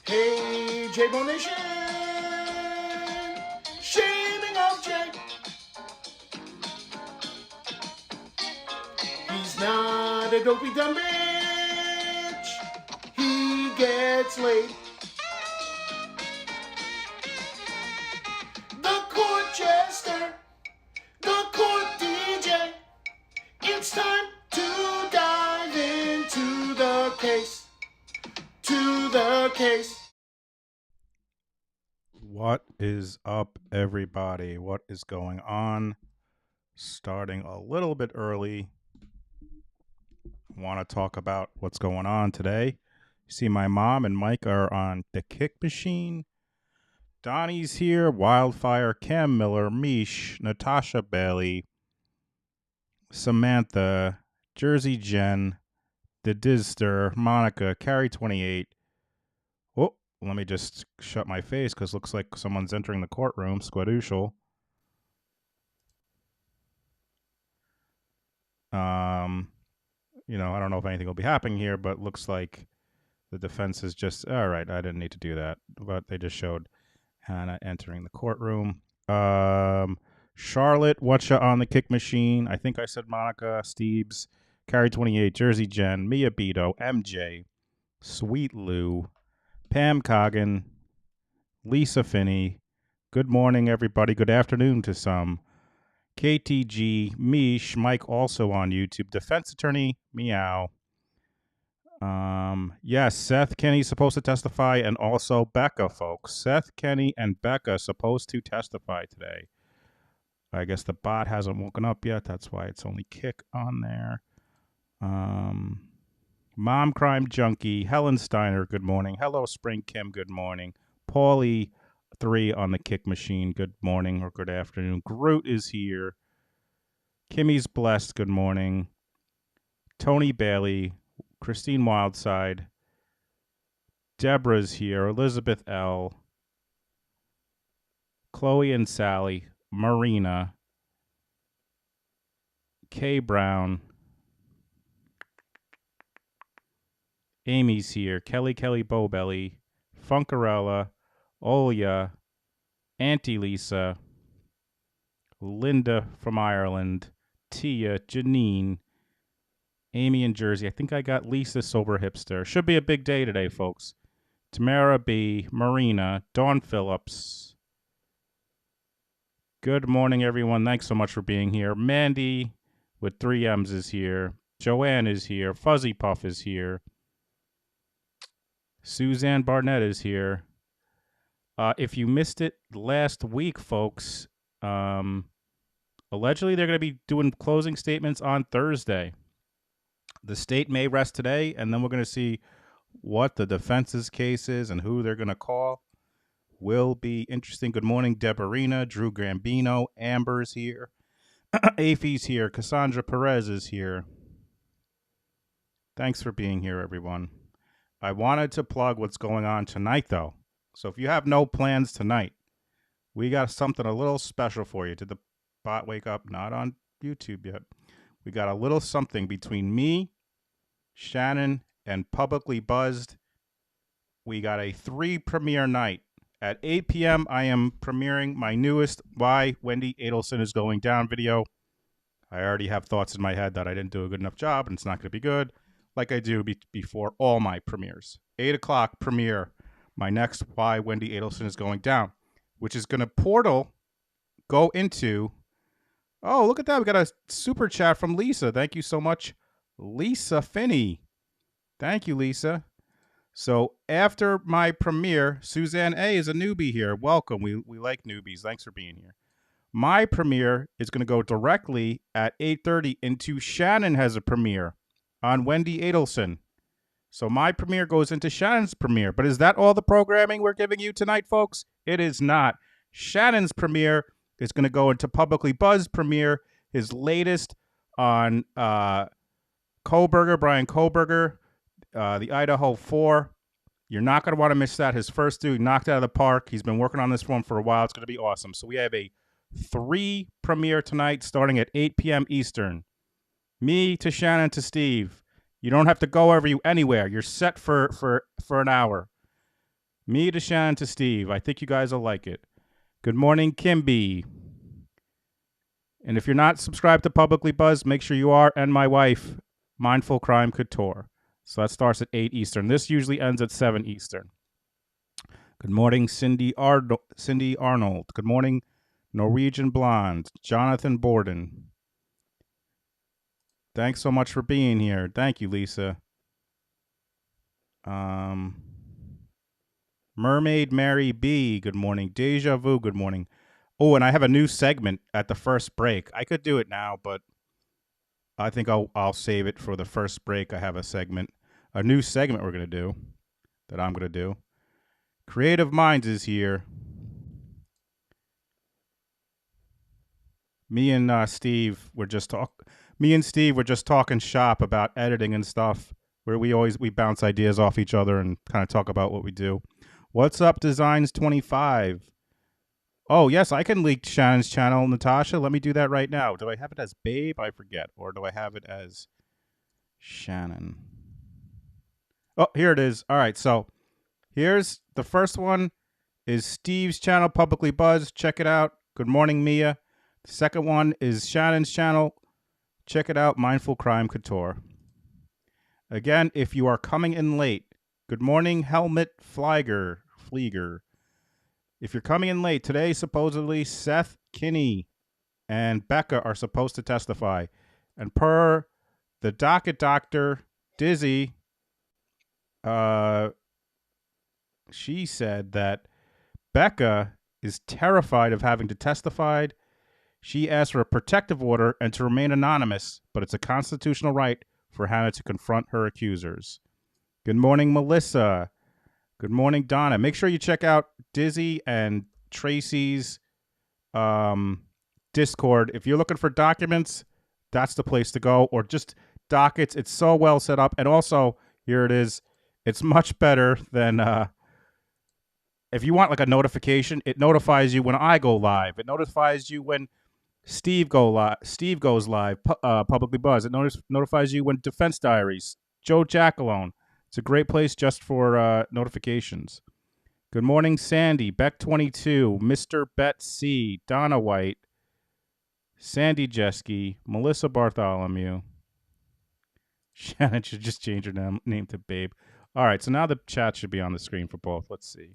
Hey, J-Bo Nation! Shaming of Jay. He's not a dopey dumb bitch. He gets laid. The court jester. The court DJ. It's time to dive into the case. To the case. What is up, everybody? What is going on? Starting a little bit early. Want to talk about what's going on today. You see, my mom and Mike are on the kick machine. Donnie's here. Wildfire, Cam Miller, Mish, Natasha Bailey, Samantha, Jersey Jen, the Dizster, Monica, Carrie 28. Oh, let me just shut my face because looks like someone's entering the courtroom. Squadushel. I don't know if anything will be happening here, but looks like the defense is just, all right, I didn't need to do that. But they just showed Hannah entering the courtroom. Charlotte, whatcha on the kick machine? I think I said Monica, Steebs, Carrie 28, Jersey Jen, Mia Beto, MJ, Sweet Lou, Pam Kougan, Lisa Finney. Good morning, everybody. Good afternoon to some. KTG, Mish, Mike also on YouTube, defense attorney, Meow. Yes, Seth Kenny's supposed to testify, and also Becca, folks. Seth Kenny and Becca supposed to testify today. I guess the bot hasn't woken up yet. That's why it's only Kick on there. Mom Crime Junkie, Helen Steiner, good morning. Hello, Spring Kim, good morning. Paulie 3 on the Kick machine, good morning or good afternoon. Groot is here. Kimmy's blessed, good morning. Tony Bailey, Christine Wildside, Deborah's here, Elizabeth L, Chloe and Sally, Marina, Kay Brown, Amy's here, Kelly Bowbelly, Funkarella, Olia, Auntie Lisa, Linda from Ireland, Tia, Janine, Amy in Jersey. I think I got Lisa Sober Hipster. Should be a big day today, folks. Tamara B, Marina, Dawn Phillips. Good morning, everyone. Thanks so much for being here. Mandy with 3 M's is here. Joanne is here. Fuzzy Puff is here. Suzanne Barnett is here. If you missed it last week, folks, allegedly they're going to be doing closing statements on Thursday. The state may rest today, and then we're going to see what the defense's case is and who they're going to call. Will be interesting. Good morning, Deborina, Drew Gambino, Amber's here. Afy's here. Cassandra Perez is here. Thanks for being here, everyone. I wanted to plug what's going on tonight, though. So if you have no plans tonight, we got something a little special for you. Did the bot wake up? Not on YouTube yet. We got a little something between me, Shannon, and Publicly Buzzed. We got a 3 premiere night. At 8 p.m., I am premiering my newest Why Wendy Adelson is Going Down video. I already have thoughts in my head that I didn't do a good enough job and it's not going to be good, like I do before all my premieres. 8 o'clock premiere, my next Why Wendy Adelson is Going Down, which is going to go into... Oh, look at that. We got a super chat from Lisa. Thank you so much, Lisa Finney. Thank you, Lisa. So after my premiere, Suzanne A is a newbie here. Welcome. We like newbies. Thanks for being here. My premiere is going to go directly at 8:30 into Shannon has a premiere on Wendy Adelson. So my premiere goes into Shannon's premiere. But is that all the programming we're giving you tonight, folks? It is not. Shannon's premiere is going to go into Publicly Buzzed premiere, his latest on Brian Kohberger, the Idaho 4. You're not going to want to miss that. His first dude knocked out of the park. He's been working on this one for a while. It's going to be awesome. So we have a 3 premiere tonight starting at 8 p.m. Eastern. Me to Shannon to Steve. You don't have to go anywhere. You're set for an hour. Me to Shannon to Steve. I think you guys will like it. Good morning, Kimby. And if you're not subscribed to Publicly Buzz, make sure you are. And my wife, Mindful Crime Couture. So that starts at 8 Eastern. This usually ends at 7 Eastern. Good morning, Cindy Arnold. Good morning, Norwegian Blonde. Jonathan Borden. Thanks so much for being here. Thank you, Lisa. Mermaid Mary B. Good morning. Deja Vu. Good morning. Oh, and I have a new segment at the first break. I could do it now, but I think I'll save it for the first break. I have a new segment we're going to do, that I'm going to do. Creative Minds is here. Me and Steve were just talking shop about editing and stuff, where we bounce ideas off each other and kind of talk about what we do. What's up, Designs 25? Oh, yes, I can leak Shannon's channel, Natasha. Let me do that right now. Do I have it as Babe? I forget. Or do I have it as Shannon? Oh, here it is. All right, so here's the first one is Steve's channel, Publicly Buzz. Check it out. Good morning, Mia. The second one is Shannon's channel. Check it out, Mindful Crime Couture. Again, if you are coming in late, good morning, Helmut Flieger. If you're coming in late, today supposedly Seth, Kinney, and Becca are supposed to testify. And per the docket doctor, Dizzy, she said that Becca is terrified of having to testify. She asked for a protective order and to remain anonymous, but it's a constitutional right for Hannah to confront her accusers. Good morning, Melissa. Good morning, Donna. Make sure you check out Dizzy and Tracy's Discord. If you're looking for documents, that's the place to go, or just dockets. It's so well set up. And also, here it is. It's much better than if you want like a notification, it notifies you when I go live. It notifies you when Steve goes live, Publicly Buzz. It notifies you when Defense Diaries, Joe Jackalone. It's a great place just for notifications. Good morning, Sandy, Beck22, Mr. Bet C, Donna White, Sandy Jeske, Melissa Bartholomew. Shannon should just change her name to Babe. All right, so now the chat should be on the screen for both. Let's see.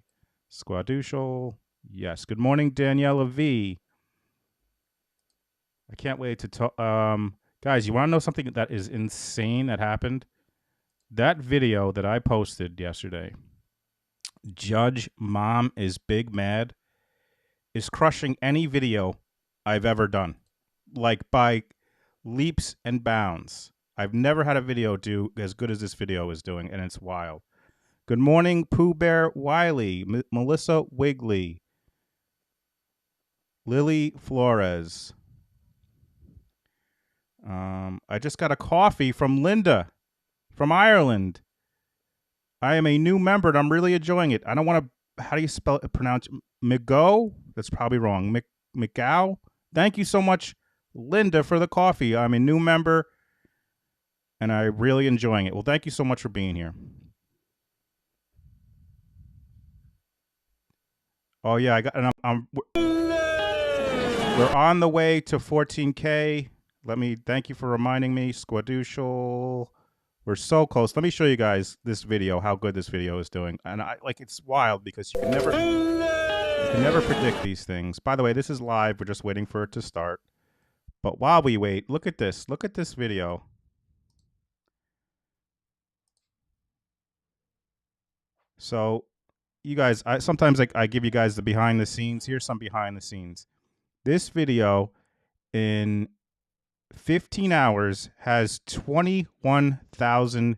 Squadushal. Yes. Good morning, Daniela V. I can't wait to talk. Guys, you want to know something that is insane that happened? That video that I posted yesterday, Judge Mom is Big Mad, is crushing any video I've ever done. Like by leaps and bounds. I've never had a video do as good as this video is doing, and it's wild. Good morning, Pooh Bear Wiley, Melissa Wigley, Lily Flores. I just got a coffee from Linda from Ireland. I am a new member, and I'm really enjoying it. I don't want to, how do you pronounce McGo? That's probably wrong. McGow? Thank you so much, Linda, for the coffee. I'm a new member, and I'm really enjoying it. Well, thank you so much for being here. Oh, yeah, we're on the way to 14K. Thank you for reminding me, Squadushal. We're so close. Let me show you guys this video, how good this video is doing. And it's wild because you can never predict these things. By the way, this is live. We're just waiting for it to start. But while we wait, look at this. Look at this video. So, you guys, sometimes I give you guys the behind the scenes. Here's some behind the scenes. This video in 15 hours has 21,000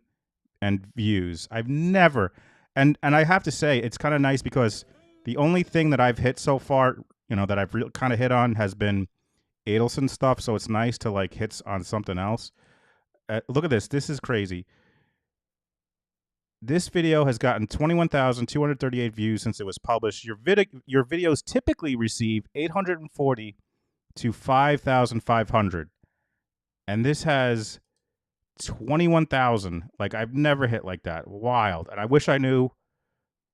views. I've never, and I have to say, it's kind of nice because the only thing that I've hit so far, that I've kind of hit on has been Adelson stuff. So it's nice to like hit on something else. Look at this. This is crazy. This video has gotten 21,238 views since it was published. Your videos typically receive 840 to 5,500. And this has 21,000. Like, I've never hit like that. Wild. And I wish I knew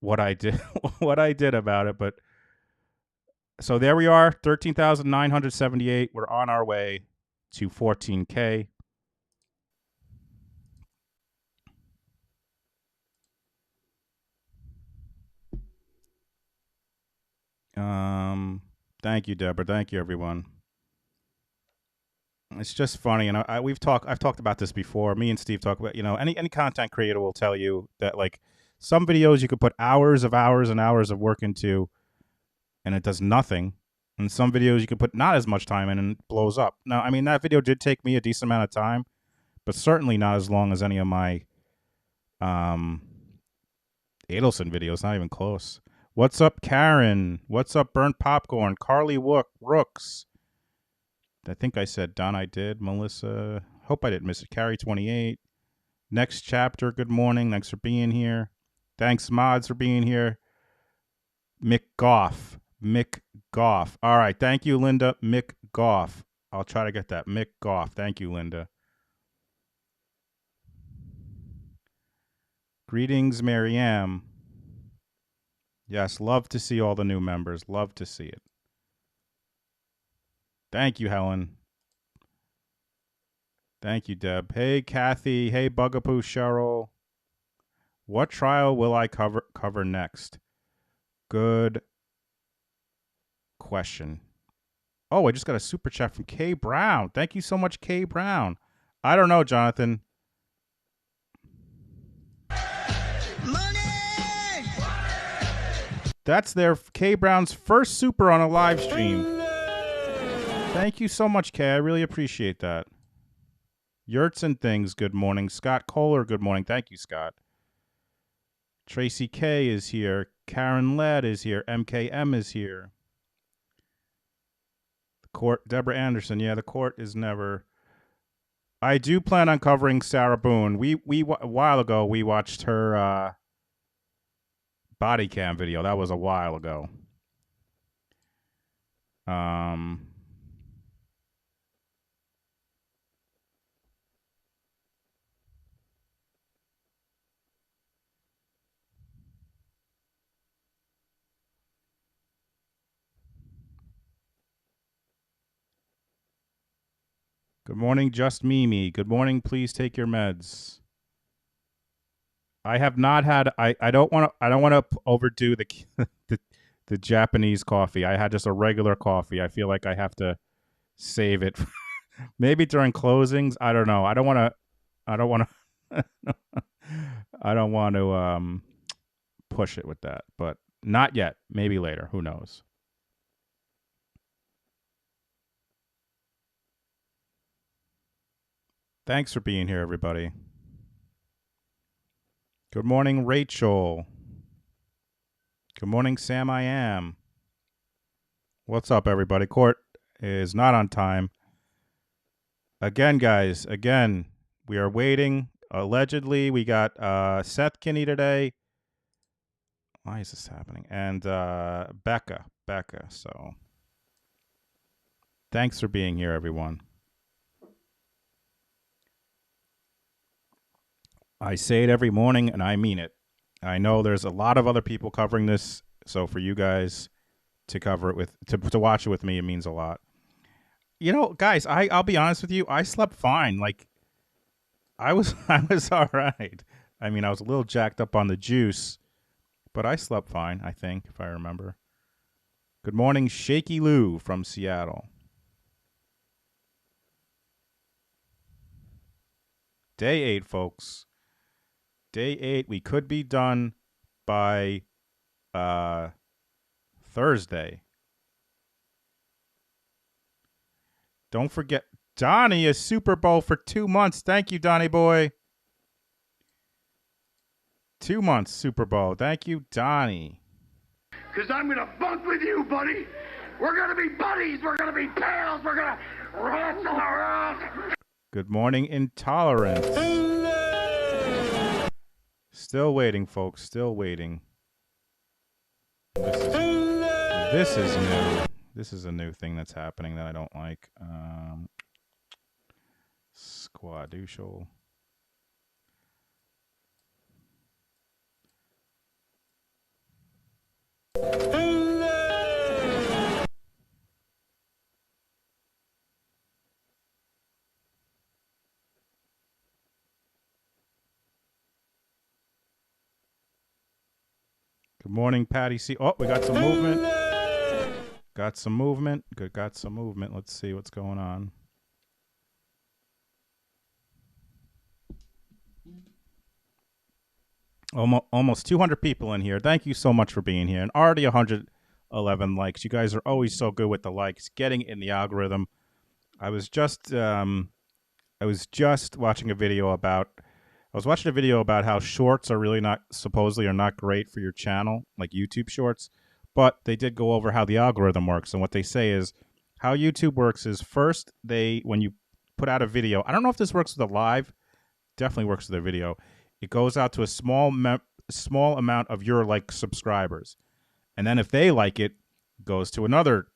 what I did what I did about it, but so there we are, 13,978. We're on our way to 14K. Thank you, Deborah. Thank you, everyone. It's just funny, and I've talked about this before. Me and Steve talk about, any content creator will tell you that like some videos you could put hours and hours of work into, and it does nothing. And some videos you can put not as much time in and it blows up. Now, I mean, that video did take me a decent amount of time, but certainly not as long as any of my Adelson videos. Not even close. What's up, Karen? What's up, Burnt Popcorn? Carly Rooks. I think I said Don. I did. Melissa. Hope I didn't miss it. Carrie 28. Next chapter. Good morning. Thanks for being here. Thanks, mods, for being here. Mick Goff. All right. Thank you, Linda. Mick Goff. I'll try to get that. Mick Goff. Thank you, Linda. Greetings, Mariam. Yes, love to see all the new members. Love to see it. Thank you, Helen. Thank you, Deb. Hey, Kathy. Hey, Bugapoo Cheryl. What trial will I cover next? Good question. Oh, I just got a super chat from Kay Brown. Thank you so much, Kay Brown. I don't know, Jonathan. Money! That's their Kay Brown's first super on a live stream. Thank you so much, Kay. I really appreciate that. Yurts and Things, good morning. Scott Kohler, good morning. Thank you, Scott. Tracy K is here. Karen Ladd is here. MKM is here. The Court, Deborah Anderson. Yeah, the Court is never. I do plan on covering Sarah Boone. We a while ago we watched her body cam video. That was a while ago. Good morning, Just Mimi. Good morning, please take your meds. I have not had. I don't want to overdo the Japanese coffee. I had just a regular coffee. I feel like I have to save it. Maybe during closings. I don't know. I don't want to. I don't want to push it with that, but not yet. Maybe later. Who knows? Thanks for being here, everybody. Good morning, Rachel. Good morning, Sam. I am. What's up, everybody? Court is not on time. Again, guys. Again, we are waiting. Allegedly, we got Seth Kinney today. Why is this happening? And Becca. So, thanks for being here, everyone. I say it every morning, and I mean it. I know there's a lot of other people covering this, so for you guys to cover it with, to watch it with me, it means a lot. You know, guys, I'll be honest with you. I slept fine. Like, I was all right. I mean, I was a little jacked up on the juice, but I slept fine, I think, if I remember. Good morning, Shaky Lou from Seattle. Day 8, folks. Day 8. We could be done by Thursday. Don't forget, Donnie is Super Bowl for 2 months. Thank you, Donnie boy. 2 months Super Bowl. Thank you, Donnie. Because I'm going to bunk with you, buddy. We're going to be buddies. We're going to be pals. We're going to wrestle around. Good morning, Intolerance. Still waiting, folks. Still waiting. This is new. This is a new thing that's happening that I don't like. Good morning, Patty C. Oh, we got some movement. Got some movement. Good, got some movement. Let's see what's going on. Almost 200 people in here. Thank you so much for being here. And already 111 likes. You guys are always so good with the likes, getting in the algorithm. I was just watching a video about how shorts are really supposedly not great for your channel, like YouTube shorts. But they did go over how the algorithm works. And what they say is how YouTube works is first when you put out a video, I don't know if this works with a live, definitely works with a video. It goes out to a small amount of your like subscribers. And then if they like it, goes to another,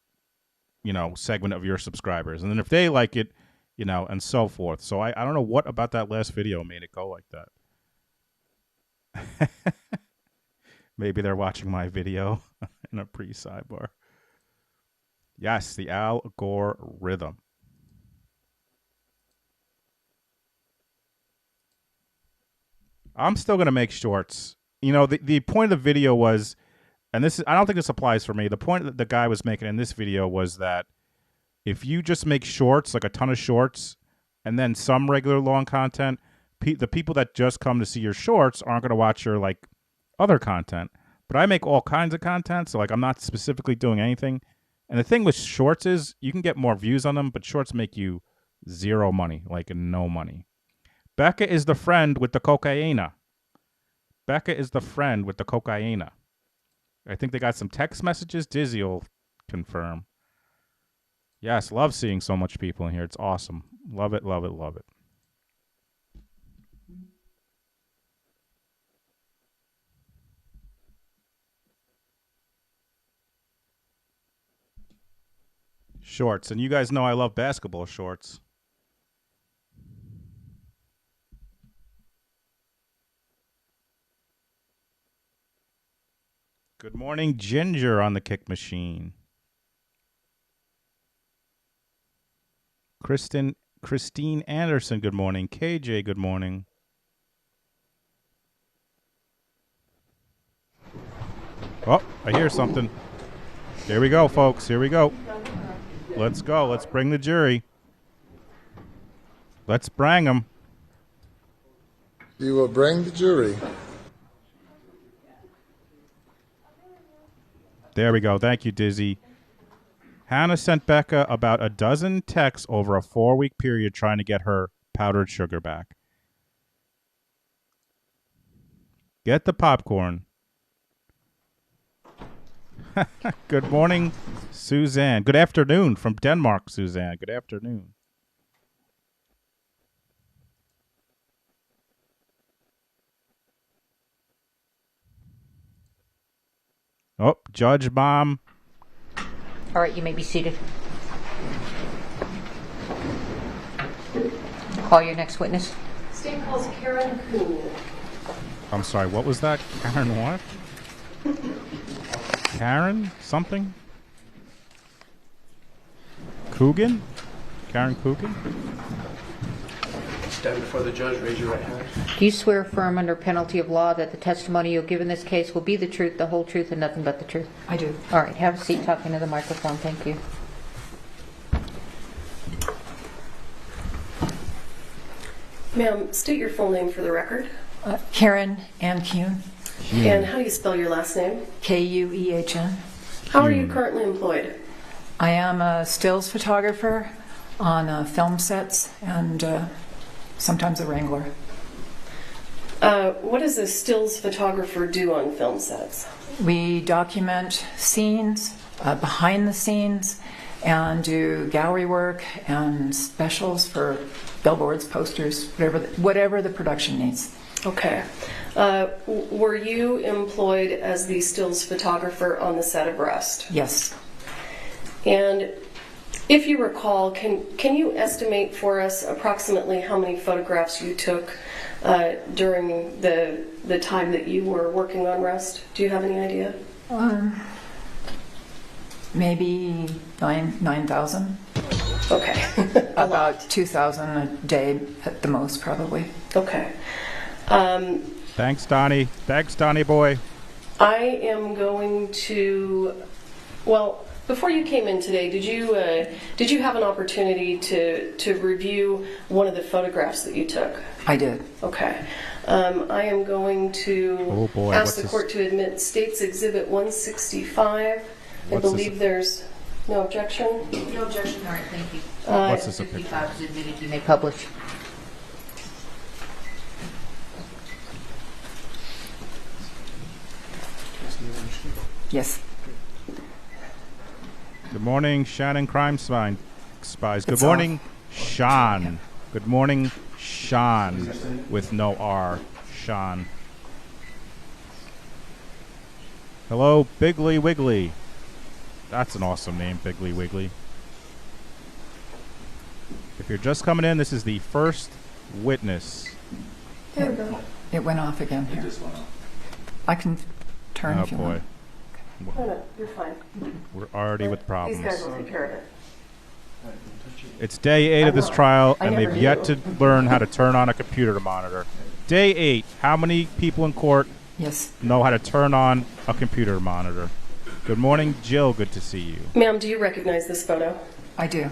segment of your subscribers. And then if they like it, and so forth. So I don't know what about that last video made it go like that. Maybe they're watching my video in a pre-sidebar. Yes, the Al Gore rhythm. I'm still going to make shorts. The point of the video was, and I don't think this applies for me. The point that the guy was making in this video was that if you just make shorts, like a ton of shorts, and then some regular long content, the people that just come to see your shorts aren't going to watch your like other content. But I make all kinds of content, so like I'm not specifically doing anything. And the thing with shorts is you can get more views on them, but shorts make you zero money, like no money. Becca is the friend with the cocaina. Becca is the friend with the cocaina. I think they got some text messages. Dizzy will confirm. Yes, love seeing so much people in here. It's awesome. Love it, love it, love it. Shorts. And you guys know I love basketball shorts. Good morning, Ginger on the kick machine. Christine Anderson, good morning. KJ, good morning. Oh, I hear something. Here we go, folks. Here we go. Let's go. Let's bring the jury. Let's bring them. You will bring the jury. There we go. Thank you, Dizzy. Hannah sent Becca about a dozen texts over a 4-week period trying to get her powdered sugar back. Get the popcorn. Good morning, Suzanne. Good afternoon from Denmark, Suzanne. Good afternoon. Oh, Judge Mom. All right, you may be seated. Call your next witness. State calls Karen Kougan. I'm sorry, what was that? Karen what? Karen something? Kougan? Karen Kougan? Stand before the judge, raise your right hand. Do you swear affirm under penalty of law that the testimony you'll give in this case will be the truth, the whole truth, and nothing but the truth? I do. All right, have a seat talking to the microphone. Thank you. Ma'am, state your full name for the record. Karen Ann Kuhn, And how do you spell your last name? Kuehn. How are you currently employed? I am a stills photographer on film sets and sometimes a wrangler. What does a stills photographer do on film sets? We document scenes, behind the scenes, and do gallery work and specials for billboards, posters, whatever the production needs. Okay. Were you employed as the stills photographer on the set of Rust? Yes. And if you recall, can you estimate for us approximately how many photographs you took during the time that you were working on Rust? Do you have any idea? Maybe 9,000. Okay. About 2,000 a day at the most, probably. Okay. Thanks, Donnie. Thanks, Donnie boy. I am going to, well, before you came in today, did you have an opportunity to review one of the photographs that you took? I did. Okay. I am going to Oh, boy, ask what's the this? court to admit State's Exhibit 165. I What's believe this? there's no objection. No objection. All right, thank you. What's this a picture? 55 is admitted. You may publish. Yes. Good morning, Shannon Crime Spies. Good It's morning, Sean. Good morning, Sean, with no R. Sean. Hello, Biggly Wiggly. That's an awesome name, Biggly Wiggly. If you're just coming in, this is the first witness. There we go. It went off again here. I can turn Oh if you boy, want. No, you're fine. we're already with These problems. guys will take care of it. It's day 8 of this trial, I and never they've yet to knew. learn how to turn on a computer monitor. Day 8. How many people in court Yes. know how to turn on a computer monitor? Good morning, Jill. Good to see you. Ma'am, do you recognize this photo? I do.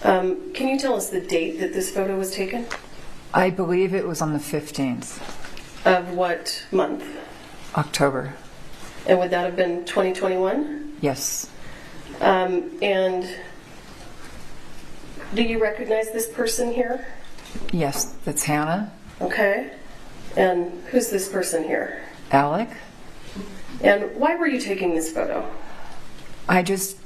Can you tell us the date that this photo was taken? I believe it was on the 15th, Of what month? October. And would that have been 2021? Yes. And do you recognize this person here? Yes, that's Hannah, Okay. And who's this person here? Alec. And why were you taking this photo? I just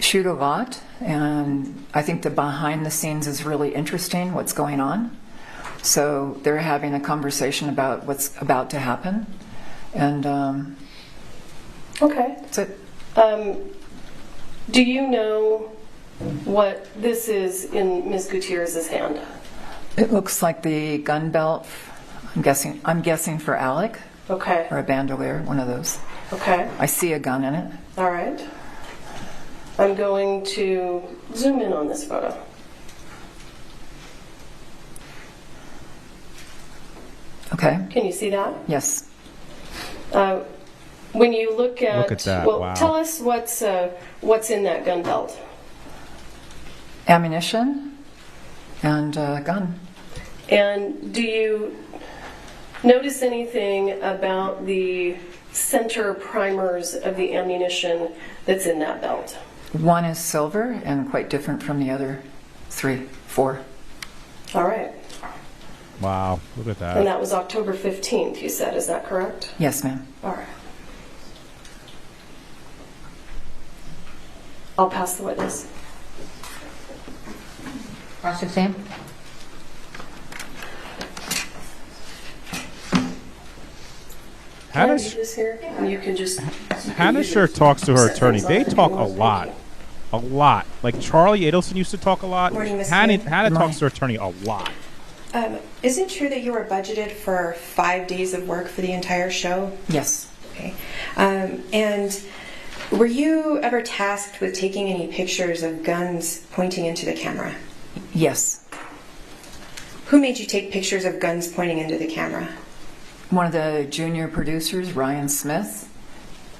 shoot a lot, and I think the behind the scenes is really interesting, what's going on. So they're having a conversation about what's about to happen, and Okay. that's it. Do you know what this is in Ms. Gutierrez's hand? It looks like the gun belt. I'm guessing for Alec, Okay. or a bandolier, one of those. Okay. I see a gun in it. All right. I'm going to zoom in on this photo. Okay. Can you see that? Yes. When you look at, that, well, wow. tell us what's in that gun belt. Ammunition and a gun. And do you notice anything about the center primers of the ammunition that's in that belt? One is silver and quite different from the other 3, 4. All right. Wow, look at And that. that was October 15th, you said. Is that correct? Yes, ma'am. All right. I'll pass the witness. Cross-exam. Can I Hannah, do this here? And you can just... Hannah sure talks to her attorney. They talk a lot. A lot. Like Charlie Adelson used to talk a lot. Morning, Miss Hannah Green. talks Morning. to her attorney a lot. Is it true that you were budgeted for 5 days of work for the entire show? Yes. Okay. And were you ever tasked with taking any pictures of guns pointing into the camera? Yes. Who made you take pictures of guns pointing into the camera? One of the junior producers, Ryan Smith,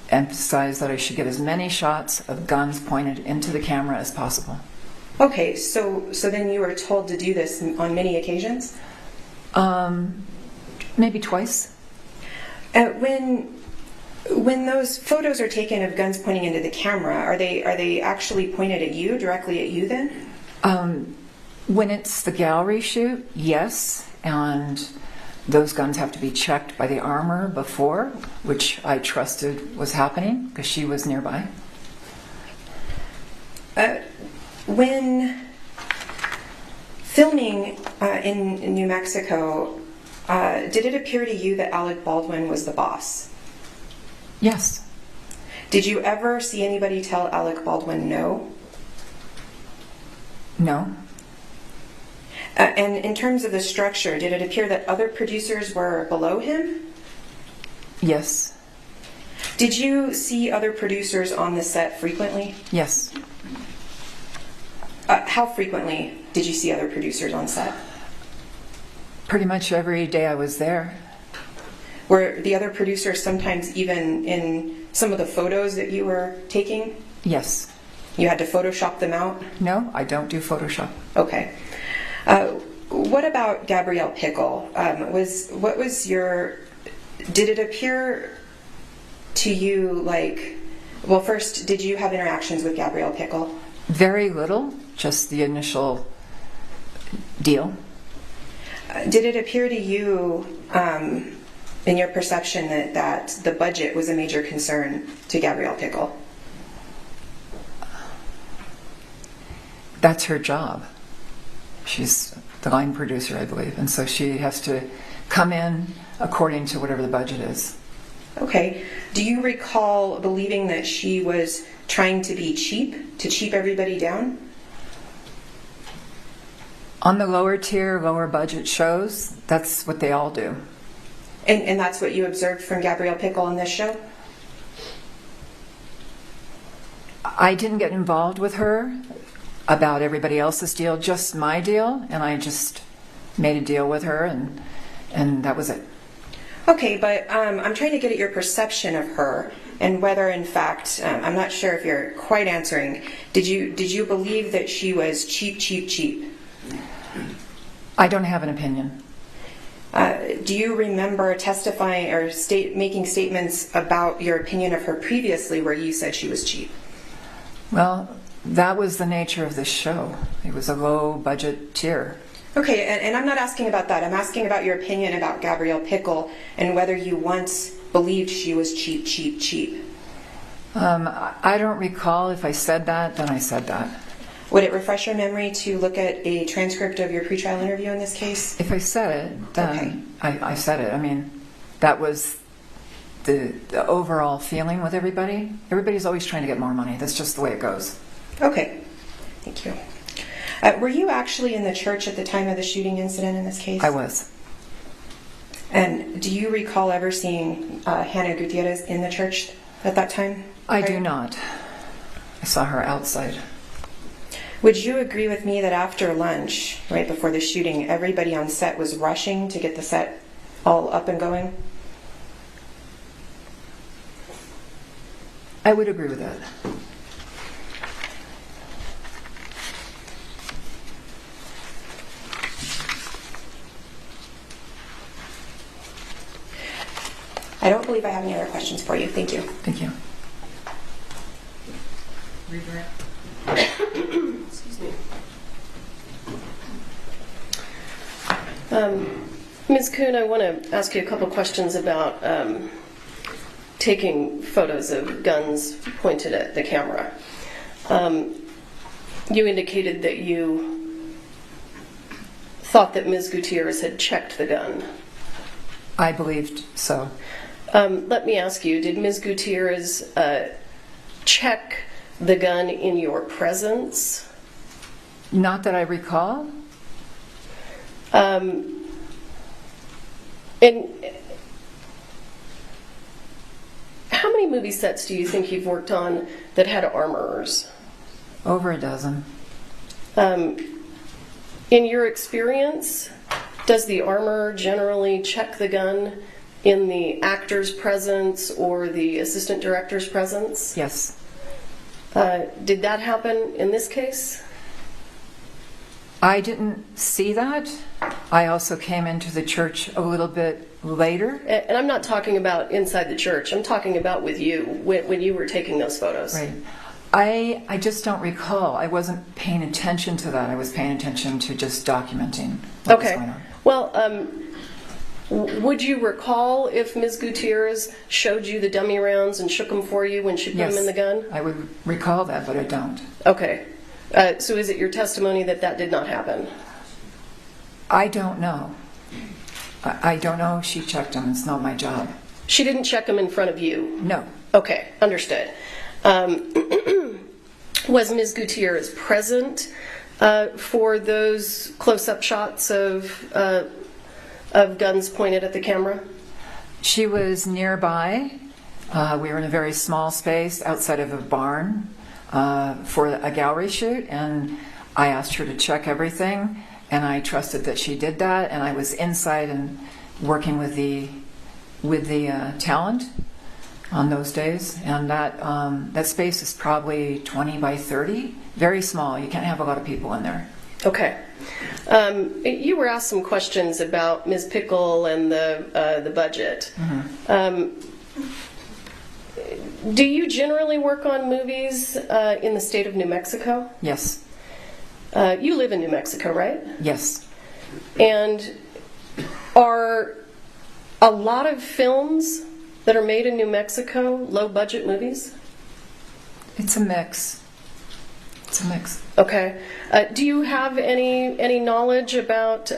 emphasized that I should get as many shots of guns pointed into the camera as possible. Okay, so then you were told to do this on many occasions? Maybe twice. When those photos are taken of guns pointing into the camera, are they actually pointed at you, directly at you then? When it's the gallery shoot, yes, and those guns have to be checked by the armor before, which I trusted was happening because she was nearby. When filming in New Mexico, did it appear to you that Alec Baldwin was the boss? Yes. Did you ever see anybody tell Alec Baldwin no? No. And in terms of the structure, did it appear that other producers were below him? Yes. Did you see other producers on the set frequently? Yes. How frequently did you see other producers on set? Pretty much every day I was there. Were the other producers sometimes even in some of the photos that you were taking? Yes. You had to Photoshop them out? No, I don't do Photoshop. Okay. What about Gabrielle Pickle? Did it appear to you like, well, first, did you have interactions with Gabrielle Pickle? Very little, just the initial deal. Did it appear to you, in your perception, that the budget was a major concern to Gabrielle Pickle? That's her job. She's the line producer, I believe, and so she has to come in according to whatever the budget is. Okay. Do you recall believing that she was trying to be cheap, to cheap everybody down? On the lower tier, lower budget shows, that's what they all do. And that's what you observed from Gabrielle Pickle on this show? I didn't get involved with her about everybody else's deal, just my deal, and I just made a deal with her, and that was it. Okay, but I'm trying to get at your perception of her and whether, in fact, I'm not sure if you're quite answering. Did you believe that she was cheap, cheap, cheap? I don't have an opinion. Do you remember testifying or making statements about your opinion of her previously where you said she was cheap? Well, that was the nature of this show. It was a low budget tier. Okay, and I'm not asking about that. I'm asking about your opinion about Gabrielle Pickle and whether you once believed she was cheap, cheap, cheap. I don't recall if I said that, then I said that. Would it refresh your memory to look at a transcript of your pretrial interview in this case? If I said it, then okay. I said it. I mean, that was the overall feeling with everybody. Everybody's always trying to get more money. That's just the way it goes. Okay, thank you. Were you actually in the church at the time of the shooting incident in this case? I was. And do you recall ever seeing Hannah Gutierrez in the church at that time? I do not. I saw her outside. Would you agree with me that after lunch, right before the shooting, everybody on set was rushing to get the set all up and going? I would agree with that. I don't believe I have any other questions for you. Thank you. Thank you. Excuse me. Ms. Kuhn, I want to ask you a couple questions about taking photos of guns pointed at the camera. You indicated that you thought that Ms. Gutierrez had checked the gun. I believed so. Let me ask you, did Ms. Gutierrez check the gun in your presence? Not that I recall. And how many movie sets do you think you've worked on that had armorers? Over a dozen. In your experience, does the armorer generally check the gun in the actor's presence or the assistant director's presence? Yes. Did that happen in this case? I didn't see that. I also came into the church a little bit later. And I'm not talking about inside the church. I'm talking about with you when you were taking those photos. Right. I just don't recall. I wasn't paying attention to that. I was paying attention to just documenting what was going on. Well, would you recall if Ms. Gutierrez showed you the dummy rounds and shook them for you when she put them in the gun? I would recall that, but I don't. Okay. So is it your testimony that that did not happen? I don't know. I don't know if she checked them. It's not my job. She didn't check them in front of you? No. Okay, understood. Was Ms. Gutierrez present for those close-up shots of guns pointed at the camera? She was nearby. We were in a very small space outside of a barn for a gallery shoot, and I asked her to check everything, and I trusted that she did that, and I was inside and working with the with the talent on those days, and that space is probably 20 by 30, very small. You can't have a lot of people in there. Okay. You were asked some questions about Ms. Pickle and the budget. Do you generally work on movies in the state of New Mexico? Yes. You live in New Mexico, right? Yes. And are a lot of films that are made in New Mexico low-budget movies? It's a mix. It's a mix. Okay. Do you have any knowledge about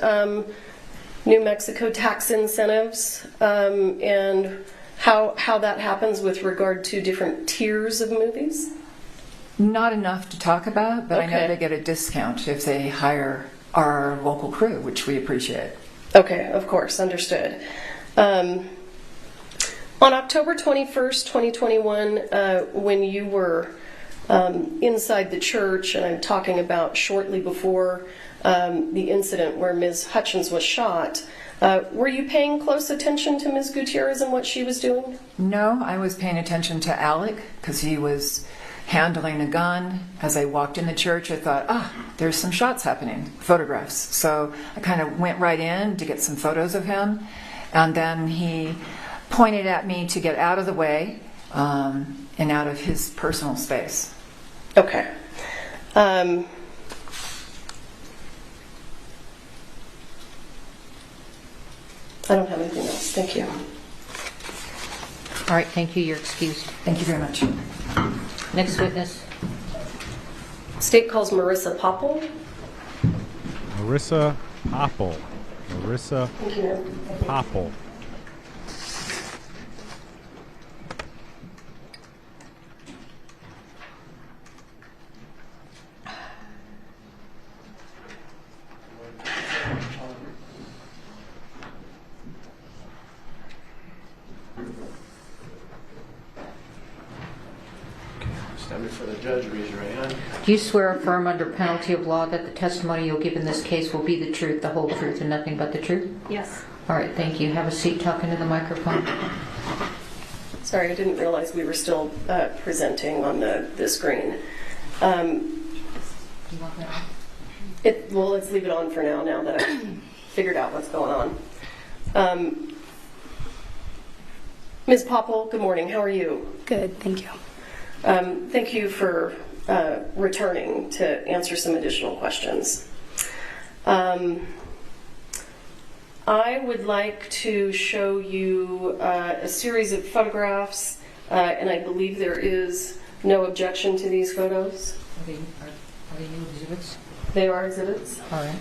New Mexico tax incentives and how that happens with regard to different tiers of movies? Not enough to talk about, but I know Okay. they get a discount if they hire our local crew, which we appreciate. Okay, of course, understood. On October 21st, 2021, when you were inside the church, and I'm talking about shortly before the incident where Ms. Hutchins was shot, were you paying close attention to Ms. Gutierrez and what she was doing? No, I was paying attention to Alec because he was handling a gun. As I walked in the church, I thought, there's some shots happening, photographs. So I kind of went right in to get some photos of him, and then he pointed at me to get out of the way and out of his personal space. Okay. I don't have anything else. Thank you. All right, thank you. You're excused. Thank you very much. Next witness. State calls Marissa Poppel. Marissa Poppel. Marissa Thank you. Poppel. Stand before the judge, raise your right hand. Do you swear or affirm under penalty of law that the testimony you'll give in this case will be the truth, the whole truth, and nothing but the truth? Yes. All right, thank you. Have a seat talking to the microphone. Sorry, I didn't realize we were still presenting on the screen. Well, let's leave it on for now that I've figured out what's going on. Ms. Poppel, good morning. How are you? Good, thank you. Thank you for returning to answer some additional questions. I would like to show you a series of photographs, and I believe there is no objection to these photos. Are they new exhibits? They are exhibits. All right.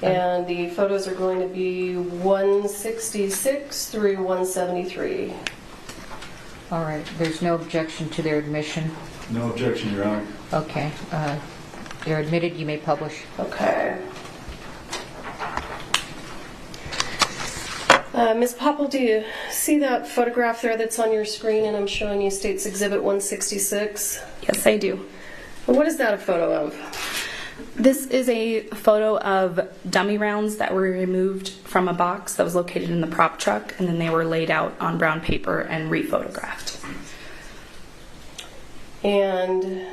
And the photos are going to be 166 through 173. All right. There's no objection to their admission. No objection, Your Honor. Okay. They're admitted. You may publish. Okay. Ms. Poppel, do you see that photograph there that's on your screen, and I'm showing you State's Exhibit 166? Yes, I do. And what is that a photo of? This is a photo of dummy rounds that were removed from a box that was located in the prop truck, and then they were laid out on brown paper and rephotographed. And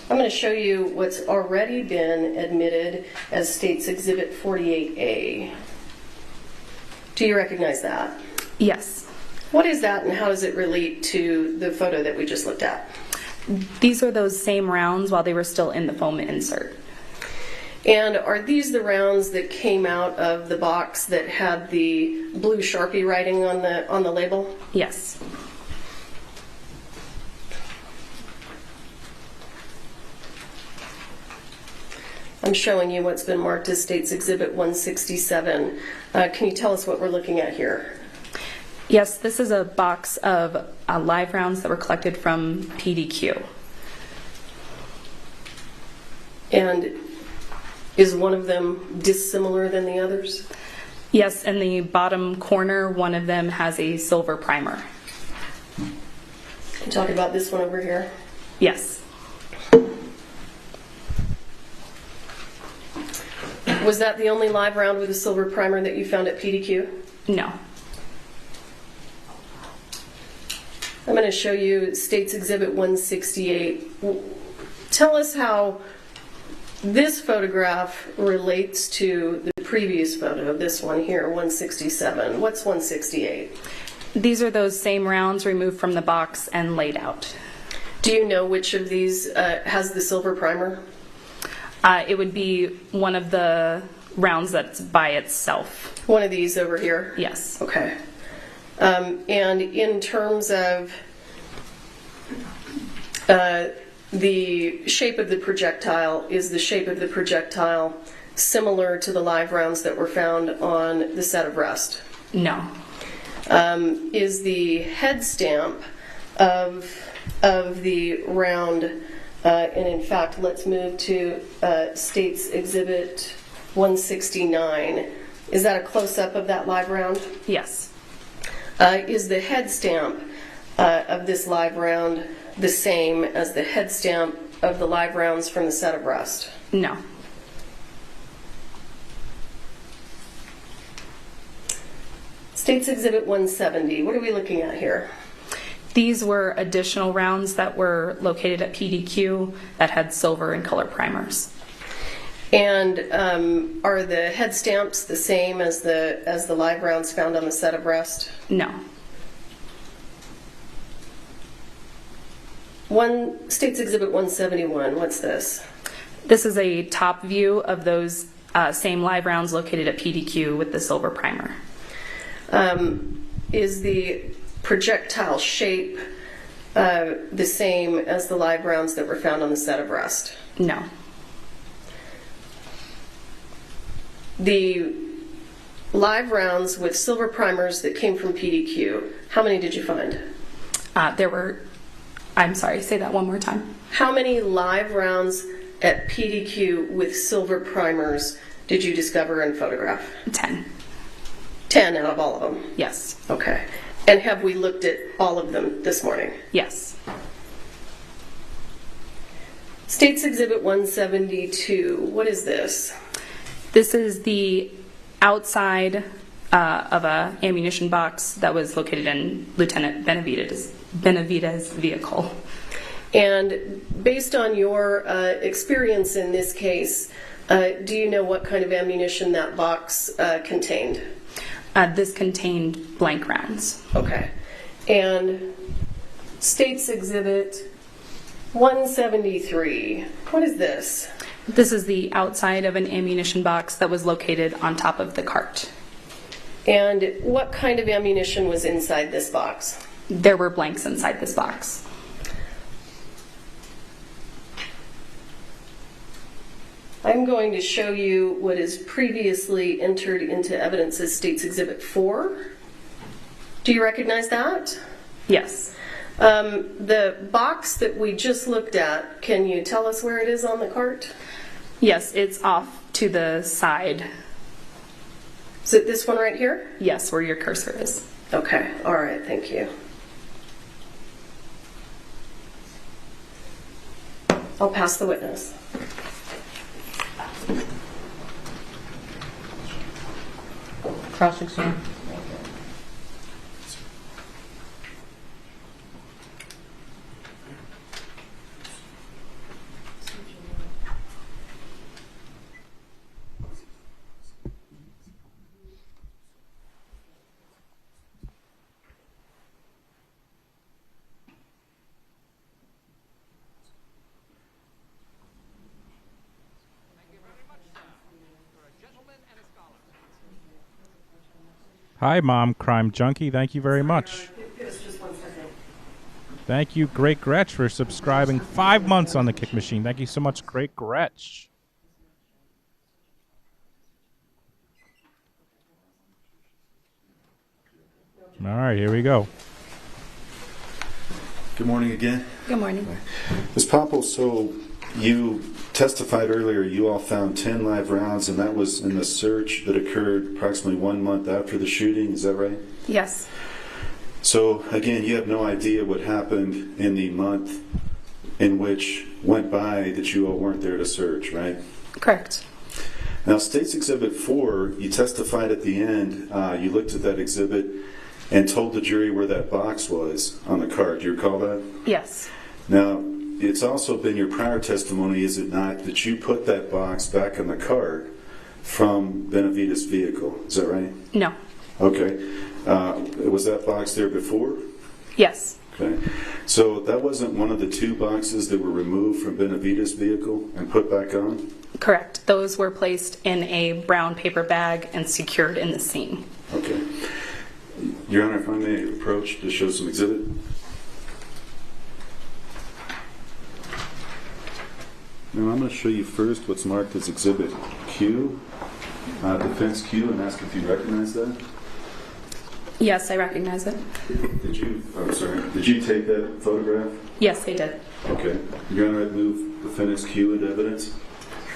I'm going to show you what's already been admitted as State's Exhibit 48A. Do you recognize that? Yes. What is that, and how does it relate to the photo that we just looked at? These are those same rounds while they were still in the foam insert. And are these the rounds that came out of the box that had the blue Sharpie writing on the label? Yes. I'm showing you what's been marked as State's Exhibit 167. Can you tell us what we're looking at here? Yes, this is a box of live rounds that were collected from PDQ. And is one of them dissimilar than the others? Yes, in the bottom corner, one of them has a silver primer. Can you talk about this one over here? Yes. Was that the only live round with a silver primer that you found at PDQ? No. I'm going to show you State's Exhibit 168. Tell us how this photograph relates to the previous photo, this one here, 167. What's 168? These are those same rounds removed from the box and laid out. Do you know which of these has the silver primer? It would be one of the rounds that's by itself. One of these over here? Yes. Okay. And in terms of the shape of the projectile, is the shape of the projectile similar to the live rounds that were found on the set of rest? No. Is the head stamp of the round, and in fact, let's move to State's Exhibit 169. Is that a close-up of that live round? Yes. Is the head stamp of this live round the same as the head stamp of the live rounds from the set of rest? No. State's Exhibit 170. What are we looking at here? These were additional rounds that were located at PDQ that had silver and color primers. And are the head stamps the same as the live rounds found on the set of rest? No. State's Exhibit 171. What's this? This is a top view of those same live rounds located at PDQ with the silver primer. Is the projectile shape the same as the live rounds that were found on the set of rest? No. The live rounds with silver primers that came from PDQ, how many did you find? There were, I'm sorry, say that one more time. How many live rounds at PDQ with silver primers did you discover and photograph? 10. 10 out of all of them? Yes. Okay. And have we looked at all of them this morning? Yes. State's Exhibit 172. What is this? This is the outside of a ammunition box that was located in Lieutenant Benavidez's vehicle. And based on your experience in this case, do you know what kind of ammunition that box contained? This contained blank rounds. Okay. And State's Exhibit 173. What is this? This is the outside of an ammunition box that was located on top of the cart. And what kind of ammunition was inside this box? There were blanks inside this box. I'm going to show you what is previously entered into evidence as State's Exhibit 4. Do you recognize that? Yes. The box that we just looked at, can you tell us where it is on the cart? Yes, it's off to the side. Is it this one right here? Yes, where your cursor is. Okay, all right, thank you. I'll pass the witness. Cross-exam. Hi, Mom, Crime Junkie. Thank you very much. Thank you, Great Gretch, for subscribing 5 months on the Kick Machine. Thank you so much, Great Gretch. All right, here we go. Good morning again. Good morning. Ms. Poppel, so you testified earlier you all found 10 live rounds, and that was in the search that occurred approximately 1 month after the shooting. Is that right? Yes. So, again, you have no idea what happened in the month in which went by that you all weren't there to search, right? Correct. Now, State's Exhibit 4, you testified at the end, you looked at that exhibit, and told the jury where that box was on the card. Do you recall that? Yes. Now, it's also been your prior testimony, is it not, that you put that box back in the cart from Benavides' vehicle. Is that right? No. Okay. Was that box there before? Yes. Okay. So that wasn't one of the 2 boxes that were removed from Benavides' vehicle and put back on? Correct. Those were placed in a brown paper bag and secured in the scene. Okay. Your Honor, if I may approach to show some exhibit. Now I'm going to show you first what's marked as Exhibit Q, Defense Q, and ask if you recognize that. Yes, I recognize it. Did you take that photograph? Yes, I did. Okay. Your Honor, I'd move Defendant's Q into evidence.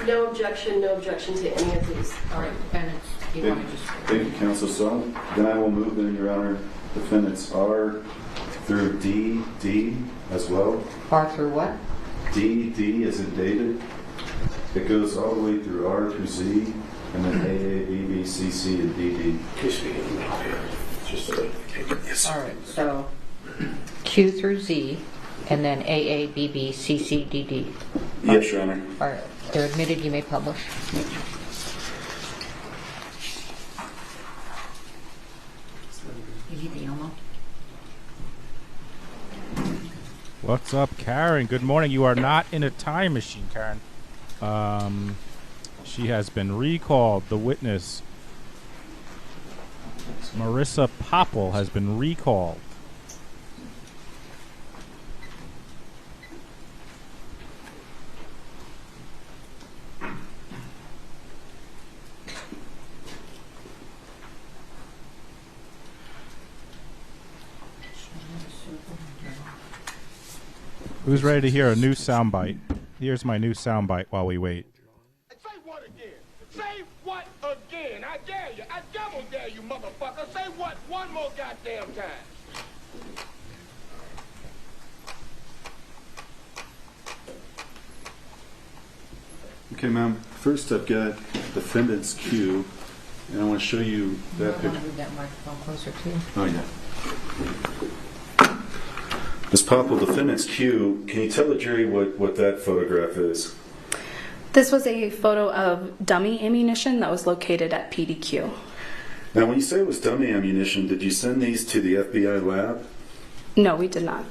No objection to any of these. All right, defendants, do you want to just... Thank you, Counsel. So then I will move in, Your Honor, Defendants R through D as well. R through what? D as in David. It goes all the way through R through Z, and then AA, BB, CC, and DD. All right, so Q through Z, and then AA, BB, CC, DD. Yes, Your Honor. All right, they're admitted. You may publish. You need the Elmo? What's up, Karen? Good morning. You are not in a time machine, Karen. She has been recalled. The witness, Marissa Poppel, has been recalled. Who's ready to hear a new soundbite? Here's my new soundbite while we wait. Say what again? Say what again? I dare you. I double dare you, motherfucker. Say what one more goddamn time. Okay, ma'am. First, I've got Defendant's Q, and I want to show you that I want picture. to move that microphone closer too. Oh, yeah. Ms. Poppel, Defendant's Q, can you tell the jury what that photograph is? This was a photo of dummy ammunition that was located at PDQ. Now, when you say it was dummy ammunition, did you send these to the FBI lab? No, we did not.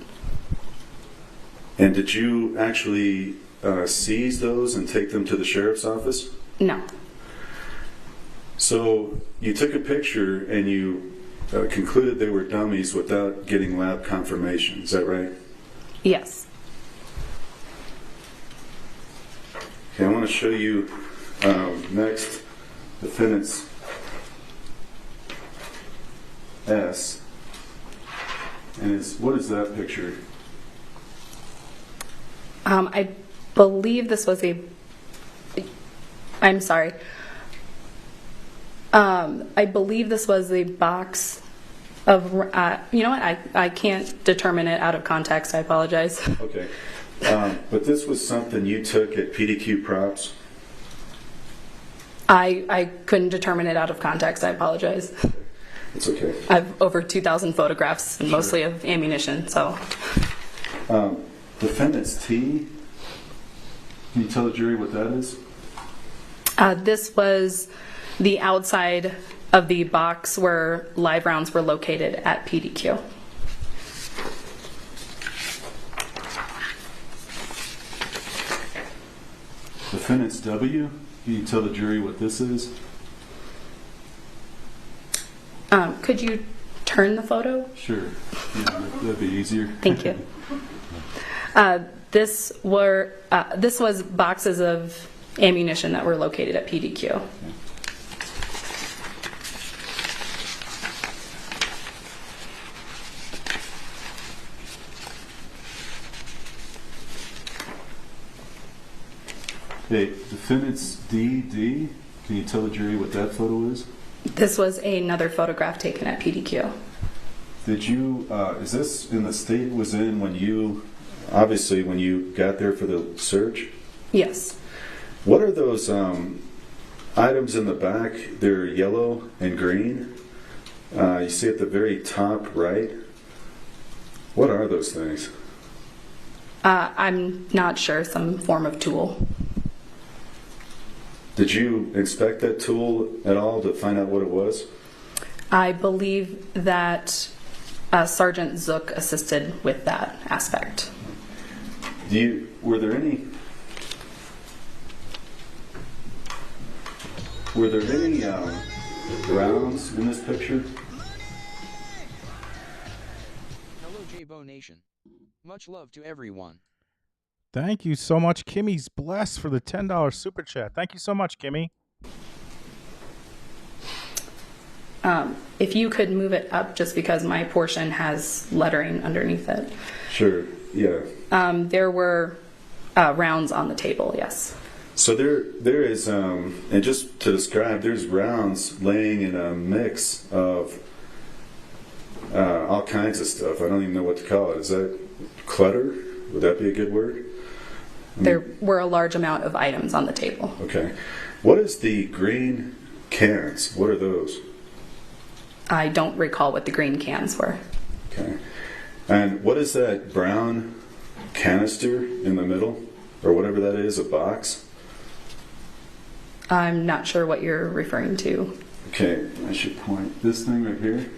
And did you actually seize those and take them to the sheriff's office? No. So you took a picture and you concluded they were dummies without getting lab confirmation. Is that right? Yes. Okay, I want to show you next Defendant's S. And what is that picture? I believe this was a... I'm sorry. I believe this was a box of... you know what? I can't determine it out of context. I apologize. Okay. But this was something you took at PDQ Props? I couldn't determine it out of context. I apologize. It's okay. I have over 2,000 photographs, mostly of ammunition, so... Defendant's T, can you tell the jury what that is? This was the outside of the box where live rounds were located at PDQ. Defendant's W, can you tell the jury what this is? Could you turn the photo? Sure. Yeah, that'd be easier. Thank you. This was boxes of ammunition that were located at PDQ. Okay, Defendant's DD, can you tell the jury what that photo is? This was another photograph taken at PDQ. Did you, is this in the state it was in when you, obviously when you got there for the search? Yes. What are those items in the back? They're yellow and green. You see at the very top right. What are those things? I'm not sure, some form of tool. Did you inspect that tool at all to find out what it was? I believe that Sergeant Zook assisted with that aspect. Were there any rounds in this picture? Hello J-Bo Nation. Much love to everyone. Thank you so much. Kimmy's blessed for the $10 super chat. Thank you so much, Kimmy. If you could move it up, just because my portion has lettering underneath it. Sure, yeah. There were rounds on the table, yes. So there is, and just to describe, there's rounds laying in a mix of all kinds of stuff. I don't even know what to call it. Is that clutter? Would that be a good word? There were a large amount of items on the table. Okay. What is the green cans? What are those? I don't recall what the green cans were. Okay. And what is that brown canister in the middle? Or whatever that is, a box? I'm not sure what you're referring to. Okay, I should point this thing right here.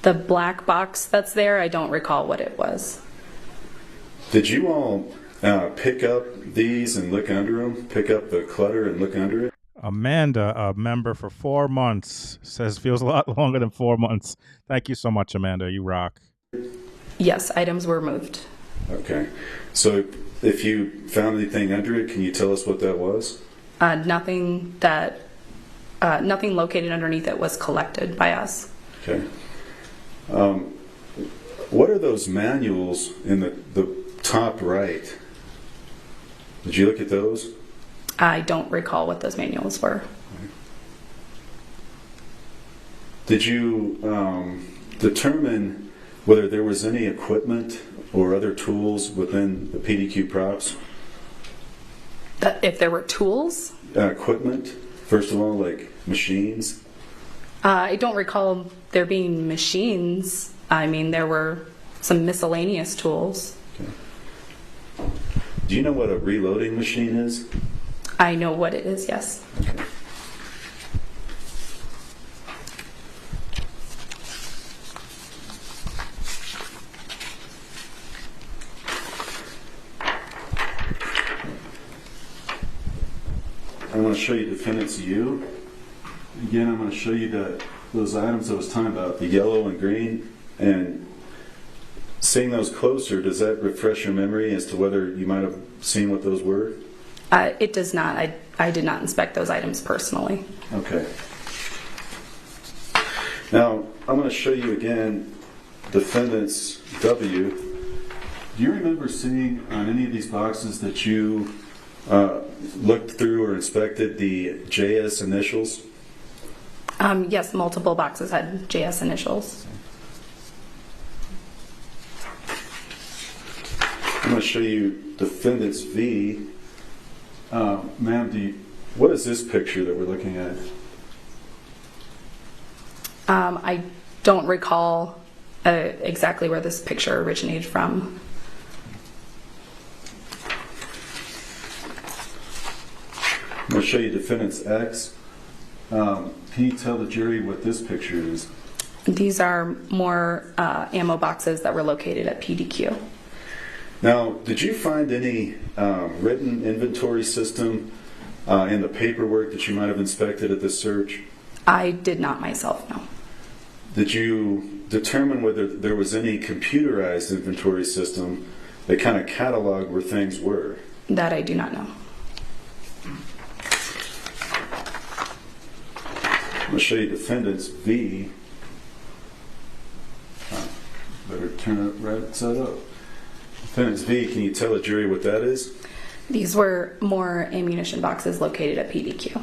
The black box that's there, I don't recall what it was. Did you all pick up these and look under them? Pick up the clutter and look under it? Amanda, a member for 4 months, says feels a lot longer than 4 months. Thank you so much, Amanda. You rock. Yes, items were moved. Okay. So if you found anything under it, can you tell us what that was? Nothing located underneath it was collected by us. Okay. What are those manuals in the top right? Did you look at those? I don't recall what those manuals were. Did you determine whether there was any equipment or other tools within the PDQ props? If there were tools? Equipment, first of all, like machines? I don't recall there being machines. I mean, there were some miscellaneous tools. Okay. Do you know what a reloading machine is? I know what it is, yes. Okay. I want to show you Defendant's U. Again, I'm going to show you those items I was talking about, the yellow and green, and seeing those closer, does that refresh your memory as to whether you might have seen what those were? It does not. I did not inspect those items personally. Okay. Now, I'm going to show you again Defendant's W. Do you remember seeing on any of these boxes that you looked through or inspected the JS initials? Yes, multiple boxes had JS initials. I'm going to show you Defendant's V. Ma'am, what is this picture that we're looking at? I don't recall exactly where this picture originated from. I'm going to show you Defendant's X. Can you tell the jury what this picture is? These are more ammo boxes that were located at PDQ. Now, did you find any written inventory system in the paperwork that you might have inspected at this search? I did not myself, no. Did you determine whether there was any computerized inventory system that kind of cataloged where things were? That I do not know. I'm going to show you Defendant's V. Better turn it right side up. Defendant's V, can you tell the jury what that is? These were more ammunition boxes located at PDQ.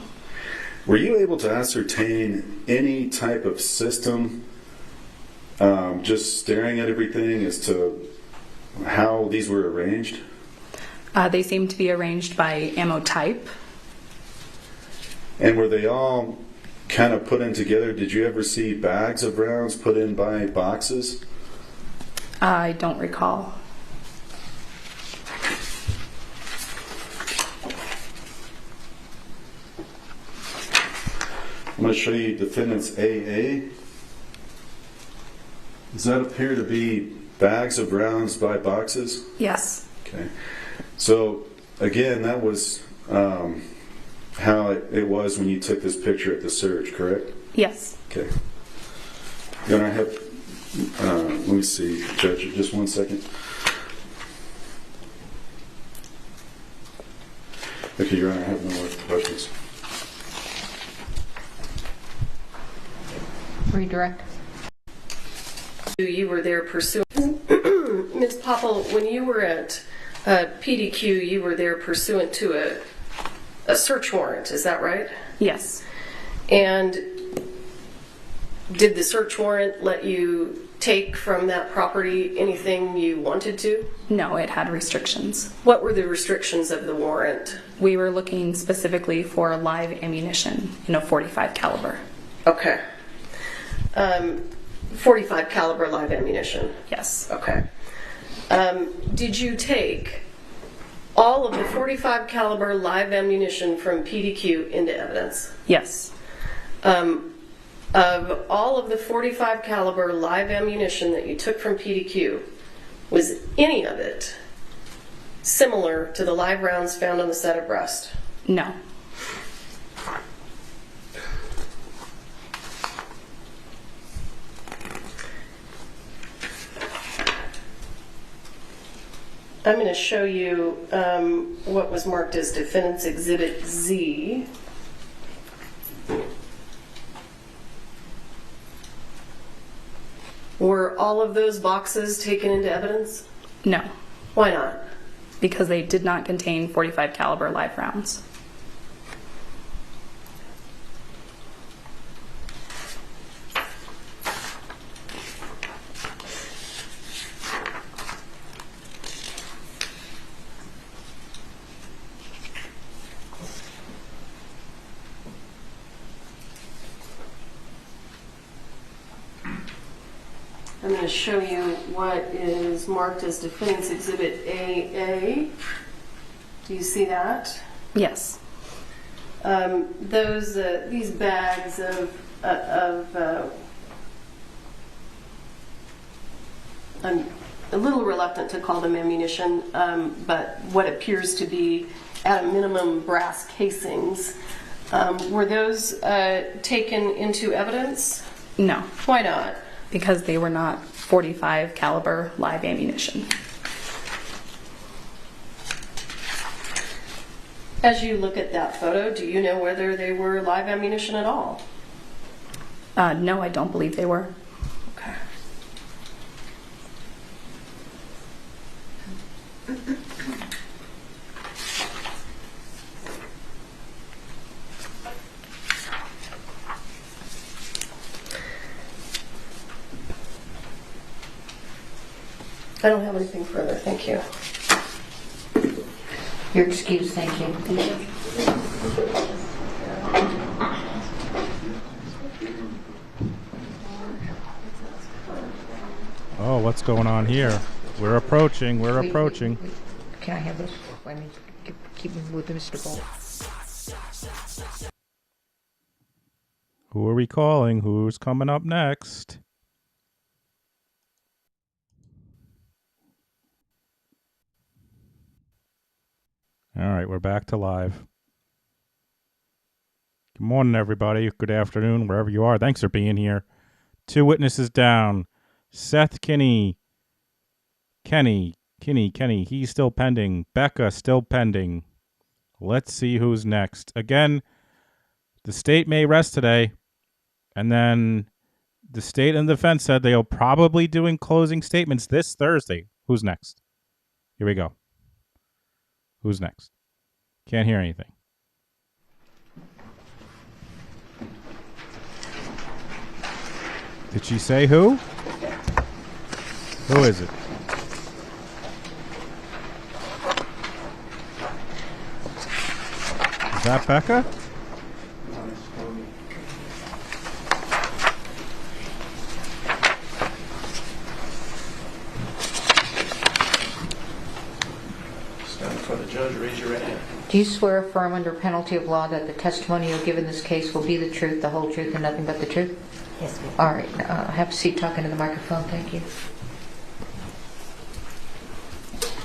Were you able to ascertain any type of system, just staring at everything, as to how these were arranged? They seemed to be arranged by ammo type. And were they all kind of put in together, did you ever see bags of rounds put in by boxes? I don't recall. I'm going to show you defendant's AA. Does that appear to be bags of rounds by boxes? Yes. Okay. So, again, that was how it was when you took this picture at the search, correct? Yes. Okay. Then I have, let me see, Judge, just 1 second. Okay, Your Honor, I have no more questions. Redirect. You were there pursuant. Ms. Poppel, when you were at PDQ, you were there pursuant to a search warrant, is that right? Yes. And did the search warrant let you take from that property anything you wanted to? No, it had restrictions. What were the restrictions of the warrant? We were looking specifically for live ammunition in a .45 caliber. Okay. 45 caliber live ammunition? Yes. Okay. Did you take all of the 45 caliber live ammunition from PDQ into evidence? Yes. Of all of the 45 caliber live ammunition that you took from PDQ, was any of it similar to the live rounds found on the set of breast? No. I'm going to show you what was marked as Defendant's Exhibit Z. Were all of those boxes taken into evidence? No. Why not? Because they did not contain .45 caliber live rounds. I'm going to show you what is marked as Defendant's Exhibit AA. Do you see that? Yes. These bags I'm a little reluctant to call them ammunition, but what appears to be, at a minimum, brass casings. Were those taken into evidence? No. Why not? Because they were not .45 caliber live ammunition. As you look at that photo, do you know whether they were live ammunition at all? No, I don't believe they were. Okay. I don't have anything further. Thank you. You're excused. Thank you. Oh, what's going on here? We're approaching. We're approaching. Can I have this? I mean, keep me with Mr. Ball. Who are we calling? Who's coming up next? All right, we're back to live. Good morning, everybody. Good afternoon, wherever you are. Thanks for being here. 2 witnesses down. Seth Kenny. Kenny. He's still pending. Becca still pending. Let's see who's next. Again, the state may rest today. And then the state and the defense said they'll probably doing closing statements this Thursday. Who's next? Here we go. Who's next? Can't hear anything. Did she say who? Who is it? Is that Becca? judge, raise your right hand. Do you swear affirm under penalty of law that the testimony you'll give in this case will be the truth, the whole truth, and nothing but the truth? Yes, ma'am. All right. Have a seat talking to the microphone. Thank you.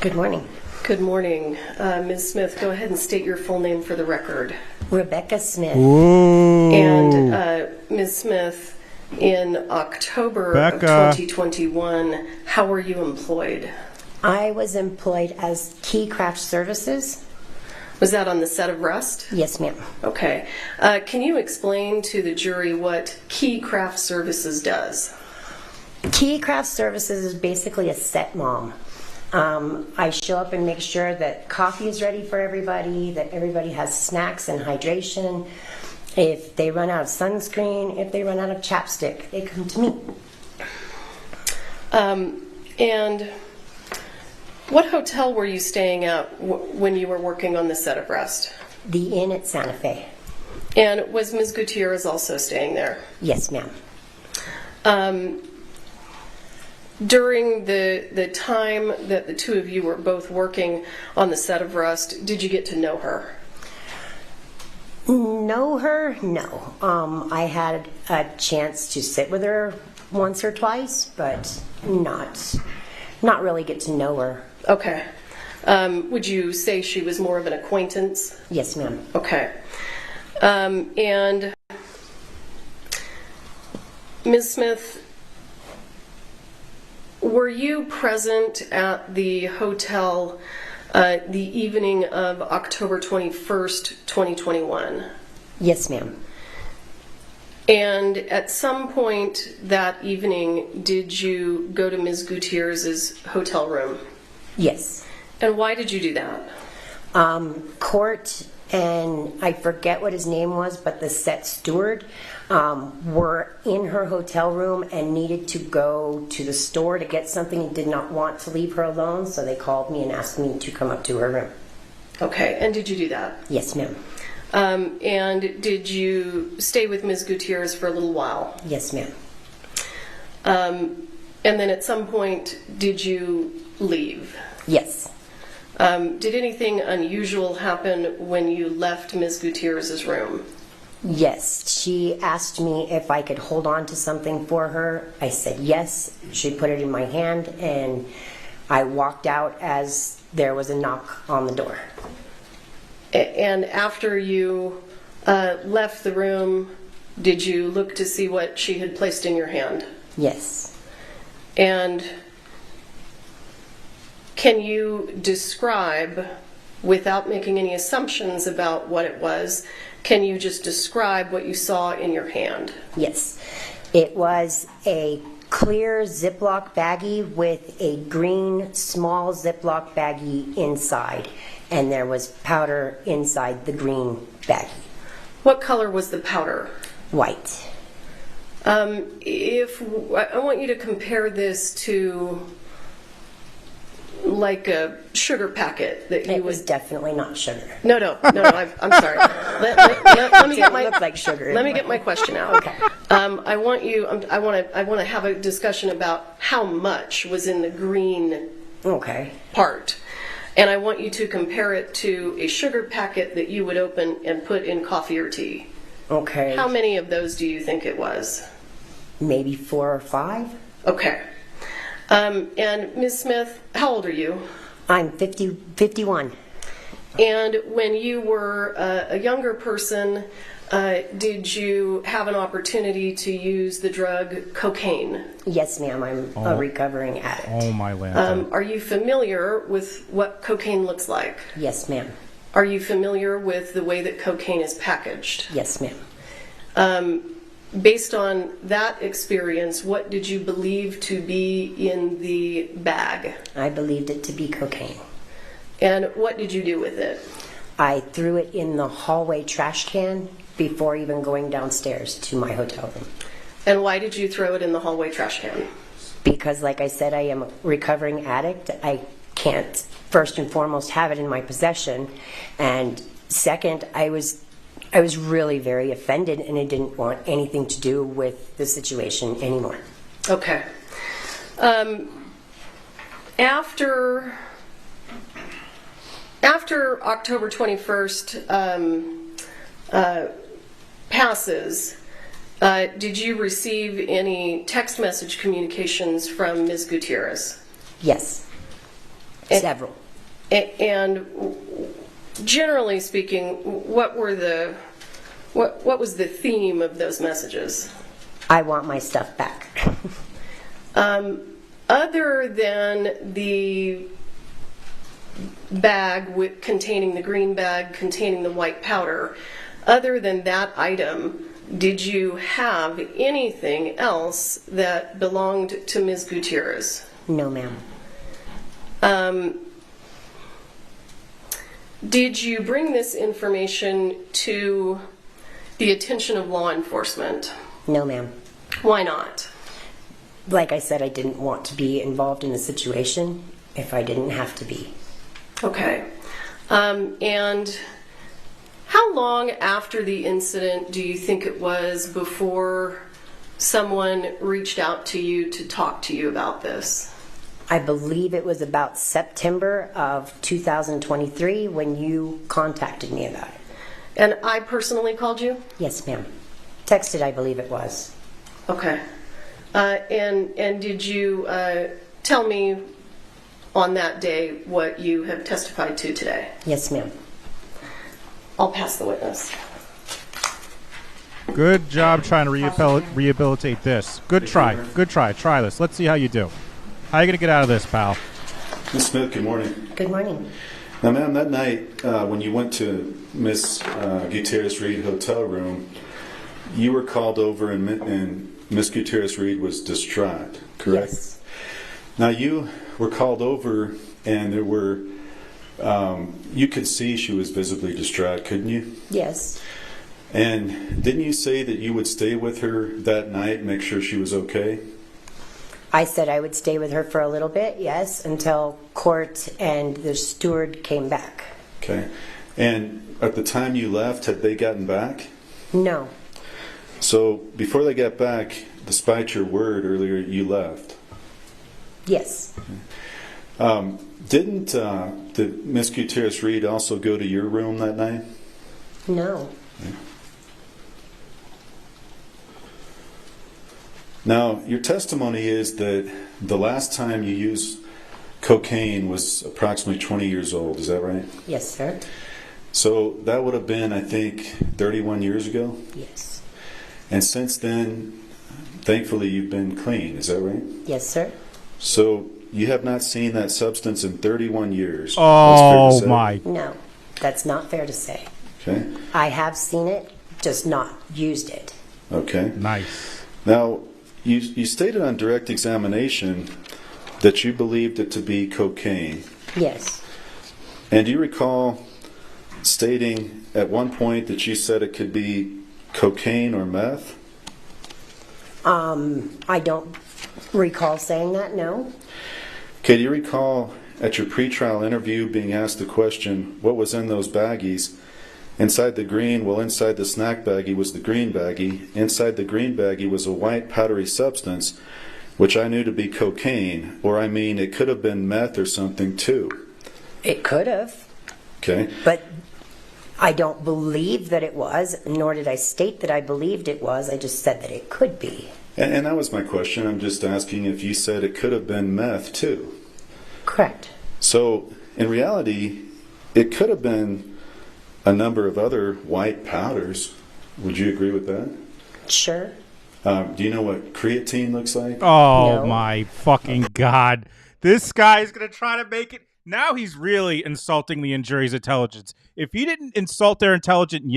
Good morning. Good morning. Ms. Smith, go ahead and state your full name for the record. Rebecca Smith. Ooh. And Ms. Smith, in October of 2021, how were you employed? I was employed as Key Craft Services. Was that on the set of Rust? Yes, ma'am. Okay. Can you explain to the jury what Key Craft Services does? Key Craft Services is basically a set mom. I show up and make sure that coffee is ready for everybody, that everybody has snacks and hydration. If they run out of sunscreen, if they run out of chapstick, they come to me. And what hotel were you staying at when you were working on the set of Rust? The Inn at Santa Fe. And was Ms. Gutierrez also staying there? Yes, ma'am. During the time that the two of you were both working on the set of Rust, did you get to know her? Know her? No. I had a chance to sit with her once or twice, but not really get to know her. Okay. Would you say she was more of an acquaintance? Yes, ma'am. Okay. And Ms. Smith, were you present at the hotel the evening of October 21st, 2021? Yes, ma'am. And at some point that evening, did you go to Ms. Gutierrez's hotel room? Yes. And why did you do that? Court and I forget what his name was, but the set steward were in her hotel room and needed to go to the store to get something and did not want to leave her alone, so they called me and asked me to come up to her room. Okay, and did you do that? Yes, ma'am. And did you stay with Ms. Gutierrez for a little while? Yes, ma'am. And then at some point, did you leave? Yes. Did anything unusual happen when you left Ms. Gutierrez's room? Yes. She asked me if I could hold on to something for her. I said yes. She put it in my hand, and I walked out as there was a knock on the door. And after you left the room, did you look to see what she had placed in your hand? Yes. And can you describe, without making any assumptions about what it was, can you just describe what you saw in your hand? Yes. It was a clear Ziploc baggie with a green small Ziploc baggie inside, and there was powder inside the green baggie. What color was the powder? White. If I want you to compare this to like a sugar packet that you It was definitely not sugar. No. I'm sorry. Let me get my look like sugar. Let me get my question out. Okay. I want to have a discussion about how much was in the green part, and I want you to compare it to a sugar packet that you would open and put in coffee or tea. Okay. How many of those do you think it was? Maybe 4 or 5. Okay. And Ms. Smith, how old are you? I'm 51. And when you were a younger person, did you have an opportunity to use the drug cocaine? Yes, ma'am. I'm a recovering addict. Oh, my land. Are you familiar with what cocaine looks like? Yes, ma'am. Are you familiar with the way that cocaine is packaged? Yes, ma'am. Based on that experience, what did you believe to be in the bag? I believed it to be cocaine. And what did you do with it? I threw it in the hallway trash can before even going downstairs to my hotel room. And why did you throw it in the hallway trash can? Because, like I said, I am a recovering addict. I can't, first and foremost, have it in my possession. And second, I was really very offended, and I didn't want anything to do with the situation anymore. Okay. After October 21st passes, did you receive any text message communications from Ms. Gutierrez? Yes. Several. And generally speaking, what was the theme of those messages? I want my stuff back. Other than the bag containing the green bag containing the white powder, other than that item, did you have anything else that belonged to Ms. Gutierrez? No, ma'am. Did you bring this information to the attention of law enforcement? No, ma'am. Why not? Like I said, I didn't want to be involved in a situation if I didn't have to be. Okay. And how long after the incident do you think it was before someone reached out to you to talk to you about this? I believe it was about September of 2023 when you contacted me about it. And I personally called you? Yes, ma'am. Texted, I believe it was. Okay. And did you tell me on that day what you have testified to today? Yes, ma'am. I'll pass the witness. Good job trying to rehabilitate this. Good try. Good try. Try this. Let's see how you do. How are you going to get out of this, pal? Ms. Smith, good morning. Good morning. Now, ma'am, that night when you went to Miss Gutierrez Reed hotel room, you were called over and Miss Gutierrez Reed was distraught, correct? Yes. Now, you were called over and there were, you could see she was visibly distraught, couldn't you? Yes. And didn't you say that you would stay with her that night and make sure she was okay? I said I would stay with her for a little bit, yes, until court and the steward came back. Okay. And at the time you left, had they gotten back? No. So before they got back, despite your word earlier, you left? Yes. Didn't Miss Gutierrez Reed also go to your room that night? No. Okay. Now, your testimony is that the last time you used cocaine was approximately 20 years old. Is that right? Yes, sir. So that would have been, I think, 31 years ago? Yes. And since then, thankfully, you've been clean. Is that right? Yes, sir. So you have not seen that substance in 31 years. Oh, my. No, that's not fair to say. Okay. I have seen it, just not used it. Okay. Nice. Now, you stated on direct examination that you believed it to be cocaine. Yes. And do you recall stating at one point that you said it could be cocaine or meth? I don't recall saying that, no. Okay, do you recall at your pretrial interview being asked the question, what was in those baggies? Inside the green, well, inside the snack baggie was the green baggie. Inside the green baggie was a white powdery substance, which I knew to be cocaine, or I mean, it could have been meth or something too. It could have. Okay. But I don't believe that it was, nor did I state that I believed it was. I just said that it could be. And that was my question. I'm just asking if you said it could have been meth too. Correct. So, in reality, it could have been a number of other white powders. Would you agree with that? Sure. Do you know what creatine looks like? Oh, No. my fucking God. This guy's going to try to make it. Now he's really insulting the jury's intelligence. If he didn't insult their intelligence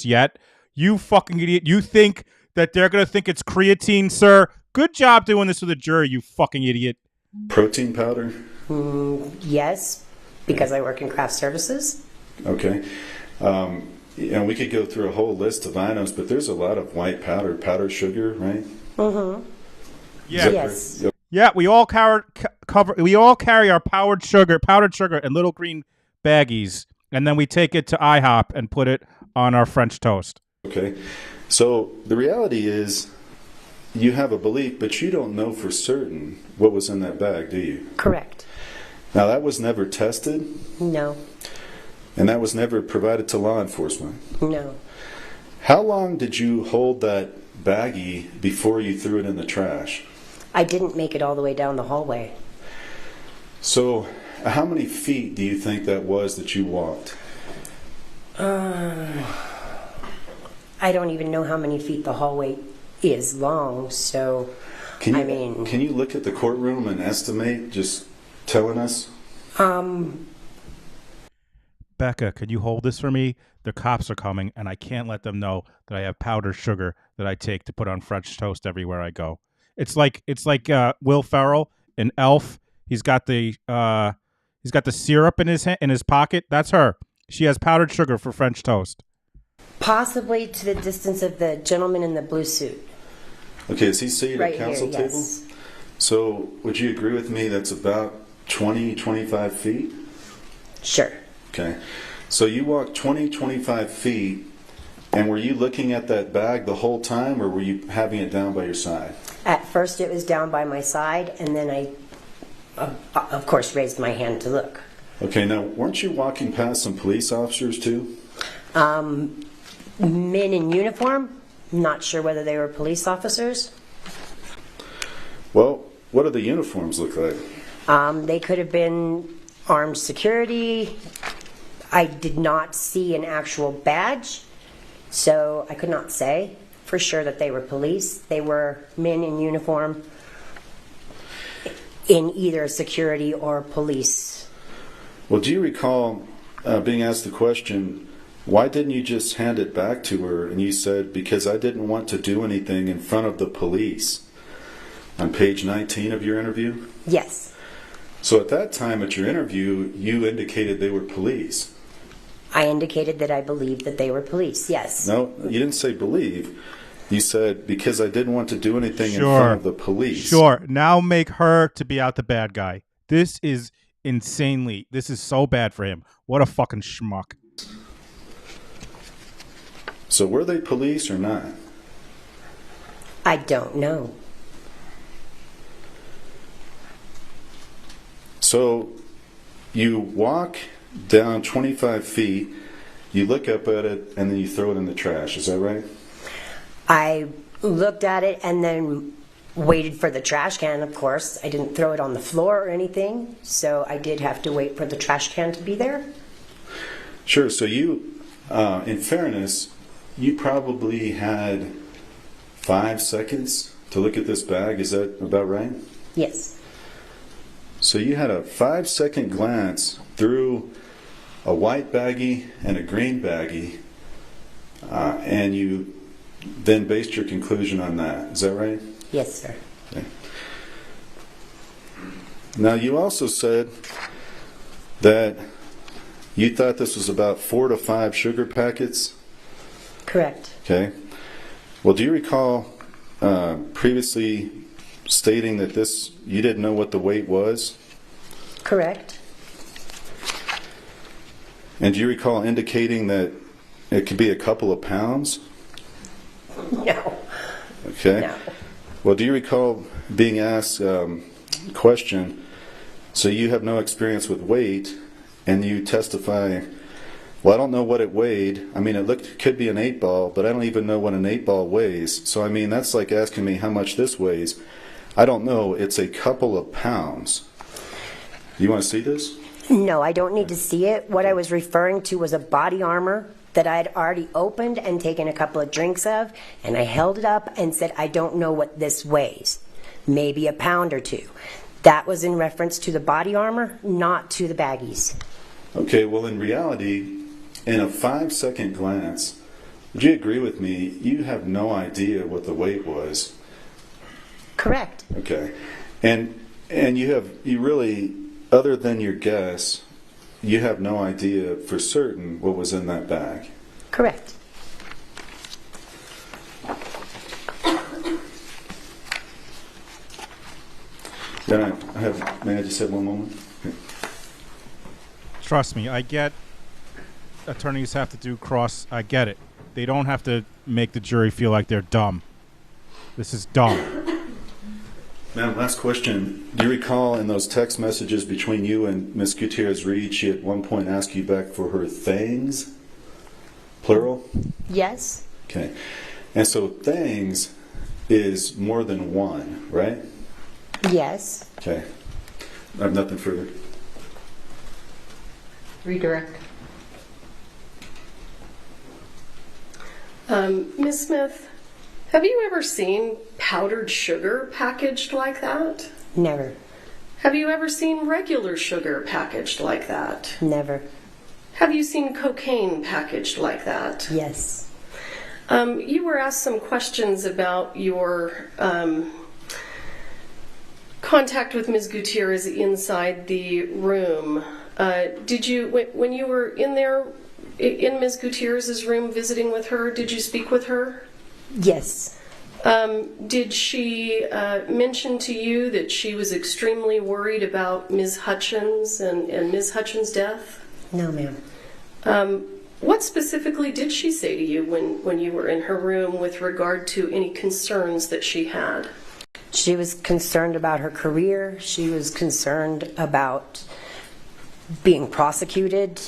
yet, you fucking idiot. You think that they're going to think it's creatine, sir? Good job doing this with a jury, you fucking idiot. Protein powder? Yes, because I work in craft services. Okay. And we could go through a whole list of items, but there's a lot of white powdered sugar, right? Mm-hmm. Yeah. Yes. Yeah, we all carry our powdered sugar in little green baggies, and then we take it to IHOP and put it on our French toast. Okay. So the reality is you have a belief, but you don't know for certain what was in that bag, do you? Correct. Now, that was never tested? No. And that was never provided to law enforcement? No. How long did you hold that baggie before you threw it in the trash? I didn't make it all the way down the hallway. So, how many feet do you think that was that you walked? I don't even know how many feet the hallway is long, so Can you look at the courtroom and estimate, just telling us? Becca, could you hold this for me? The cops are coming, and I can't let them know that I have powdered sugar that I take to put on French toast everywhere I go. It's like Will Ferrell in Elf. He's got the syrup in his pocket. That's her. She has powdered sugar for French toast. Possibly to the distance of the gentleman in the blue suit. Okay, is he seated Right at council here, table? yes. So, would you agree with me that's about 20, 25 feet? Sure. Okay. So you walked 20, 25 feet, and were you looking at that bag the whole time, or were you having it down by your side? At first it was down by my side, and then I, of course, raised my hand to look. Okay, now, weren't you walking past some police officers, too? Men in uniform, not sure whether they were police officers. Well, what do the uniforms look like? They could have been armed security. I did not see an actual badge, so I could not say for sure that they were police. They were men in uniform in either security or police. Well, do you recall being asked the question, why didn't you just hand it back to her? And you said, because I didn't want to do anything in front of the police. On page 19 of your interview? Yes. So at that time at your interview, you indicated they were police. I indicated that I believed that they were police, yes. No, you didn't say believe. You said, because I didn't want to do anything in front of the police. Sure. Now make her to be out the bad guy. This is insanely. This is so bad for him. What a fucking schmuck. So were they police or not? I don't know. So you walk down 25 feet, you look up at it, and then you throw it in the trash. Is that right? I looked at it and then waited for the trash can, of course. I didn't throw it on the floor or anything, so I did have to wait for the trash can to be there. Sure. So you, in fairness, you probably had 5 seconds to look at this bag. Is that about right? Yes. So you had a 5-second glance through a white baggie and a green baggie, and you then based your conclusion on that. Is that right? Yes, sir. Okay. Now, you also said that you thought this was about 4 to 5 sugar packets? Correct. Okay. Well, do you recall previously stating that you didn't know what the weight was? Correct. And do you recall indicating that it could be a couple of pounds? No. Okay. No. Well, do you recall being asked a question, so you have no experience with weight, and you testify, well, I don't know what it weighed. I mean, could be an 8-ball, but I don't even know what an 8-ball weighs. So, I mean, that's like asking me how much this weighs. I don't know. It's a couple of pounds. You want to see this? No, I don't need to see it. What I was referring to was a body armor that I had already opened and taken a couple of drinks of, and I held it up and said, I don't know what this weighs. Maybe a pound or 2. That was in reference to the body armor, not to the baggies. Okay, well, in reality, in a 5-second glance, would you agree with me, you have no idea what the weight was? Correct. Okay. And you really, other than your guess, you have no idea for certain what was in that bag? Correct. May I just have one moment? Okay. Trust me, I get attorneys have to do I get it. They don't have to make the jury feel like they're dumb. This is dumb. Ma'am, last question. Do you recall in those text messages between you and Miss Gutierrez Reed, she at one point asked you back for her things? Plural? Yes. Okay. And so things is more than one, right? Yes. Okay. I have nothing further. Redirect. Ms. Smith, have you ever seen powdered sugar packaged like that? Never. Have you ever seen regular sugar packaged like that? Never. Have you seen cocaine packaged like that? Yes. You were asked some questions about your contact with Ms. Gutierrez inside the room. Did you, when you were in there, in Ms. Gutierrez's room visiting with her, did you speak with her? Yes. Did she mention to you that she was extremely worried about Ms. Hutchins and Ms. Hutchins' death? No, ma'am. What specifically did she say to you when you were in her room with regard to any concerns that she had? She was concerned about her career. She was concerned about being prosecuted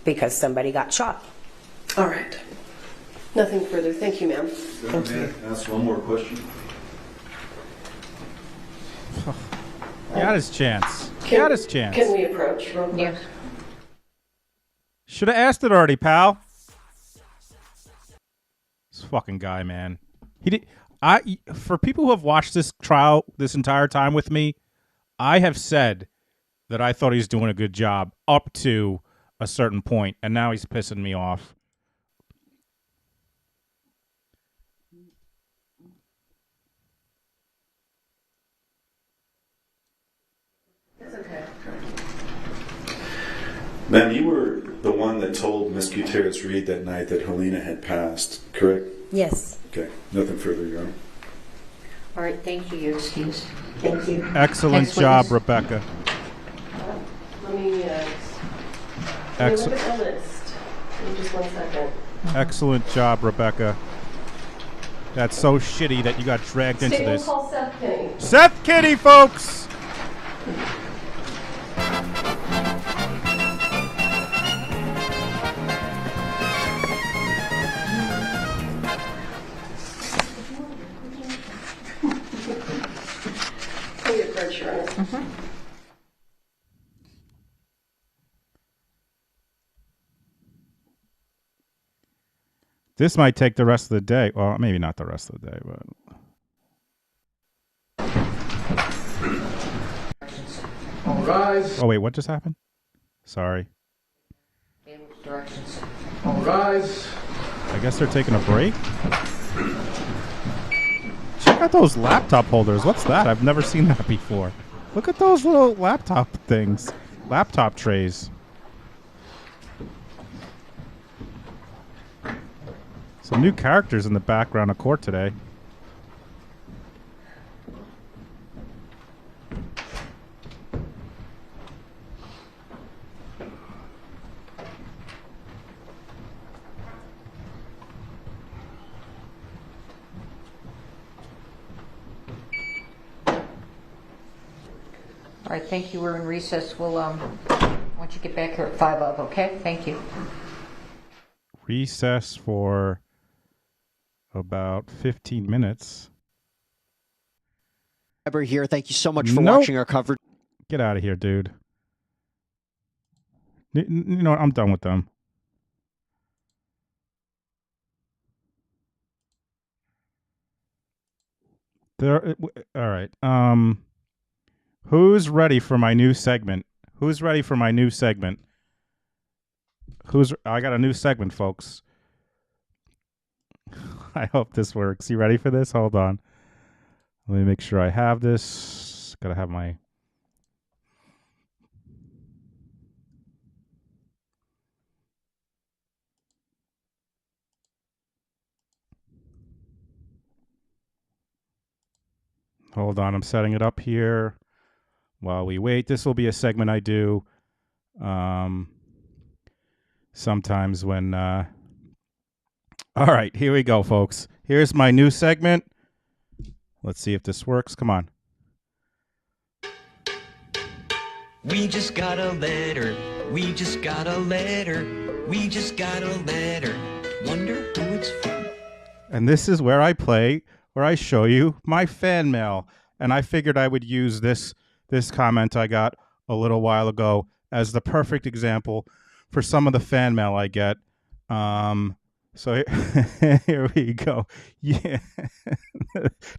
because somebody got shot. All right. Nothing further. Thank you, ma'am. Thank you. Ask one more question. He got his chance. He got his chance. Can we approach real quick? Yeah. Should have asked it already, pal. This fucking guy, man. He did. For people who have watched this trial this entire time with me, I have said that I thought he was doing a good job up to a certain point, and now he's pissing me off. It's okay. Ma'am, you were the one that told Miss Gutierrez Reed that night that Helena had passed, correct? Yes. Okay. Nothing further, Your Honor. All right, thank you. You're excused. Thank you. Excellent Next job, witness. Rebecca. Let me look at the list. Give me just 1 second. Excellent job, Rebecca. That's so shitty that you got dragged into State will this. call Seth Kenny. Seth Kitty, folks! Can you approach your honor? Mm-hmm. This might take the rest of the day. Well, maybe not the rest of the day, but... All rise. Oh, wait, what just happened? Sorry. Directions. All rise. I guess they're taking a break? Check out those laptop holders. What's that? I've never seen that before. Look at those little laptop things. Laptop trays. Some new characters in the background of court today. All right, thank you. We're in recess. We'll, once you get back here at 5 of, okay? Thank you. Recess for about 15 minutes. Ever here. Thank you so much for watching our coverage. Get out of here, dude. You know what? I'm done with them. All right. Who's ready for my new segment? Who's ready for my new segment? I got a new segment, folks. I hope this works. You ready for this? Hold on. Let me make sure I have this. Gotta have my... Hold on, I'm setting it up here while we wait. This will be a segment I do sometimes when... All right, here we go, folks. Here's my new segment. Let's see if this works. Come on. We just got a letter. We just got a letter. We just got a letter. Wonder who it's from. And this is where I show you my fan mail. And I figured I would use this comment I got a little while ago as the perfect example for some of the fan mail I get. So here we go. Yeah.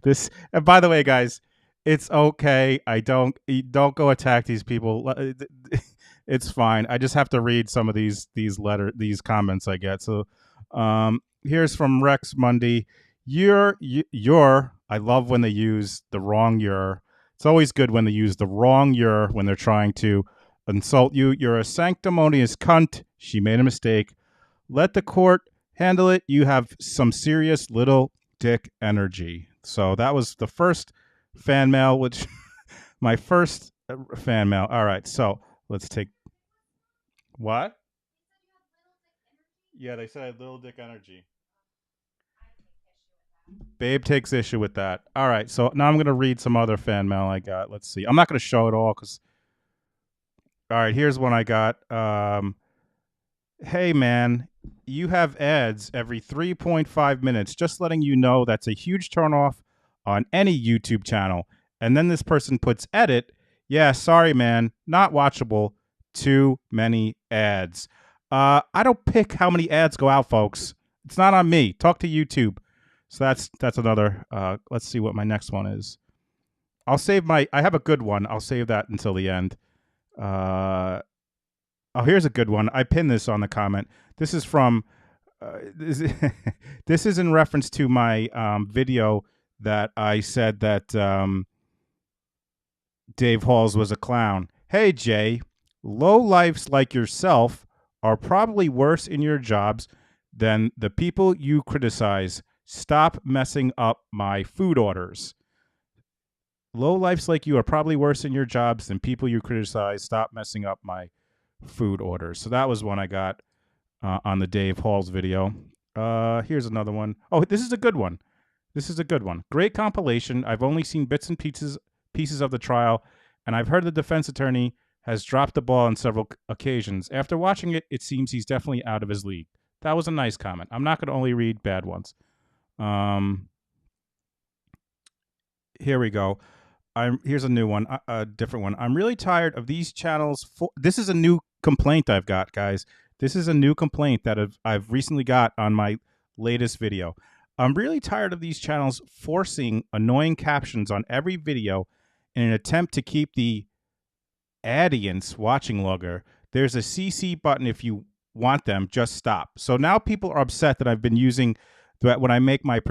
This, and by the way, guys, it's okay. Don't go attack these people. It's fine. I just have to read some of these comments I get. So here's from Rex Mundy. I love when they use the wrong you're. It's always good when they use the wrong you're when they're trying to insult you. You're a sanctimonious cunt. She made a mistake. Let the court handle it. You have some serious little dick energy. So that was the first fan mail, which my first fan mail. All right, so let's take what? Yeah, they said I had little dick energy. Babe takes issue with that. All right, so now I'm going to read some other fan mail I got. Let's see. I'm not going to show it all because... All right, here's one I got. Hey, man, you have ads every 3.5 minutes. Just letting you know that's a huge turnoff on any YouTube channel. And then this person puts edit. Yeah, sorry, man. Not watchable. Too many ads. I don't pick how many ads go out, folks. It's not on me. Talk to YouTube. So that's another. Let's see what my next one is. I'll save I have a good one. I'll save that until the end. Oh, here's a good one. I pinned this on the comment. This is from. This is in reference to my video that I said that Dave Halls was a clown. Hey, Jay, lowlifes like yourself are probably worse in your jobs than the people you criticize. Stop messing up my food orders. Lowlifes like you are probably worse in your jobs than people you criticize. Stop messing up my food orders. So that was one I got on the Dave Halls video. Here's another one. Oh, this is a good one. This is a good one. Great compilation. I've only seen bits and pieces of the trial, and I've heard the defense attorney has dropped the ball on several occasions. After watching it, it seems he's definitely out of his league. That was a nice comment. I'm not going to only read bad ones. Here we go. Here's a new one, a different one. I'm really tired of these channels. This is a new complaint I've got, guys. This is a new complaint that I've recently got on my latest video. I'm really tired of these channels forcing annoying captions on every video in an attempt to keep the audience watching longer. There's a CC button if you want them. Just stop. So now people are upset that I've been using that when I make my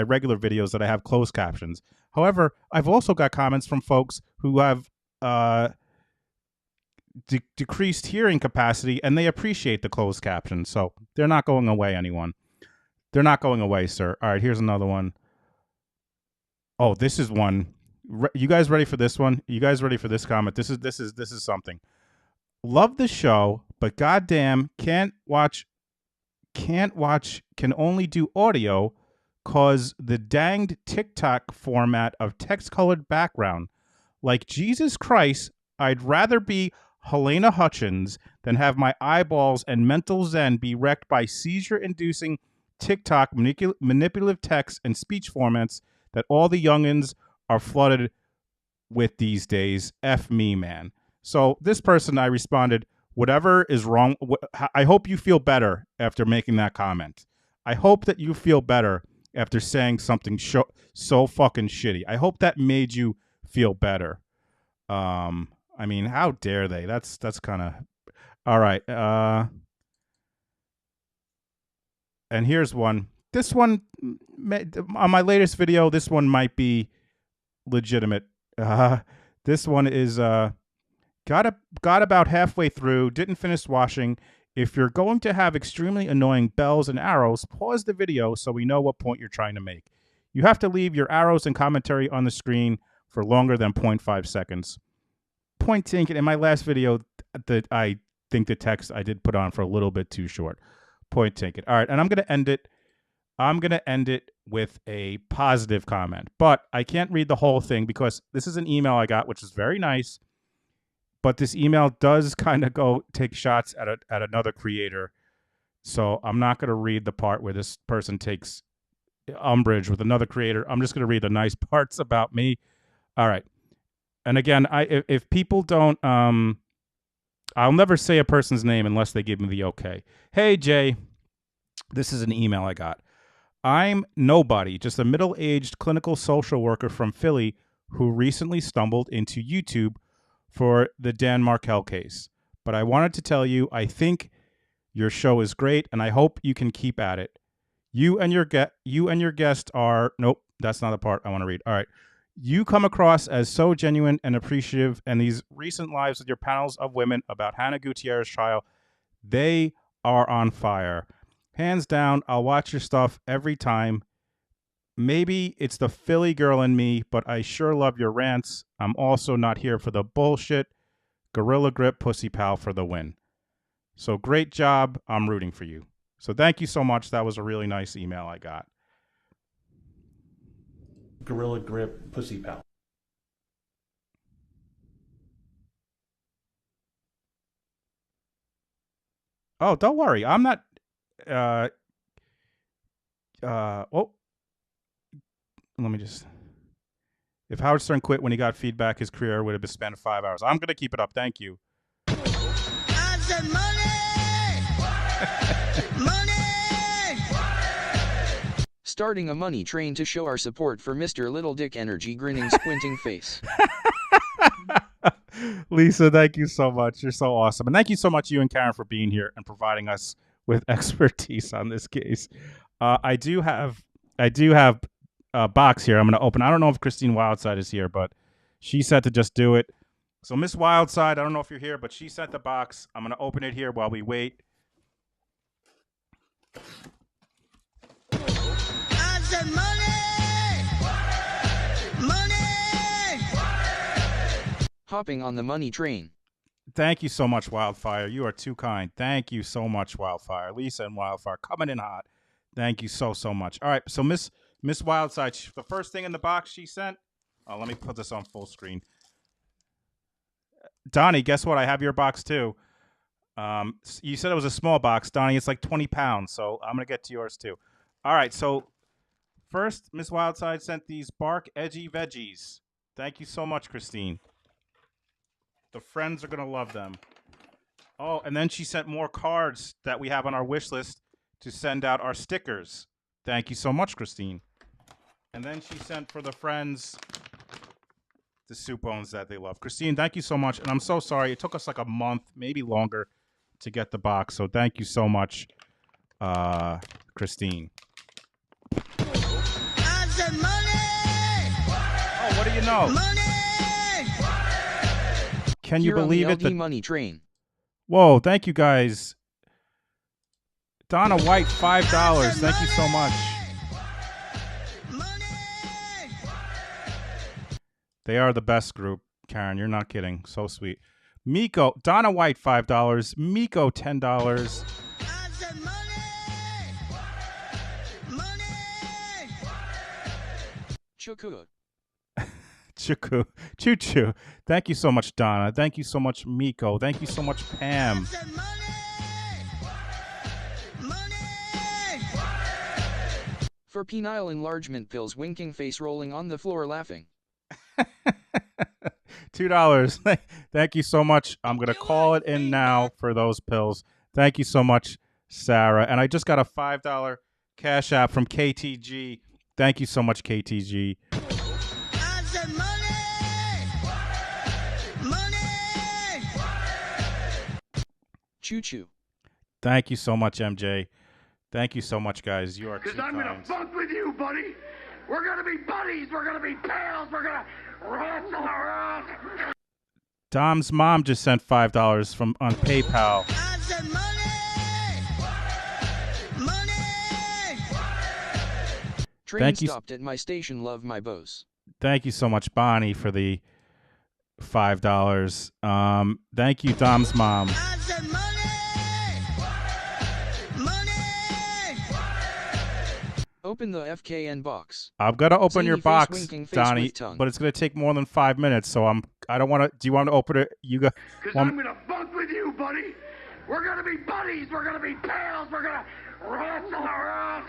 regular videos that I have closed captions. However, I've also got comments from folks who have decreased hearing capacity, and they appreciate the closed captions. So they're not going away, anyone. They're not going away, sir. All right, here's another one. Oh, this is one. You guys ready for this one? You guys ready for this comment? This is something. Love the show, but goddamn can only do audio cause the danged TikTok format of text-colored background. Like Jesus Christ, I'd rather be Helena Hutchins than have my eyeballs and mental zen be wrecked by seizure-inducing TikTok manipulative text and speech formats that all the youngins are flooded with these days. F me, man. So this person, I responded, whatever is wrong, I hope you feel better after making that comment. I hope that you feel better after saying something so fucking shitty. I hope that made you feel better. I mean, how dare they? That's kind of... All right. And here's one. This one, on my latest video, this one might be legitimate. This one is... Got about halfway through, didn't finish washing. If you're going to have extremely annoying bells and arrows, pause the video so we know what point you're trying to make. You have to leave your arrows and commentary on the screen for longer than 0.5 seconds. Point taken. In my last video, I think the text I did put on for a little bit too short. Point taken. All right, and I'm going to end it. I'm going to end it with a positive comment, but I can't read the whole thing because this is an email I got, which is very nice. But this email does kind of go take shots at another creator. So I'm not going to read the part where this person takes umbrage with another creator. I'm just going to read the nice parts about me. All right. And again, if people don't, I'll never say a person's name unless they give me the okay. Hey, Jay, this is an email I got. I'm nobody, just a middle-aged clinical social worker from Philly who recently stumbled into YouTube for the Dan Markel case. But I wanted to tell you, I think your show is great, and I hope you can keep at it. You and your guest are... Nope, that's not the part I want to read. All right. You come across as so genuine and appreciative, and these recent lives with your panels of women about Hannah Gutierrez trial, they are on fire. Hands down, I'll watch your stuff every time. Maybe it's the Philly girl in me, but I sure love your rants. I'm also not here for the bullshit. Gorilla Grip Pussy Pal for the win. So great job. I'm rooting for you. So thank you so much. That was a really nice email I got. Gorilla Grip Pussy Pal. Oh, don't worry. I'm not... let me just... If Howard Stern quit when he got feedback, his career would have been spent 5 hours. I'm going to keep it up. Thank you. I said money! Money! Starting a money train to show our support for Mr. Little Dick Energy grinning squinting face. Lisa, thank you so much. You're so awesome. And thank you so much, you and Karen, for being here and providing us with expertise on this case. I do have a box here I'm going to open. I don't know if Christine Wildside is here, but she said to just do it. So Miss Wildside, I don't know if you're here, but she sent the box. I'm going to open it here while we wait. I said money! Money! Hopping on the money train. Thank you so much, Wildfire. You are too kind. Thank you so much, Wildfire. Lisa and Wildfire coming in hot. Thank you so much. All right, so Miss Wildside, the first thing in the box she sent. Oh, let me put this on full screen. Donnie, guess what? I have your box too. You said it was a small box, Donnie. It's like 20 pounds, so I'm gonna get to yours too. All right, so first, Miss Wildside sent these Bark Edgy Veggies. Thank you so much, Christine. The friends are gonna love them. Oh, and then she sent more cards that we have on our wish list to send out our stickers. Thank you so much, Christine. And then she sent for the friends the soup bones that they love. Christine, thank you so much. And I'm so sorry. It took us like a month, maybe longer, to get the box. So thank you so much, Christine. I said money! Oh, what do you know? Money! Can you Here on believe the it? LD money train. Whoa, thank you guys. Donna White, $5. Thank you so much. They are the best group, Karen. You're not kidding. So sweet. Miko, Donna White, $5. Miko, $10. Chuku. Chuku. Choo-choo. Thank you so much, Donna. Thank you so much, Miko. Thank you so much, Pam. For penile enlargement pills, winking face rolling on the floor laughing. $2. Thank you so much. I'm going to call it in now for those pills. Thank you so much, Sarah. And I just got a $5 Cash App from KTG. Thank you so much, KTG. Choo-choo. Thank you so much, MJ. Thank you so much, guys. You are too Because I'm going kind. to bunk with you, buddy. We're going to be buddies. We're going to be pals. We're going to wrestle around. Dom's mom just sent $5 from on PayPal. Train Thank you. stopped at my station, love my bows. Thank you so much, Bonnie, for the $5. Thank you, Dom's mom. Open the FKN box. I'm gonna open Zany your face, box, winking face Donnie, with tongue. but it's gonna take more than 5 minutes. So I don't want to. Do you want to open it? You go. Because I'm going to bunk with you, buddy. We're going to be buddies. We're going to be pals. We're going to wrestle around.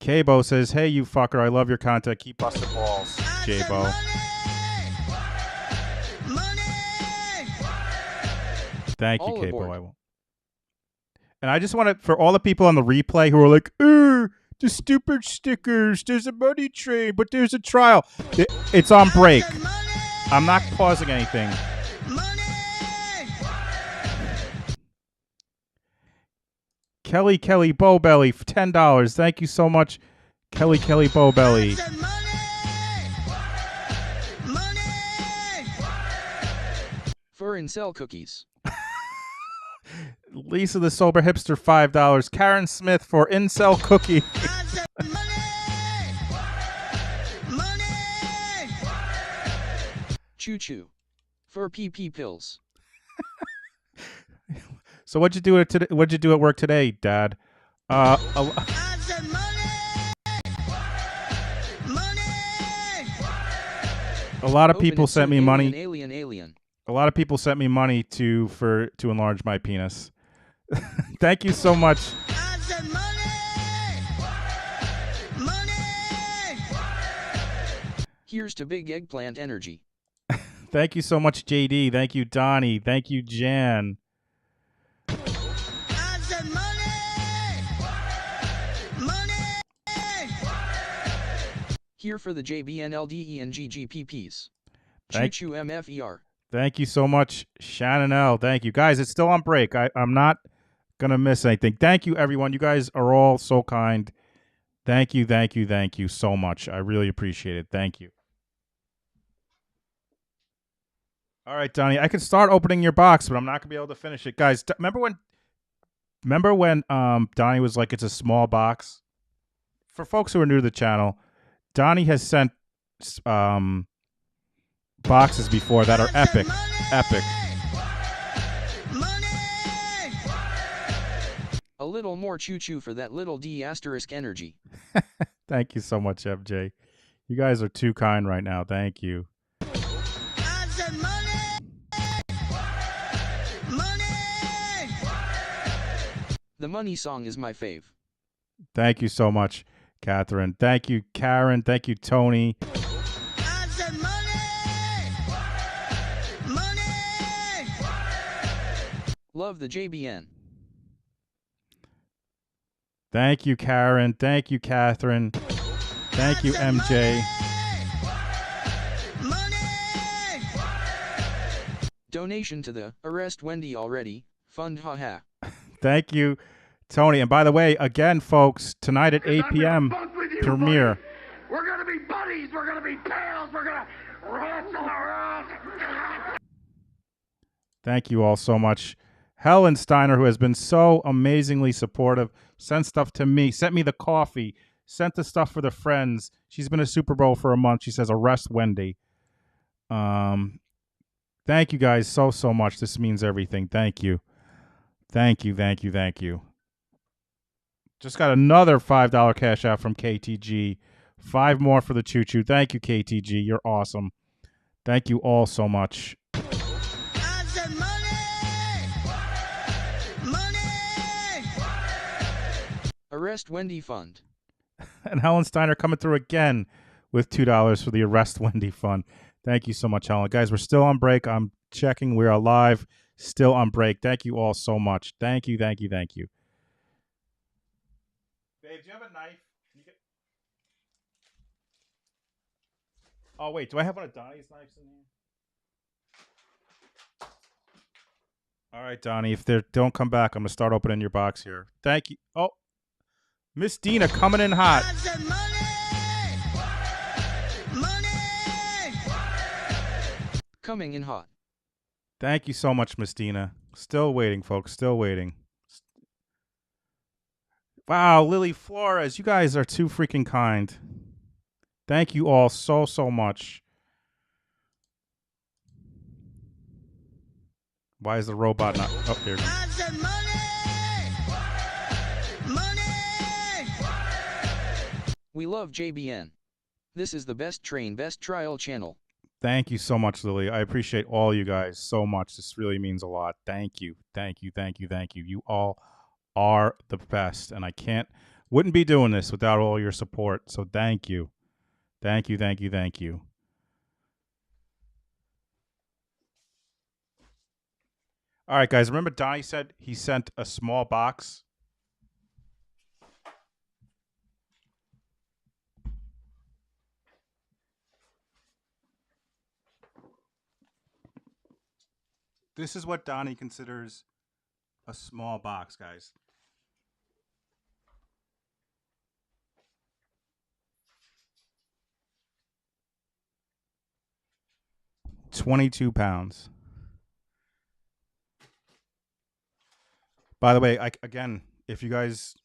K-Bo says, "Hey, you fucker! I love your content. Keep busting balls, J-Bo." Thank you, All K-Bo. aboard. I will. And I just want to, for all the people on the replay who are like, the stupid stickers, there's a money train, but there's a trial. It's on break. I'm not pausing anything. Kelly Bowbelly, for $10. Thank you so much, Kelly Bowbelly. Fur and sell cookies. Lisa the Sober Hipster, $5. Karen Smith for Incel Cookie. Choo choo. Fur PP pills. So what'd you do at work today, Dad? A lot of people sent me money. Alien. A lot of people sent me money to enlarge my penis. Thank you so much. Here's to big eggplant energy. Thank you so much, JD. Thank you, Donnie. Thank you, Jan. Here for the JBNLDENGGPPs. Thank- Choo-choo MFER. Thank you so much, Shannon L. Thank you. Guys, it's still on break. I'm not going to miss anything. Thank you, everyone. You guys are all so kind. Thank you so much. I really appreciate it. Thank you. All right, Donnie, I can start opening your box, but I'm not going to be able to finish it. Guys, remember when Donnie was like, it's a small box? For folks who are new to the channel, Donnie has sent boxes before that are epic. A little more choo-choo for that little D asterisk energy. Thank you so much, FJ. You guys are too kind right now. Thank you. The money song is my fave. Thank you so much, Catherine. Thank you, Karen. Thank you, Tony. Love the JBN. Thank you, Karen. Thank you, Catherine. Thank you, MJ. Donation to the Arrest Wendy Already fund, haha. Thank you, Tony. And by the way, again, folks, tonight at 8 p.m. premiere. We're going to be buddies. We're going to be pals. We're going to wrestle around. Thank you all so much. Helen Steiner, who has been so amazingly supportive, sent stuff to me, sent me the coffee, sent the stuff for the friends. She's been a Super Bowl for a month. She says, arrest Wendy. Thank you guys so much. This means everything. Thank you. Thank you. Just got another $5 cash out from KTG. 5 more for the choo-choo. Thank you, KTG. You're awesome. Thank you all so much. Arrest Wendy fund. And Helen Steiner coming through again with $2 for the Arrest Wendy fund. Thank you so much, Helen. Guys, we're still on break. I'm checking. We're alive. Still on break. Thank you all so much. Thank you. Babe, do you have a knife? Oh, wait. Do I have one of Donnie's knives in here? All right, Donnie. If they don't come back, I'm going to start opening your box here. Thank you. Oh, Miss Dina coming in hot. Coming in hot. Thank you so much, Miss Dina. Still waiting, folks. Still waiting. Wow, Lily Flores. You guys are too freaking kind. Thank you all so much. Why is the robot not... Oh, here it goes. We love JBN. This is the best train, best trial channel. Thank you so much, Lily. I appreciate all you guys so much. This really means a lot. Thank you. Thank you. Thank you. Thank you. You all are the best. And I wouldn't be doing this without all your support. So thank you. Thank you. Thank you. Thank you. All right, guys. Remember Donnie said he sent a small box? This is what Donnie considers a small box, guys. £22. By the way, if you guys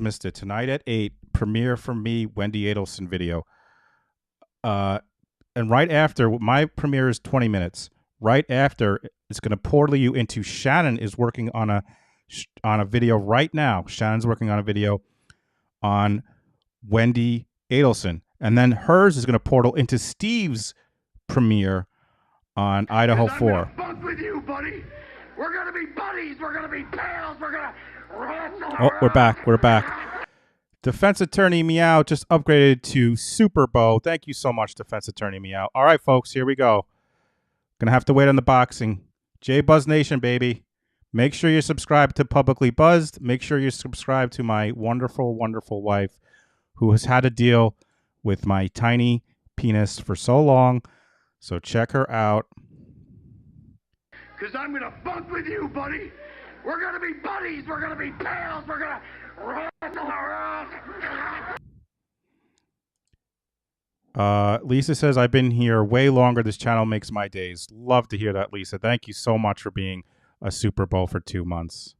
missed it, tonight at 8, premiere from me, Wendy Adelson video. And right after, my premiere is 20 minutes. Right after, it's going to portal you into Shannon is working on a video right now. Shannon's working on a video on Wendy Adelson. And then hers is going to portal into Steve's premiere on Idaho 4. I'm gonna bunk with you, buddy. We're gonna be buddies. We're gonna be pals. We're gonna wrestle. Oh, we're back. We're back. Defense Attorney Meow just upgraded to Super Bow. Thank you so much, Defense Attorney Meow. All right, folks, here we go. Gonna have to wait on the boxing. J Buzz Nation, baby. Make sure you're subscribed to Publicly Buzzed. Make sure you're subscribed to my wonderful, wonderful wife who has had to deal with my tiny penis for so long. So check her out. Because I'm going to bunk with you, buddy. We're going to be buddies. We're going to be pals. We're going to wrestle around. Lisa says, I've been here way longer. This channel makes my days. Love to hear that, Lisa. Thank you so much for being a Super Bowl for 2 months.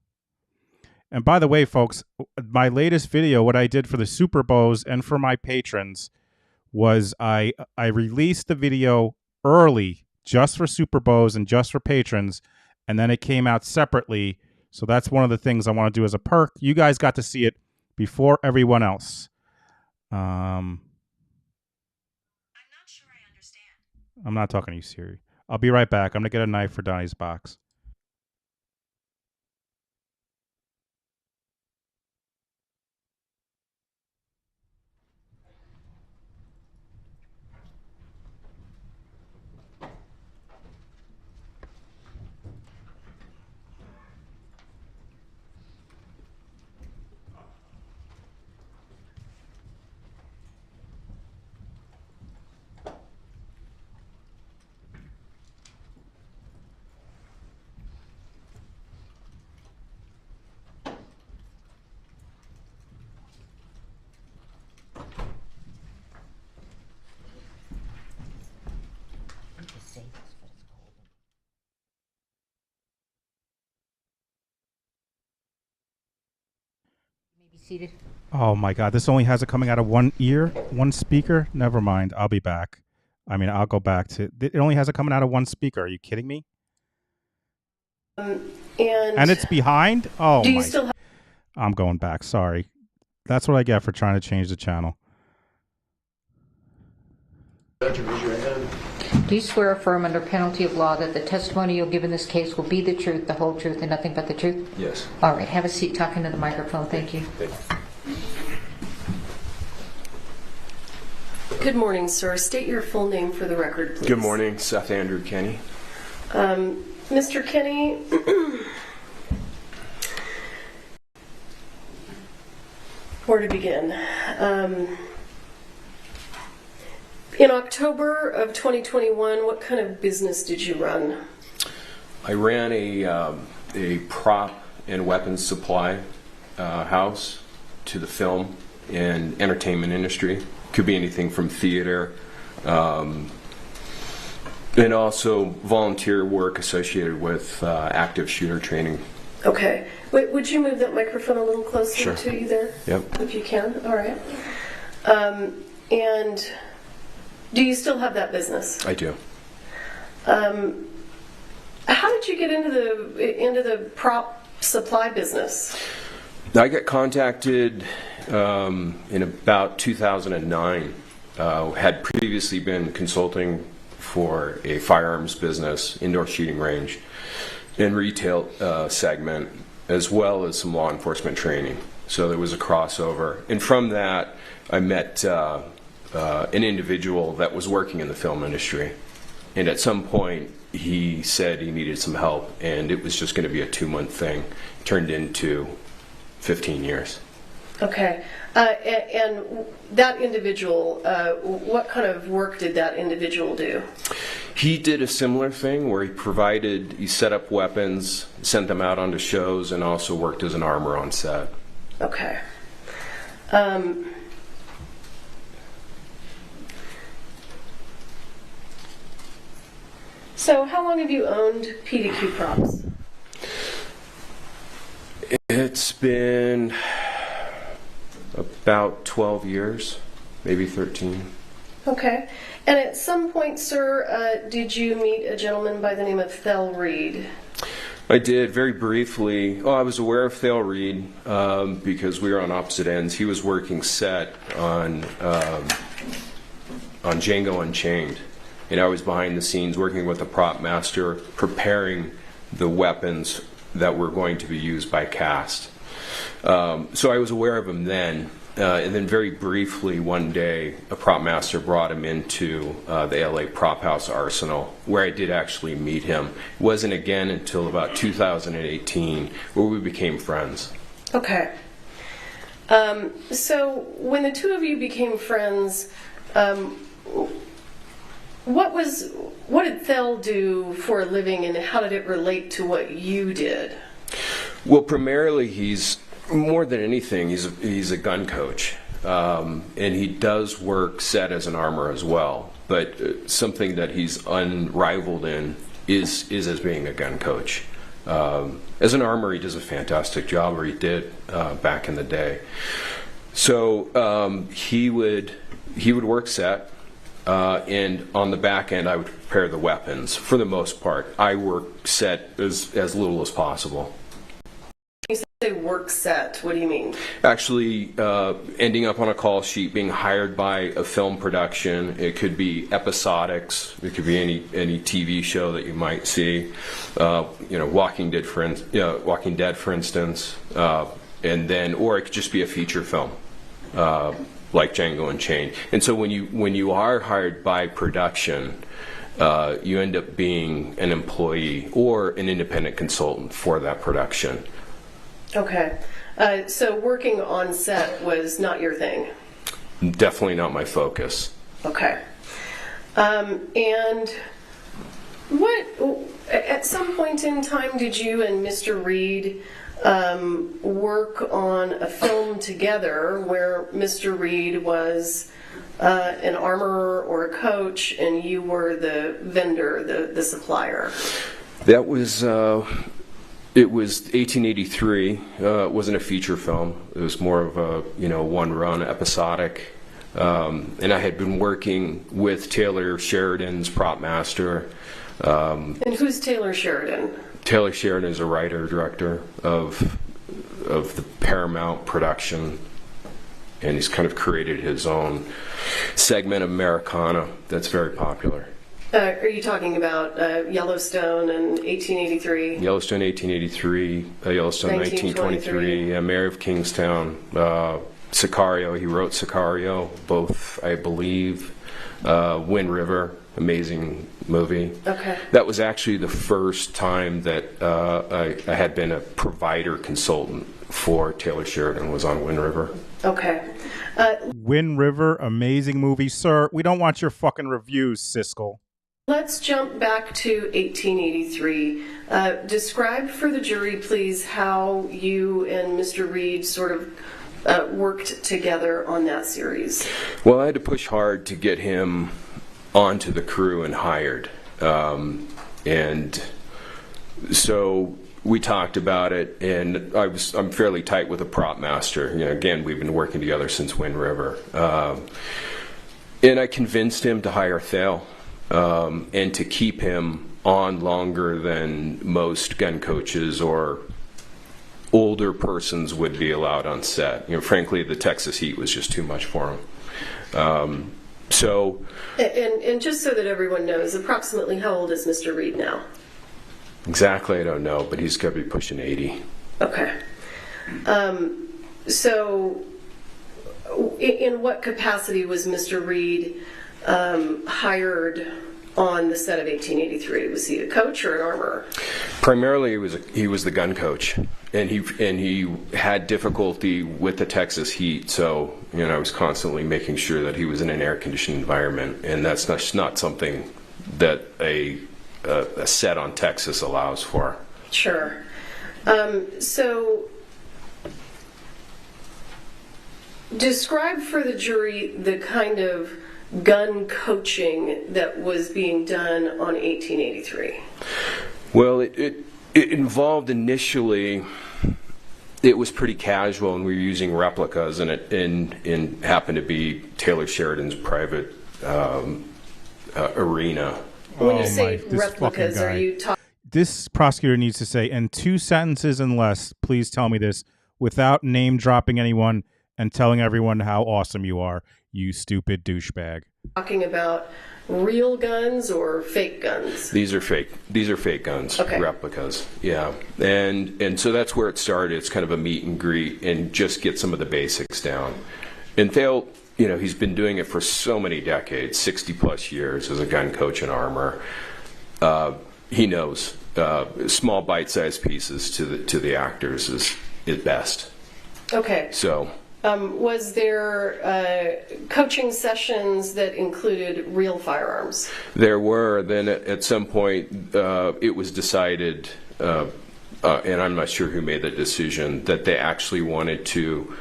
And by the way, folks, my latest video, what I did for the Super Bows and for my patrons was I released the video early just for Super Bows and just for patrons, and then it came out separately. So that's one of the things I want to do as a perk. You guys got to see it before everyone else. I'm not sure I understand. I'm not talking to you, Siri. I'll be right back. I'm going to get a knife for Donnie's box. Seated. Oh my God, this only has it coming out of one ear, one speaker? Never mind, I'll be back. I mean, I'll go back to, it only has it coming out of one speaker. Are you kidding me? And it's behind? Oh do you my, still have I'm going back, sorry. That's what I get for trying to change the channel. Do you swear or affirm under penalty of law that the testimony you'll give in this case will be the truth, the whole truth, and nothing but the truth? Yes. All right, have a seat, talk into the microphone. Thank you. Good morning, sir. State your full name for the record, please. Good morning, Seth Andrew Kenny. Mr. Kenny, where to begin? In October of 2021, what kind of business did you run? I ran a prop and weapons supply house to the film and entertainment industry. Could be anything from theater, and also volunteer work associated with active shooter training. Okay. Wait, would you move that microphone a little closer to you there? Yep. If you can. All right. And do you still have that business? I do. How did you get into the prop supply business? I got contacted in about 2009. Had previously been consulting for a firearms business, indoor shooting range, and retail segment, as well as some law enforcement training. So there was a crossover. And from that, I met an individual that was working in the film industry. And at some point, he said he needed some help, and it was just going to be a 2-month thing. It turned into 15 years. Okay. And that individual, what kind of work did that individual do? He did a similar thing where he set up weapons, sent them out onto shows, and also worked as an armor on set. Okay. So how long have you owned PDQ Props? It's been about 12 years, maybe 13. Okay. And at some point, sir, did you meet a gentleman by the name of Thel Reed? I did, very briefly. Oh, I was aware of Thel Reed because we were on opposite ends. He was working set on Django Unchained. And I was behind the scenes working with the prop master, preparing the weapons that were going to be used by cast. So I was aware of him then. And then very briefly one day, a prop master brought him into the LA Prop House Arsenal, where I did actually meet him. It wasn't again until about 2018 where we became friends. Okay. So when the two of you became friends, what did Thel do for a living, and how did it relate to what you did? Well, primarily he's, more than anything, he's a gun coach. And he does work set as an armor as well. But something that he's unrivaled in is as being a gun coach. As an armor, he does a fantastic job, or he did back in the day. So he would work set. And on the back end, I would prepare the weapons. For the most part, I work set as little as possible. You say work set, what do you mean? Actually, ending up on a call sheet, being hired by a film production. It could be episodics. It could be any TV show that you might see. Walking Dead, for instance. And then, or it could just be a feature film. Like Django Unchained. And so when you are hired by production, you end up being an employee or an independent consultant for that production. Okay. So working on set was not your thing? Definitely not my focus. Okay. And at some point in time did you and Mr. Reed work on a film together where Mr. Reed was an armorer or a coach and you were the vendor, the supplier? That was, it was 1883. It wasn't a feature film. It was more of a, one-run episodic. And I had been working with Taylor Sheridan's prop master. And who's Taylor Sheridan? Taylor Sheridan is a writer-director of the Paramount production, and he's kind of created his own segment of Americana that's very popular. Are you talking about Yellowstone in 1883? Yellowstone 1883, Yellowstone 1923, Mayor of Kingstown, Sicario. He wrote Sicario, both, I believe. Wind River, amazing movie. Okay. That was actually the first time that I had been a provider consultant for Taylor Sheridan, was on Wind River. Okay. Wind River, amazing movie. Sir, we don't want your fucking reviews, Siskel. Let's jump back to 1883. Describe for the jury, please, how you and Mr. Reed sort of worked together on that series. Well, I had to push hard to get him onto the crew and hired. And so we talked about it, and I'm fairly tight with a prop master. Again, we've been working together since Wind River. And I convinced him to hire Thel. And to keep him on longer than most gun coaches or older persons would be allowed on set. Frankly, the Texas heat was just too much for them. And just so that everyone knows, approximately how old is Mr. Reed now? Exactly, I don't know, but he's got to be pushing 80. Okay. So, in what capacity was Mr. Reed hired on the set of 1883? Was he a coach or an armorer? Primarily, he was the gun coach, and he had difficulty with the Texas heat. So I was constantly making sure that he was in an air-conditioned environment, and that's not something that a set on Texas allows for. Sure. So, describe for the jury the kind of gun coaching that was being done on 1883. Well, it involved initially, it was pretty casual, and we were using replicas, and it happened to be Taylor Sheridan's private arena. When you say replicas, are you talking? This prosecutor needs to say, in 2 sentences and less, please tell me this without name dropping anyone and telling everyone how awesome you are, you stupid douchebag. Talking about real guns or fake guns? These are fake. These are fake guns, okay. Replicas. Yeah, and so that's where it started. It's kind of a meet and greet, and just get some of the basics down. And Thale, he's been doing it for so many decades, 60 plus years as a gun coach and armor. He knows small bite-sized pieces to the actors is best. Okay. So. Was there coaching sessions that included real firearms? There were. Then at some point it was decided, and I'm not sure who made that decision, that they actually wanted to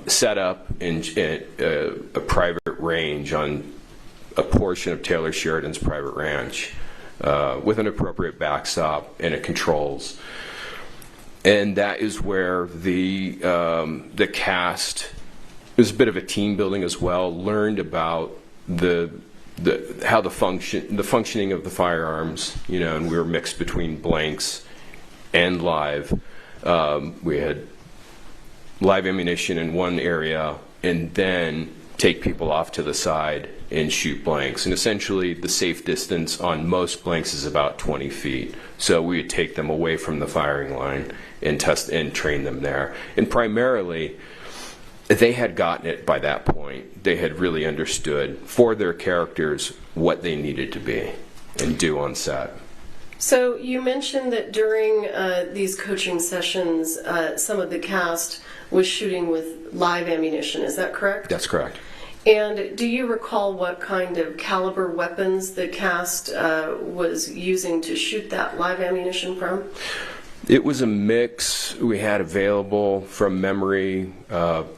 set up a private range on a portion of Taylor Sheridan's private ranch with an appropriate backstop and it controls. And that is where the cast, it was a bit of a team building as well, learned about how the functioning of the firearms, and we were mixed between blanks and live. We had live ammunition in one area, and then take people off to the side and shoot blanks. And essentially, the safe distance on most blanks is about 20 feet. So we would take them away from the firing line and test and train them there. And primarily, they had gotten it by that point. They had really understood for their characters what they needed to be and do on set. So you mentioned that during these coaching sessions, some of the cast was shooting with live ammunition. Is that correct? That's correct. And do you recall what kind of caliber weapons the cast was using to shoot that live ammunition from? It was a mix we had available from memory, 12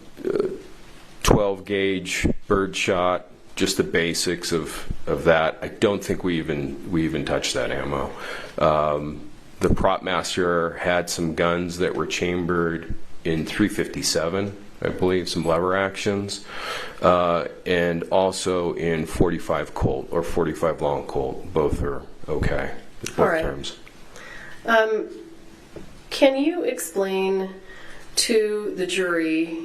gauge birdshot, just the basics of that. I don't think we even touched that ammo. The prop master had some guns that were chambered in .357, I believe, some lever actions, and also in .45 Colt or .45 long Colt. Both are okay. Both all right. terms. Can you explain to the jury?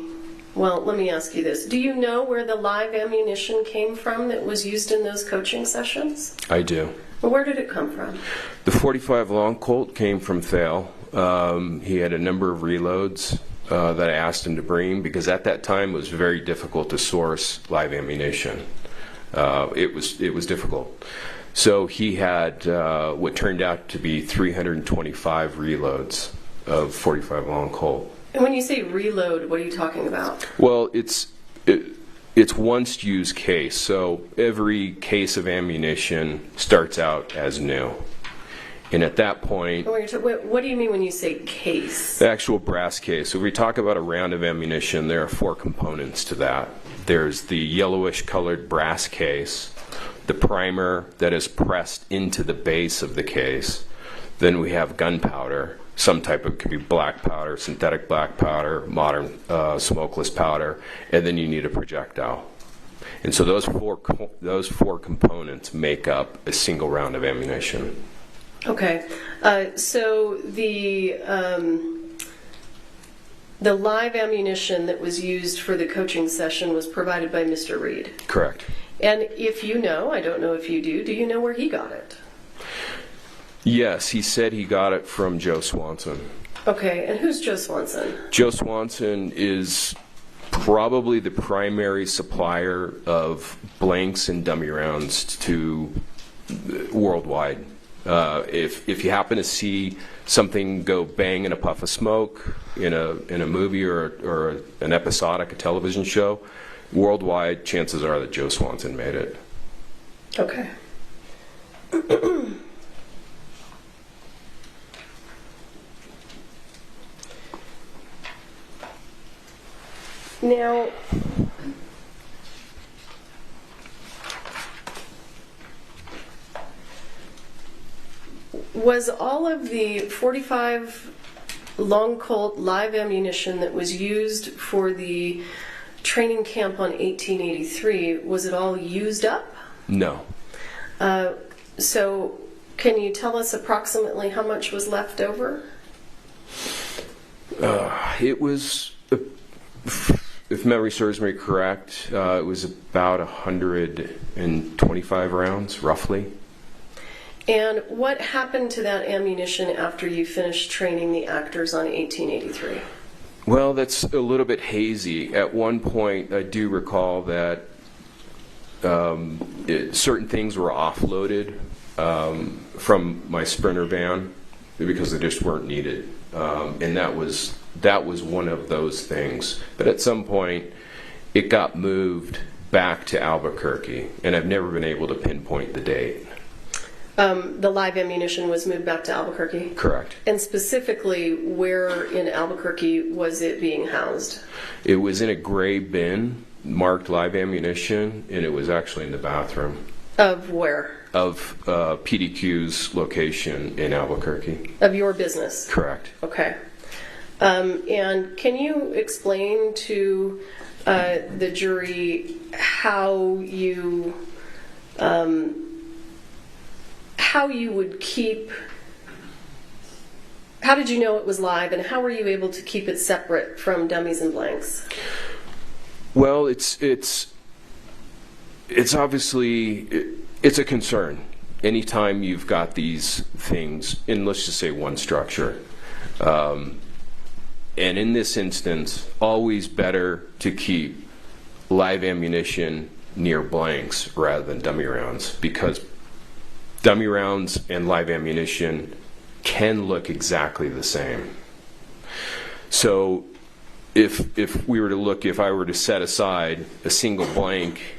Well, let me ask you this. Do you know where the live ammunition came from that was used in those coaching sessions? I do. Well, where did it come from? The .45 long Colt came from Thale. He had a number of reloads that I asked him to bring because at that time it was very difficult to source live ammunition. It was difficult. So he had what turned out to be 325 reloads of .45 long Colt. And when you say reload, what are you talking about? Well, it's once used case. So every case of ammunition starts out as new. And at that point, what do you mean when you say case? The actual brass case. So if we talk about a round of ammunition, there are 4 components to that. There's the yellowish colored brass case, the primer that is pressed into the base of the case. Then we have gunpowder, some type of, could be black powder, synthetic black powder, modern smokeless powder, and then you need a projectile. And so those four components make up a single round of ammunition. Okay, so the the live ammunition that was used for the coaching session was provided by Mr. Reed? Correct. And if you know, I don't know if you do you know where he got it? Yes, he said he got it from Joe Swanson. Okay, and who's Joe Swanson? Joe Swanson is probably the primary supplier of blanks and dummy rounds to worldwide. If you happen to see something go bang in a puff of smoke in a movie or an episodic a television show, worldwide, chances are that Joe Swanson made it. Okay. Now, was all of the 45 long Colt live ammunition that was used for the training camp on 1883, was it all used up? No. So can you tell us approximately how much was left over? It was, if memory serves me correct, it was about 125 rounds, roughly. And what happened to that ammunition after you finished training the actors on 1883? Well, that's a little bit hazy. At one point, I do recall that certain things were offloaded from my Sprinter van because they just weren't needed, and that was one of those things. But at some point, it got moved back to Albuquerque, and I've never been able to pinpoint the date. The live ammunition was moved back to Albuquerque? Correct. And specifically, where in Albuquerque was it being housed? It was in a gray bin marked live ammunition, and it was actually in the bathroom. Of where? Of PDQ's location in Albuquerque. Of your business? Correct. Okay. And can you explain to the jury how you would keep, how did you know it was live, and how were you able to keep it separate from dummies and blanks? Well, it's obviously, it's a concern anytime you've got these things in, let's just say, one structure. And in this instance, always better to keep live ammunition near blanks rather than dummy rounds, because dummy rounds and live ammunition can look exactly the same. So if we were to look, if I were to set aside a single blank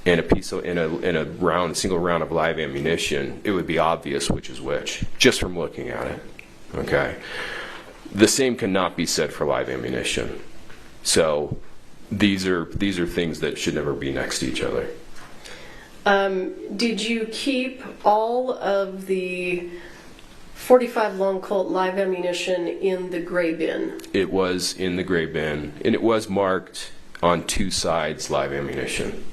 and a single round of live ammunition, it would be obvious which is which, just from looking at it. Okay. The same cannot be said for live ammunition. So these are things that should never be next to each other. Did you keep all of the 45 long Colt live ammunition in the gray bin? It was in the gray bin, and it was marked on two sides live ammunition.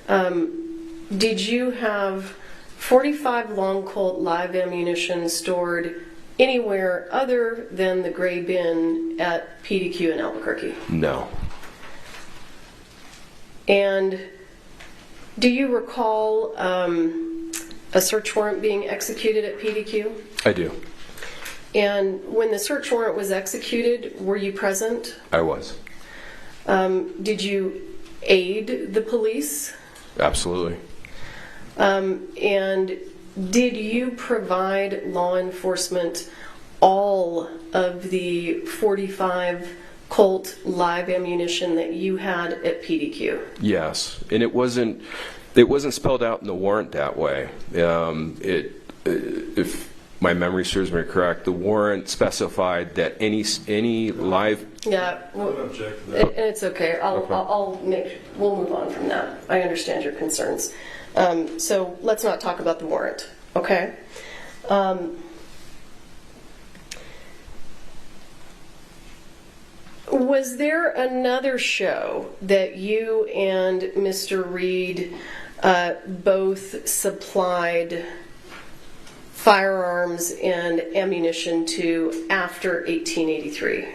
Did you have 45 long Colt live ammunition stored anywhere other than the gray bin at PDQ in Albuquerque? No. And do you recall a search warrant being executed at PDQ? I do. And when the search warrant was executed, were you present? I was. Did you aid the police? Absolutely. And did you provide law enforcement all of the 45 Colt live ammunition that you had at PDQ? Yes, and it wasn't spelled out in the warrant that way. If my memory serves me correct, the warrant specified that any live. Yeah, well, and it's okay. We'll move on from that. I understand your concerns. So let's not talk about the warrant, okay? Was there another show that you and Mr. Reed both supplied firearms and ammunition to after 1883?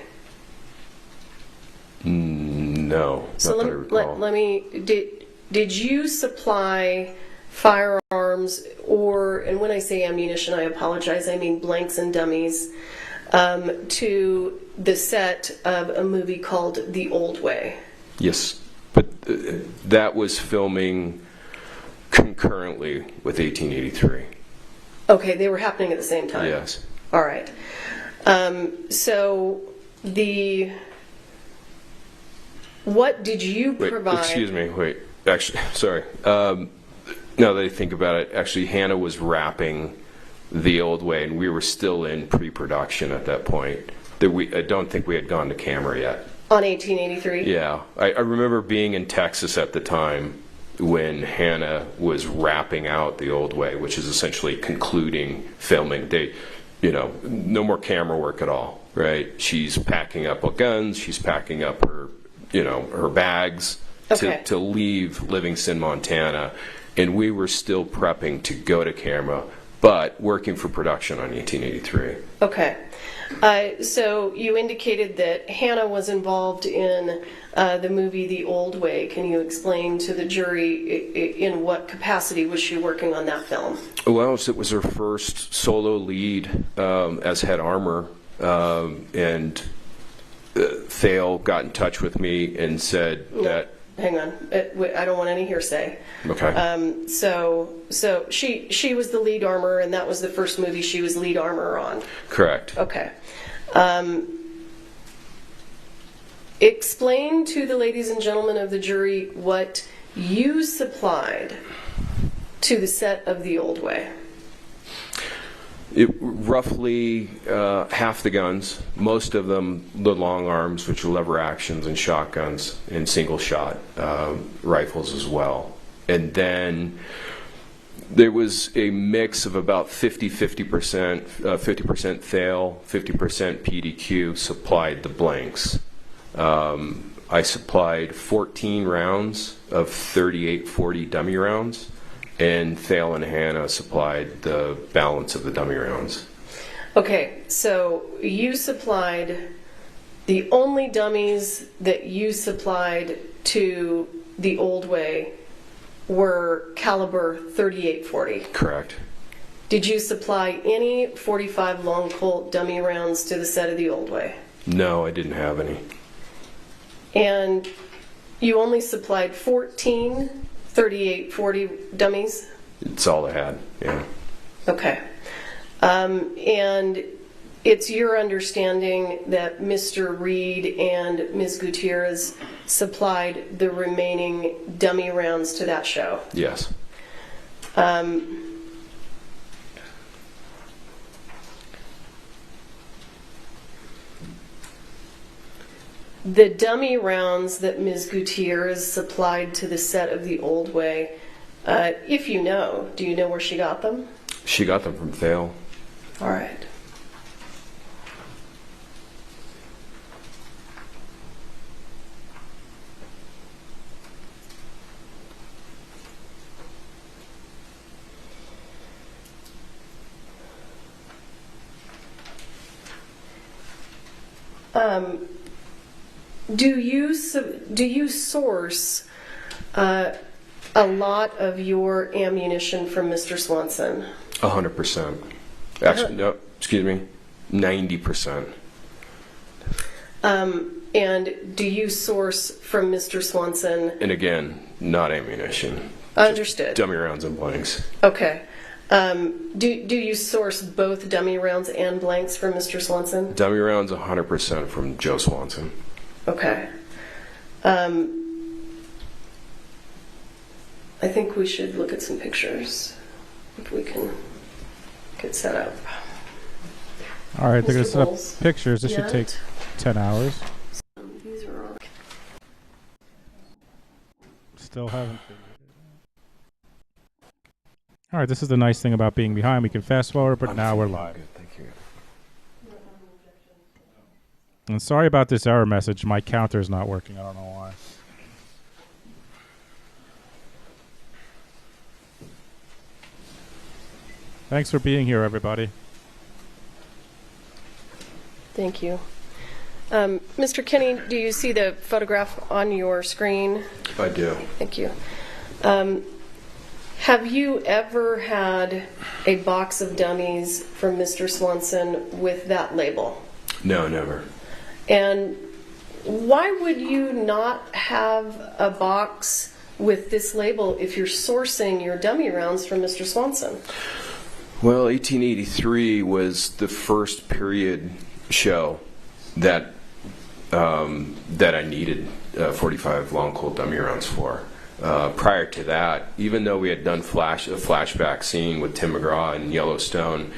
No. So not that I recall. let me, did you supply firearms or, and when I say ammunition, I apologize, I mean blanks and dummies, to the set of a movie called The Old Way? Yes, but that was filming concurrently with 1883. Okay, they were happening at the same time? Yes. All right. So what did you provide? Excuse me, wait. Actually, sorry. Now that I think about it, actually Hannah was wrapping The Old Way, and we were still in pre-production at that point. I don't think we had gone to camera yet. On 1883? Yeah. I remember being in Texas at the time when Hannah was wrapping out The Old Way, which is essentially concluding filming. No more camera work at all, right? She's packing up her guns, she's packing up her, her bags to leave Livingston, Montana, and we were still prepping to go to camera, but working for production on 1883. Okay. So you indicated that Hannah was involved in the movie The Old Way. Can you explain to the jury in what capacity was she working on that film? Well, it was her first solo lead as head armor, and Thale got in touch with me and said that... Hang on, I don't want any hearsay. Okay. So she was the lead armor, and that was the first movie she was lead armor on. Correct. Okay. Explain to the ladies and gentlemen of the jury what you supplied to the set of The Old Way. Roughly half the guns, most of them the long arms, which are lever actions, and shotguns, and single shot rifles as well. And then there was a mix of about 50% Thale, 50% PDQ supplied the blanks. I supplied 14 rounds of 38-40 dummy rounds, and Thale and Hannah supplied the balance of the dummy rounds. Okay, so you supplied the only dummies that you supplied to The Old Way were caliber 38-40. Correct. Did you supply any 45 long Colt dummy rounds to the set of The Old Way? No, I didn't have any. And you only supplied 14 38-40 dummies? It's all I had, yeah. Okay. And it's your understanding that Mr. Reed and Ms. Gutierrez supplied the remaining dummy rounds to that show? Yes. The dummy rounds that Ms. Gutierrez supplied to the set of The Old Way, if you know, do you know where she got them? She got them from Thale. All right. Do you source a lot of your ammunition from Mr. Swanson? 100%. Actually, no, excuse me, 90%. And do you source from Mr. Swanson? And again, not ammunition. Understood. Dummy rounds and blanks. Okay. Do you source both dummy rounds and blanks from Mr. Swanson? Dummy rounds 100% from Joe Swanson. Okay. I think we should look at some pictures if we can get set up. All right, they're going to set up Bowles. pictures. This should take 10 hours. These are all... Still haven't figured it out. All right, this is the nice thing about being behind. We can fast forward, but now we're live. Good, thank you. And sorry about this error message. My counter is not working. I don't know why. Thanks for being here, everybody. Thank you. Mr. Kinney, do you see the photograph on your screen? I do. Thank you. Have you ever had a box of dummies from Mr. Swanson with that label? No, never. And why would you not have a box with this label if you're sourcing your dummy rounds from Mr. Swanson? Well, 1883 was the first period show that I needed 45 long Colt dummy rounds for. Prior to that, even though we had done a flashback scene with Tim McGraw in Yellowstone,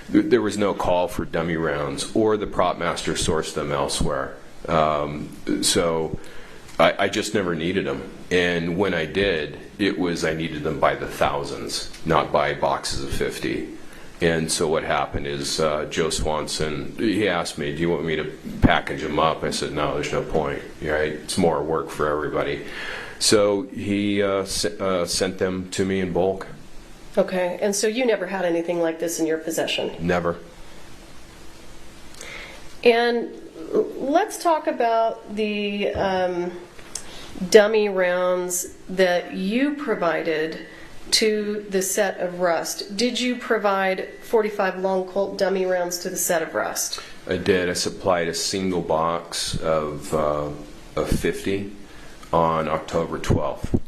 there was no call for dummy rounds, or the prop master sourced them elsewhere. So I just never needed them. And when I did, I needed them by the thousands, not by boxes of 50. And so what happened is Joe Swanson, he asked me, do you want me to package them up? I said, no, there's no point. Right? It's more work for everybody. So he sent them to me in bulk. Okay, and so you never had anything like this in your possession? Never. And let's talk about the dummy rounds that you provided to the set of Rust. Did you provide 45 long Colt dummy rounds to the set of Rust? I did. I supplied a single box of 50 on October 12th.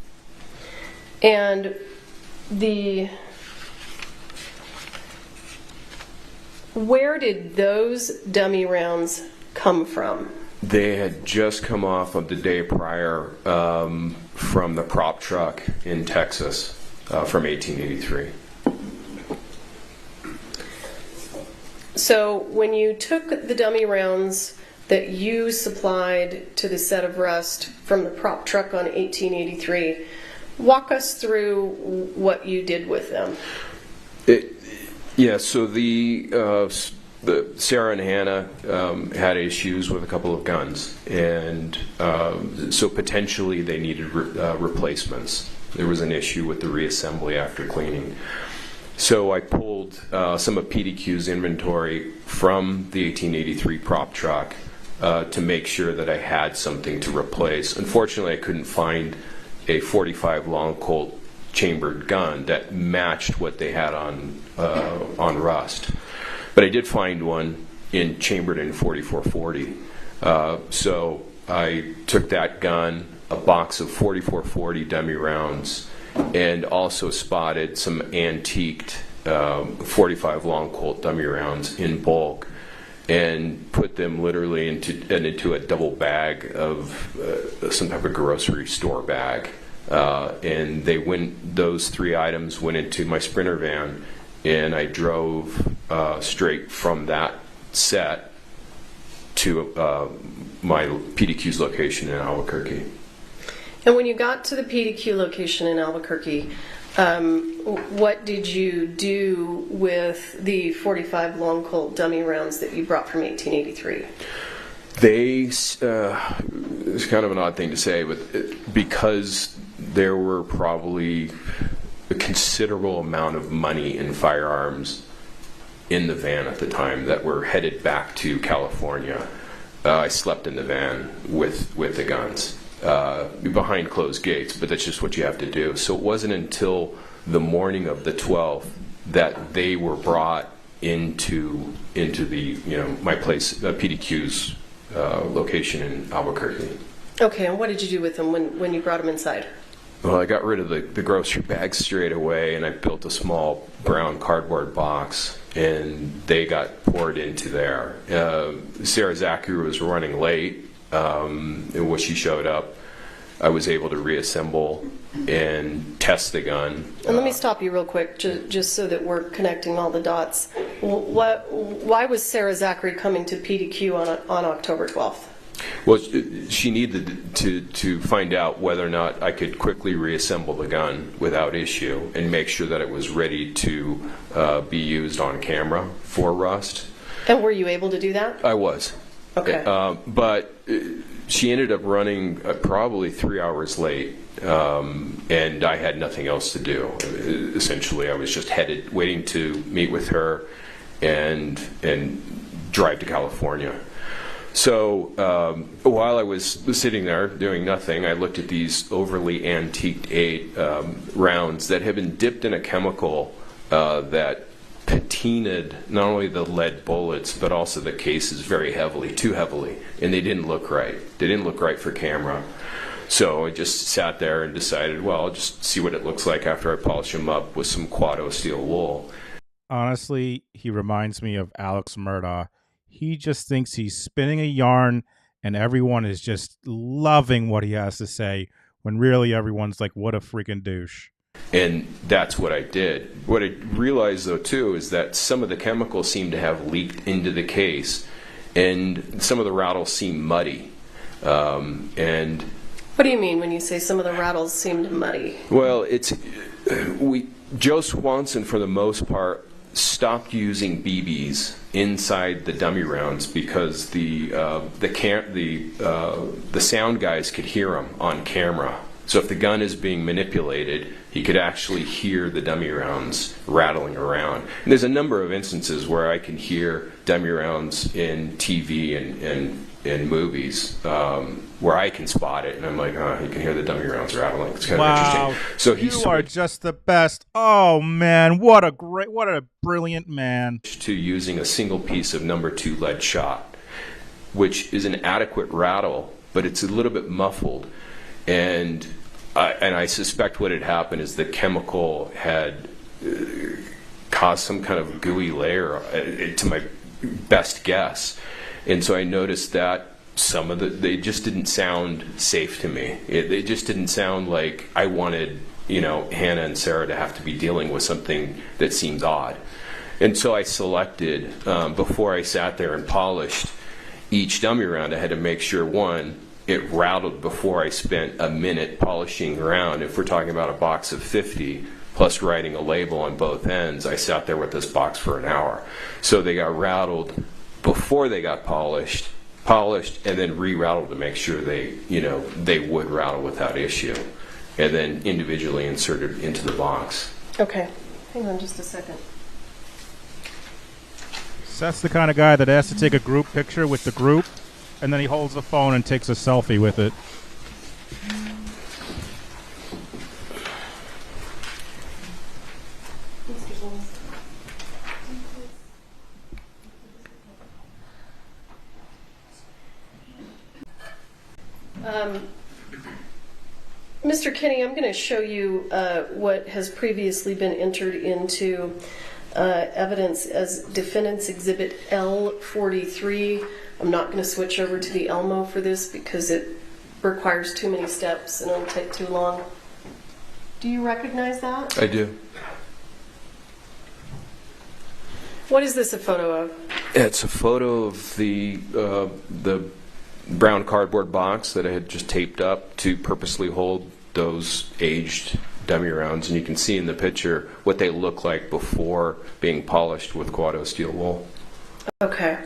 And where did those dummy rounds come from? They had just come off of the day prior from the prop truck in Texas from 1883. So when you took the dummy rounds that you supplied to the set of Rust from the prop truck on 1883, walk us through what you did with them. So the Sarah and Hannah had issues with a couple of guns, and so potentially they needed replacements. There was an issue with the reassembly after cleaning. So I pulled some of PDQ's inventory from the 1883 prop truck to make sure that I had something to replace. Unfortunately, I couldn't find a 45 long Colt chambered gun that matched what they had on Rust, but I did find one chambered in 4440. So I took that gun, a box of 4440 dummy rounds, and also spotted some antiqued 45 long Colt dummy rounds in bulk, and put them literally into a double bag of some type of grocery store bag. And those three items went into my Sprinter van, and I drove straight from that set to my PDQ's location in Albuquerque. And when you got to the PDQ location in Albuquerque, what did you do with the 45 long Colt dummy rounds that you brought from 1883? It's kind of an odd thing to say, but because there were probably a considerable amount of money in firearms in the van at the time that were headed back to California, I slept in the van with the guns behind closed gates, but that's just what you have to do. So it wasn't until the morning of the 12th that they were brought into the my place, PDQ's location in Albuquerque. Okay, and what did you do with them when you brought them inside? Well, I got rid of the grocery bags straight away, and I built a small brown cardboard box, and they got poured into there. Sarah Zachary was running late, and when she showed up, I was able to reassemble and test the gun. And let me stop you real quick, just so that we're connecting all the dots. Why was Sarah Zachary coming to PDQ on October 12th? Well, she needed to find out whether or not I could quickly reassemble the gun without issue and make sure that it was ready to be used on camera for Rust. And were you able to do that? I was. Okay. But she ended up running probably 3 hours late, and I had nothing else to do. Essentially, I was just waiting to meet with her and drive to California. So while I was sitting there doing nothing, I looked at these overly antiqued rounds that had been dipped in a chemical that patinaed not only the lead bullets but also the cases very heavily, too heavily, and they didn't look right. They didn't look right for camera. So I just sat there and decided, well, I'll just see what it looks like after I polish them up with some Quado steel wool. Honestly, he reminds me of Alex Murdaugh. He just thinks he's spinning a yarn and everyone is just loving what he has to say when really everyone's like, what a freaking douche. And that's what I did. What I realized, though, too, is that some of the chemicals seem to have leaked into the case, and some of the rattles seem muddy. And What do you mean when you say some of the rattles seemed muddy? well, Joe Swanson, for the most part, stopped using BBs inside the dummy rounds because the sound guys could hear them on camera. So if the gun is being manipulated, he could actually hear the dummy rounds rattling around. And there's a number of instances where I can hear dummy rounds in TV and movies where I can spot it, and I'm like, oh, you can hear the dummy rounds rattling. It's kind of interesting. So you are just the best. Oh man, what a brilliant man. To using a single piece of number 2 lead shot, which is an adequate rattle, but it's a little bit muffled. And I suspect what had happened is the chemical had caused some kind of gooey layer, to my best guess. And so I noticed that some of they just didn't sound safe to me. They just didn't sound like I wanted, Hannah and Sarah to have to be dealing with something that seems odd. And so I selected, before I sat there and polished each dummy round, I had to make sure, one, it rattled before I spent a minute polishing around. If we're talking about a box of 50 plus writing a label on both ends, I sat there with this box for an hour. So they got rattled before they got polished, and then re-rattled to make sure they would rattle without issue, and then individually inserted into the box. Okay, hang on just a second. Seth's the kind of guy that has to take a group picture with the group, and then he holds the phone and takes a selfie with it. Mr. Kinney, I'm going to show you what has previously been entered into evidence as Defendant's Exhibit L43. I'm not going to switch over to the Elmo for this because it requires too many steps and it'll take too long. Do you recognize that? I do. What is this a photo of? It's a photo of the brown cardboard box that I had just taped up to purposely hold those aged dummy rounds, and you can see in the picture what they look like before being polished with Quado steel wool. Okay.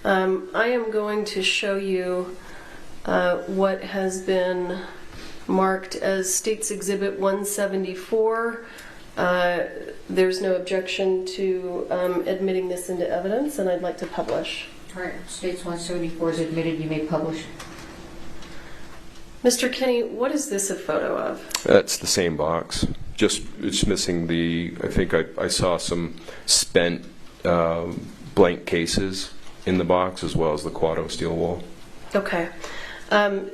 I am going to show you what has been marked as State's Exhibit 174. There's no objection to admitting this into evidence, and I'd like to publish. All right, States 174 is admitted. You may publish. Mr. Kinney, what is this a photo of? That's the same box. Just it's missing I think I saw some spent blank cases in the box, as well as the Quado steel wool. Okay.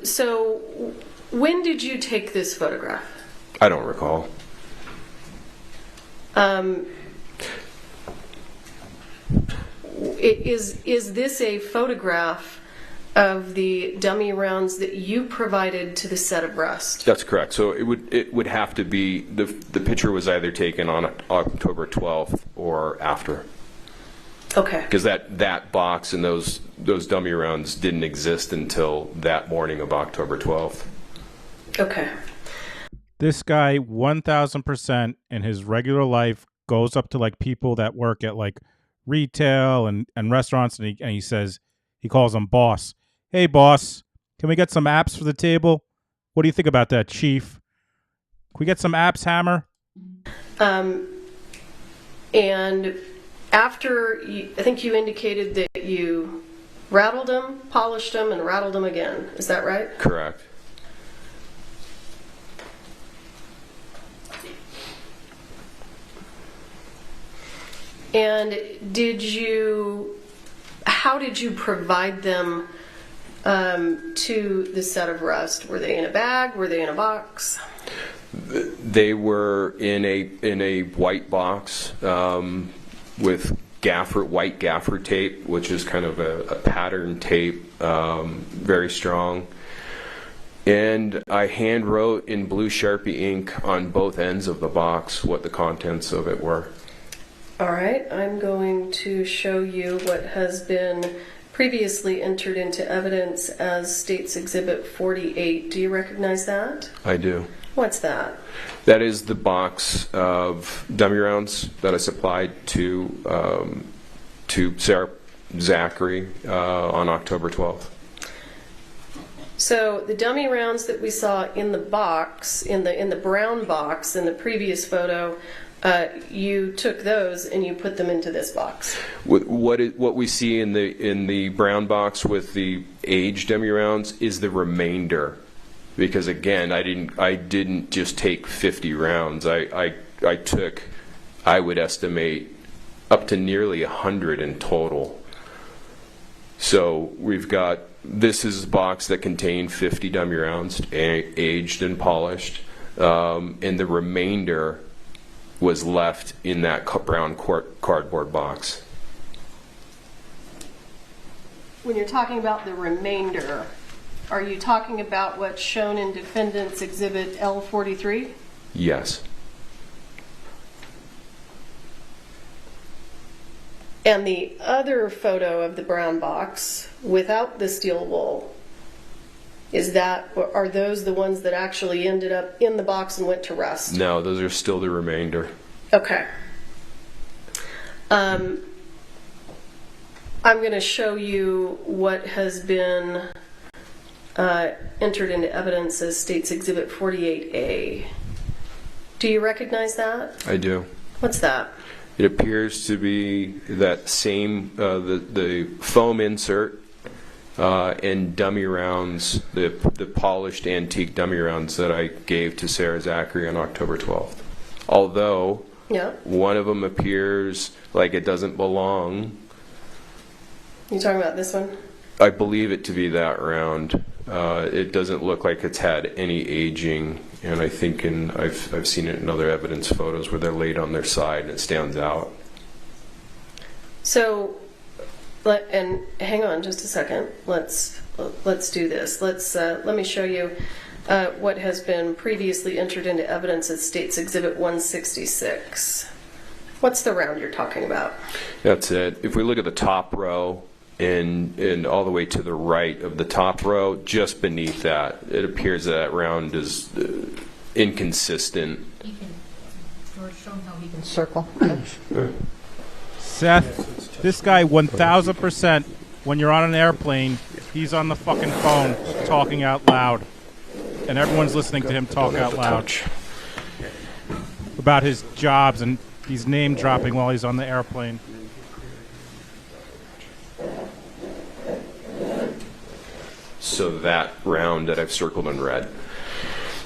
So when did you take this photograph? I don't recall. Is this a photograph of the dummy rounds that you provided to the set of Rust? That's correct. So it would have to be the picture was either taken on October 12th or after. Okay. Because that box and those dummy rounds didn't exist until that morning of October 12th. Okay. This guy 1000% in his regular life goes up to like people that work at like retail and restaurants, and he says, he calls them boss. Hey boss, can we get some apps for the table? What do you think about that, chief? Can we get some apps, Hammer? And after I think you indicated that you rattled them, polished them, and rattled them again. Is that right? Correct. And how did you provide them to the set of rust? Were they in a bag? Were they in a box? They were in a white box with white gaffer tape, which is kind of a pattern tape, very strong. And I hand wrote in blue Sharpie ink on both ends of the box what the contents of it were. All right, I'm going to show you what has been previously entered into evidence as State's Exhibit 48. Do you recognize that? I do. What's that? That is the box of dummy rounds that I supplied to Sarah Zachary on October 12th. So the dummy rounds that we saw in the box, in the brown box in the previous photo, you took those and you put them into this box. What we see in the brown box with the aged dummy rounds is the remainder, because again, I didn't just take 50 rounds. I took, I would estimate, up to nearly 100 in total. So we've got, this is a box that contained 50 dummy rounds, aged and polished, and the remainder was left in that brown cardboard box. When you're talking about the remainder, are you talking about what's shown in Defendant's Exhibit L43? Yes. And the other photo of the brown box without the steel wool, are those the ones that actually ended up in the box and went to rust? No, those are still the remainder. Okay. I'm going to show you what has been entered into evidence as State's Exhibit 48A. Do you recognize that? I do. What's that? It appears to be that same, the foam insert and dummy rounds, the polished antique dummy rounds that I gave to Sarah Zachary on October 12th. Although one of them appears like it doesn't belong. You talking about this one? I believe it to be that round. It doesn't look like it's had any aging, and I think I've seen it in other evidence photos where they're laid on their side and it stands out. So, and hang on just a second. Let's do this. Let me show you what has been previously entered into evidence as State's Exhibit 166. What's the round you're talking about? That's it. If we look at the top row, and all the way to the right of the top row, just beneath that, it appears that round is inconsistent. George, show him how he can circle. Seth, this guy 1000%, when you're on an airplane, he's on the fucking phone talking out loud. And everyone's listening to him talk out loud about his jobs, and he's name dropping while he's on the airplane. So that round that I've circled in red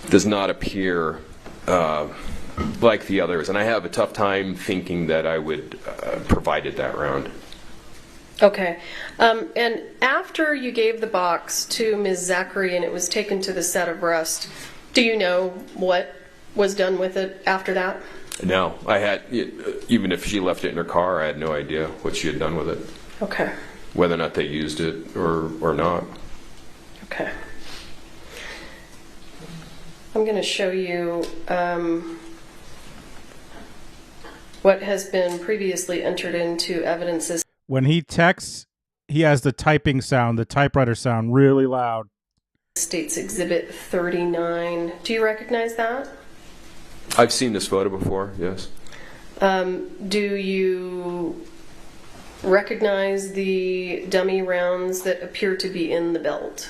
does not appear like the others, and I have a tough time thinking that I would provided that round. Okay. And after you gave the box to Ms. Zachary and it was taken to the set of rust, do you know what was done with it after that? No, I had, even if she left it in her car, I had no idea what she had done with it. Okay. Whether or not they used it or not. Okay. I'm going to show you what has been previously entered into evidence as when he texts, he has the typing sound, the typewriter sound, really loud. State's Exhibit 39. Do you recognize that? I've seen this photo before, yes. Do you recognize the dummy rounds that appear to be in the belt?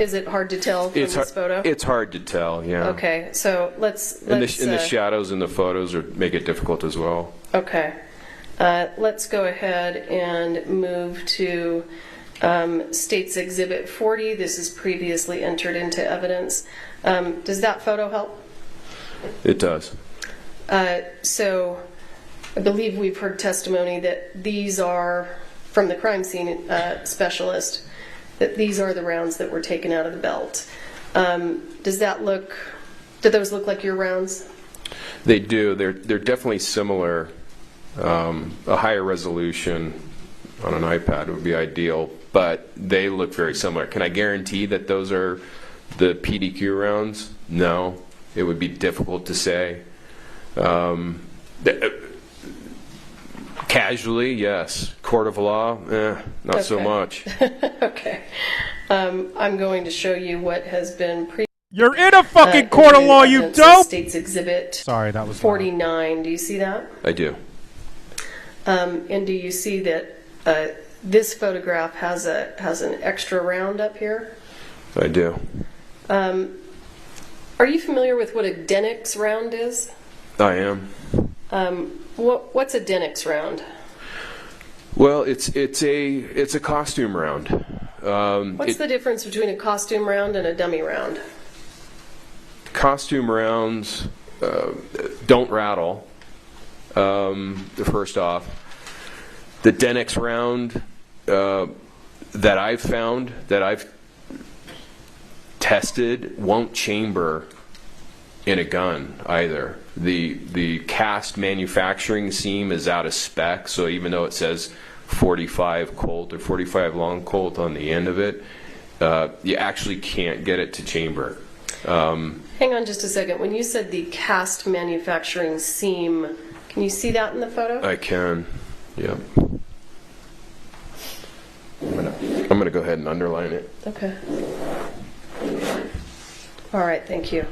Is it hard to tell from this photo? It's hard to tell, yeah. Okay, so let's and the shadows in the photos make it difficult as well. Okay. Let's go ahead and move to State's Exhibit 40. This is previously entered into evidence. Does that photo help? It does. So I believe we've heard testimony that these are, from the crime scene specialist, that these are the rounds that were taken out of the belt. Do those look like your rounds? They do. They're definitely similar. A higher resolution on an iPad would be ideal, but they look very similar. Can I guarantee that those are the PDQ rounds? No. It would be difficult to say. Casually, yes. Court of law, not so much. Okay. I'm going to show you what has been You're in a fucking court of law, you dope! State's Exhibit Sorry, that was 49. Do you see that? I do. And do you see that this photograph has an extra round up here? I do. Are you familiar with what a Denix round is? I am. What's a Denix round? Well, it's a costume round. What's the difference between a costume round and a dummy round? Costume rounds don't rattle. First off, the Denix round that I've found, that I've tested, won't chamber in a gun either. The cast manufacturing seam is out of spec, so even though it says 45 Colt or 45 long Colt on the end of it, you actually can't get it to chamber. Hang on just a second. When you said the cast manufacturing seam, can you see that in the photo? I can. Yep. I'm gonna go ahead and underline it. Okay. All right, thank you.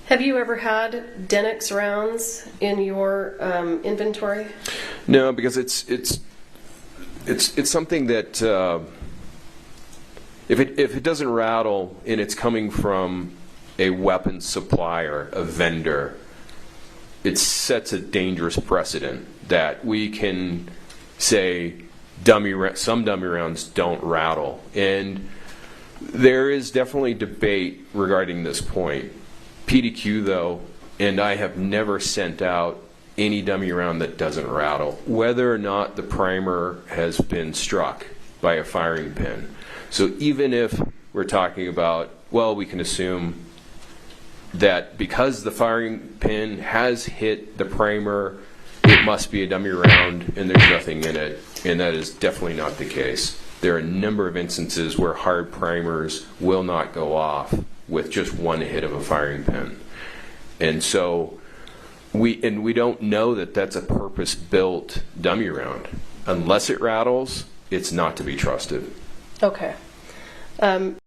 Have you ever had Denix rounds in your inventory? No, because it's something that if it doesn't rattle and it's coming from a weapons supplier, a vendor, it sets a dangerous precedent that we can say some dummy rounds don't rattle. And there is definitely debate regarding this point. PDQ, though, and I have never sent out any dummy round that doesn't rattle, whether or not the primer has been struck by a firing pin. So even if we're talking about, well, we can assume that because the firing pin has hit the primer, it must be a dummy round and there's nothing in it, and that is definitely not the case. There are a number of instances where hard primers will not go off with just one hit of a firing pin. And so we don't know that that's a purpose-built dummy round. Unless it rattles, it's not to be trusted. Okay. And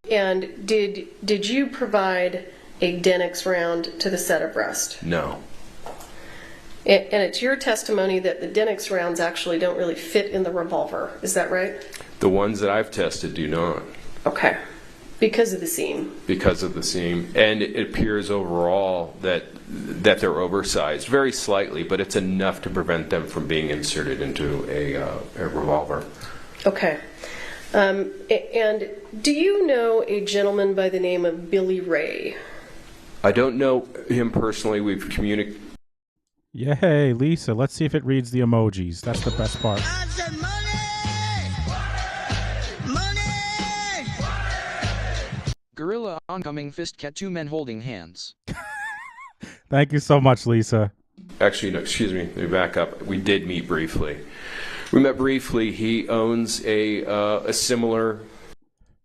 did you provide a Denix round to the set of rest? No. And it's your testimony that the Denix rounds actually don't really fit in the revolver. Is that right? The ones that I've tested do not. Okay. Because of the seam. Because of the seam. And it appears overall that they're oversized, very slightly, but it's enough to prevent them from being inserted into a revolver. Okay. And do you know a gentleman by the name of Billy Ray? I don't know him personally. We've communicated. Yay, Lisa. Let's see if it reads the emojis. That's the best part. Gorilla oncoming fist cat, two men holding hands. Thank you so much, Lisa. Actually, no, excuse me. Let me back up. We did meet briefly. We met briefly. He owns a similar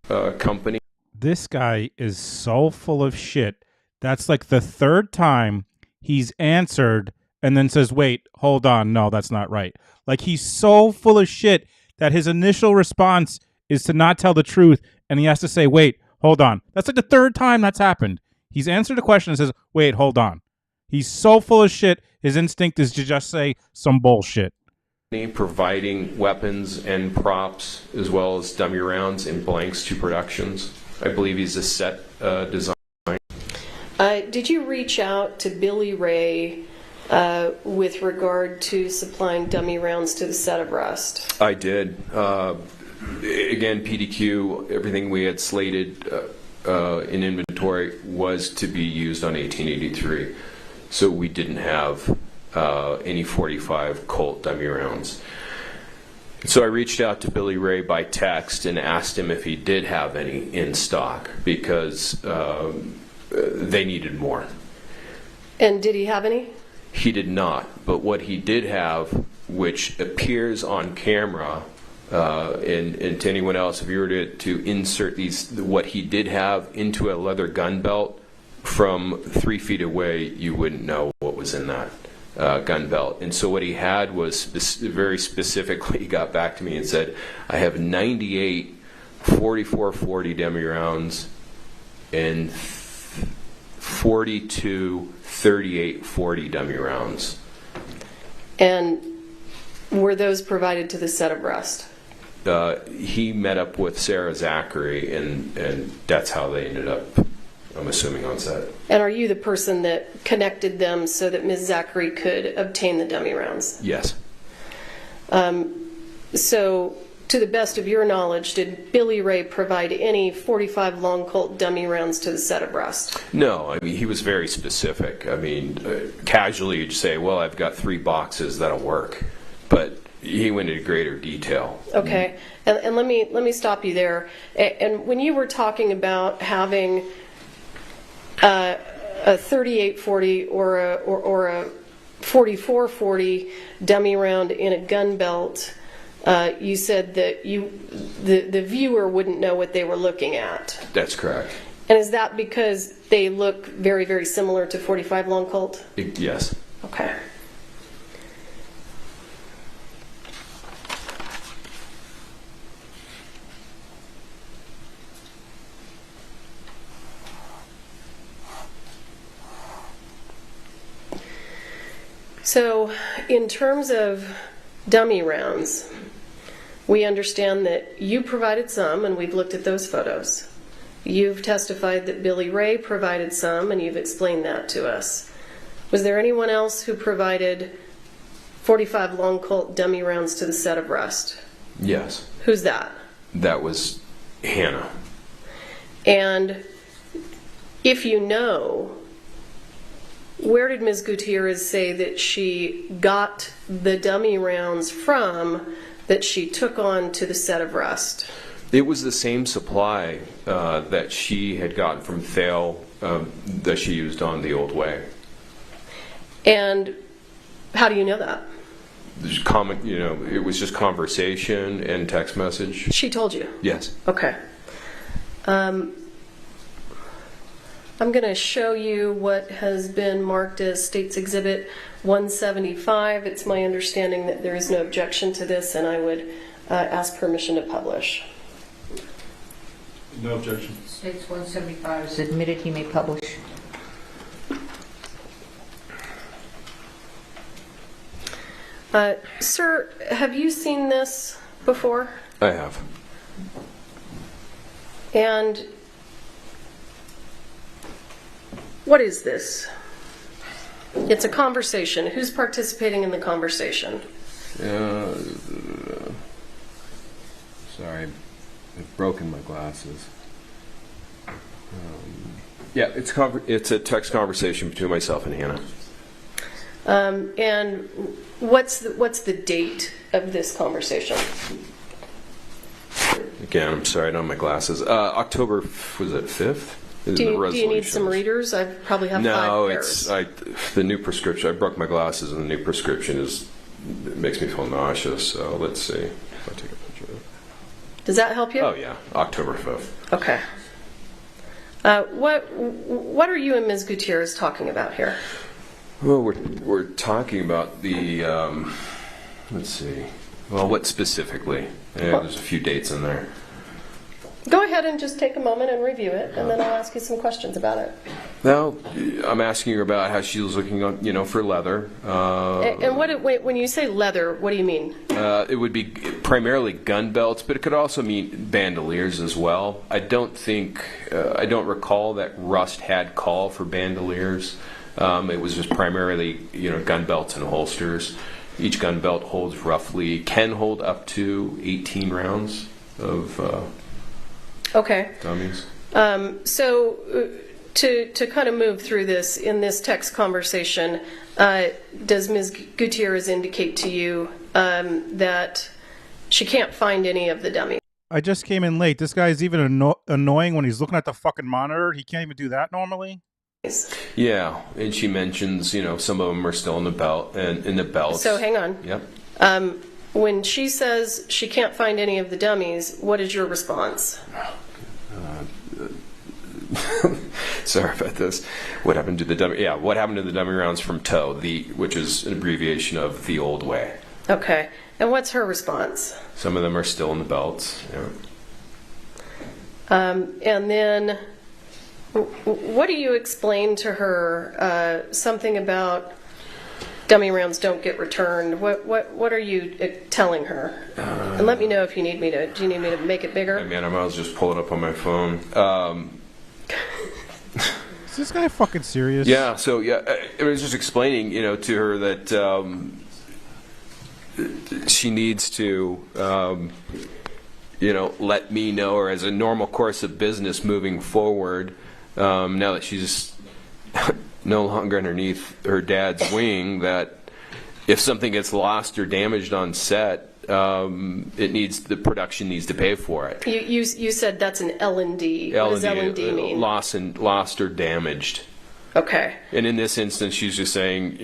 company. This guy is so full of shit. That's like the third time he's answered and then says, wait, hold on. No, that's not right. Like, he's so full of shit that his initial response is to not tell the truth. And he has to say, wait, hold on. That's like the third time that's happened. He's answered a question and says, wait, hold on. He's so full of shit. His instinct is to just say some bullshit. Providing weapons and props as well as dummy rounds and blanks to productions. I believe he's a set design. Did you reach out to Billy Ray with regard to supplying dummy rounds to the set of Rust? I did. Again, PDQ, everything we had slated in inventory was to be used on 1883. So we didn't have any 45 Colt dummy rounds. So I reached out to Billy Ray by text and asked him if he did have any in stock, because they needed more. And did he have any? He did not, but what he did have, which appears on camera, and to anyone else, if you were to insert what he did have into a leather gun belt, from 3 feet away, you wouldn't know what was in that gun belt. And so what he had was very specifically, he got back to me and said, I have 98 44-40 dummy rounds and 42 38-40 dummy rounds. And were those provided to the set of Rust? He met up with Sarah Zachary, and that's how they ended up, I'm assuming, on set. And are you the person that connected them so that Ms. Zachary could obtain the dummy rounds? Yes. So, to the best of your knowledge, did Billy Ray provide any 45 long Colt dummy rounds to the set of Rust? No, I mean, he was very specific. I mean, casually you'd say, well, I've got 3 boxes, that'll work. But he went into greater detail. Okay, and let me stop you there. And when you were talking about having a 38-40 or a 44-40 dummy round in a gun belt, you said that the viewer wouldn't know what they were looking at. That's correct. And is that because they look very, very similar to 45 long Colt? Yes. Okay. So, in terms of dummy rounds, we understand that you provided some, and we've looked at those photos. You've testified that Billy Ray provided some, and you've explained that to us. Was there anyone else who provided 45 long Colt dummy rounds to the set of Rust? Yes. Who's that? That was Hannah. And if you know, where did Ms. Gutierrez say that she got the dummy rounds from that she took on to the set of Rust? It was the same supply that she had gotten from Thale that she used on the old way. And how do you know that? It was just conversation and text message. She told you? Yes. Okay. I'm going to show you what has been marked as State's Exhibit 175. It's my understanding that there is no objection to this, and I would ask permission to publish. No objection. State's 175 is admitted. He may publish. Sir, have you seen this before? I have. And what is this? It's a conversation. Who's participating in the conversation? Sorry, I've broken my glasses. Yeah, it's a text conversation between myself and Hannah. And what's the date of this conversation? Again, I'm sorry, I don't have my glasses. October, was it 5th? Do you need some readers? I probably have 5 pairs. No, the new prescription. I broke my glasses, and the new prescription it makes me feel nauseous. So let's see if I take a picture of it. Does that help you? Oh yeah, October 5th. Okay. What are you and Ms. Gutierrez talking about here? Well, we're talking about the let's see. Well, what specifically? There's a few dates in there. Go ahead and just take a moment and review it, and then I'll ask you some questions about it. Well, I'm asking her about how she was looking on, for leather. And when you say leather, what do you mean? It would be primarily gun belts, but it could also mean bandoliers as well. I don't recall that Rust had call for bandoliers. It was just primarily, gun belts and holsters. Each gun belt can hold up to 18 rounds of Okay. dummies. So to kind of move through this in this text conversation, does Ms. Gutierrez indicate to you that she can't find any of the dummies? I just came in late. This guy's even annoying when he's looking at the fucking monitor. He can't even do that normally. Yeah, and she mentions, some of them are still in the belt and in the belts. So hang on. Yep. When she says she can't find any of the dummies, what is your response? Sorry about this. What happened to the dummy? Yeah, what happened to the dummy rounds from TOW, which is an abbreviation of the old way. Okay. And what's her response? Some of them are still in the belts. Yeah. And then, what do you explain to her? Something about dummy rounds don't get returned. What are you telling her? And let me know if you need me to. Do you need me to make it bigger? I might as well just pull it up on my phone. Is this guy fucking serious? Yeah. So I was just explaining, to her that she needs to, let me know, or as a normal course of business moving forward. Now that she's no longer underneath her dad's wing, that if something gets lost or damaged on set, the production needs to pay for it. You said that's an L&D. What does L&D mean? Lost or damaged. Okay. And in this instance, she's just saying,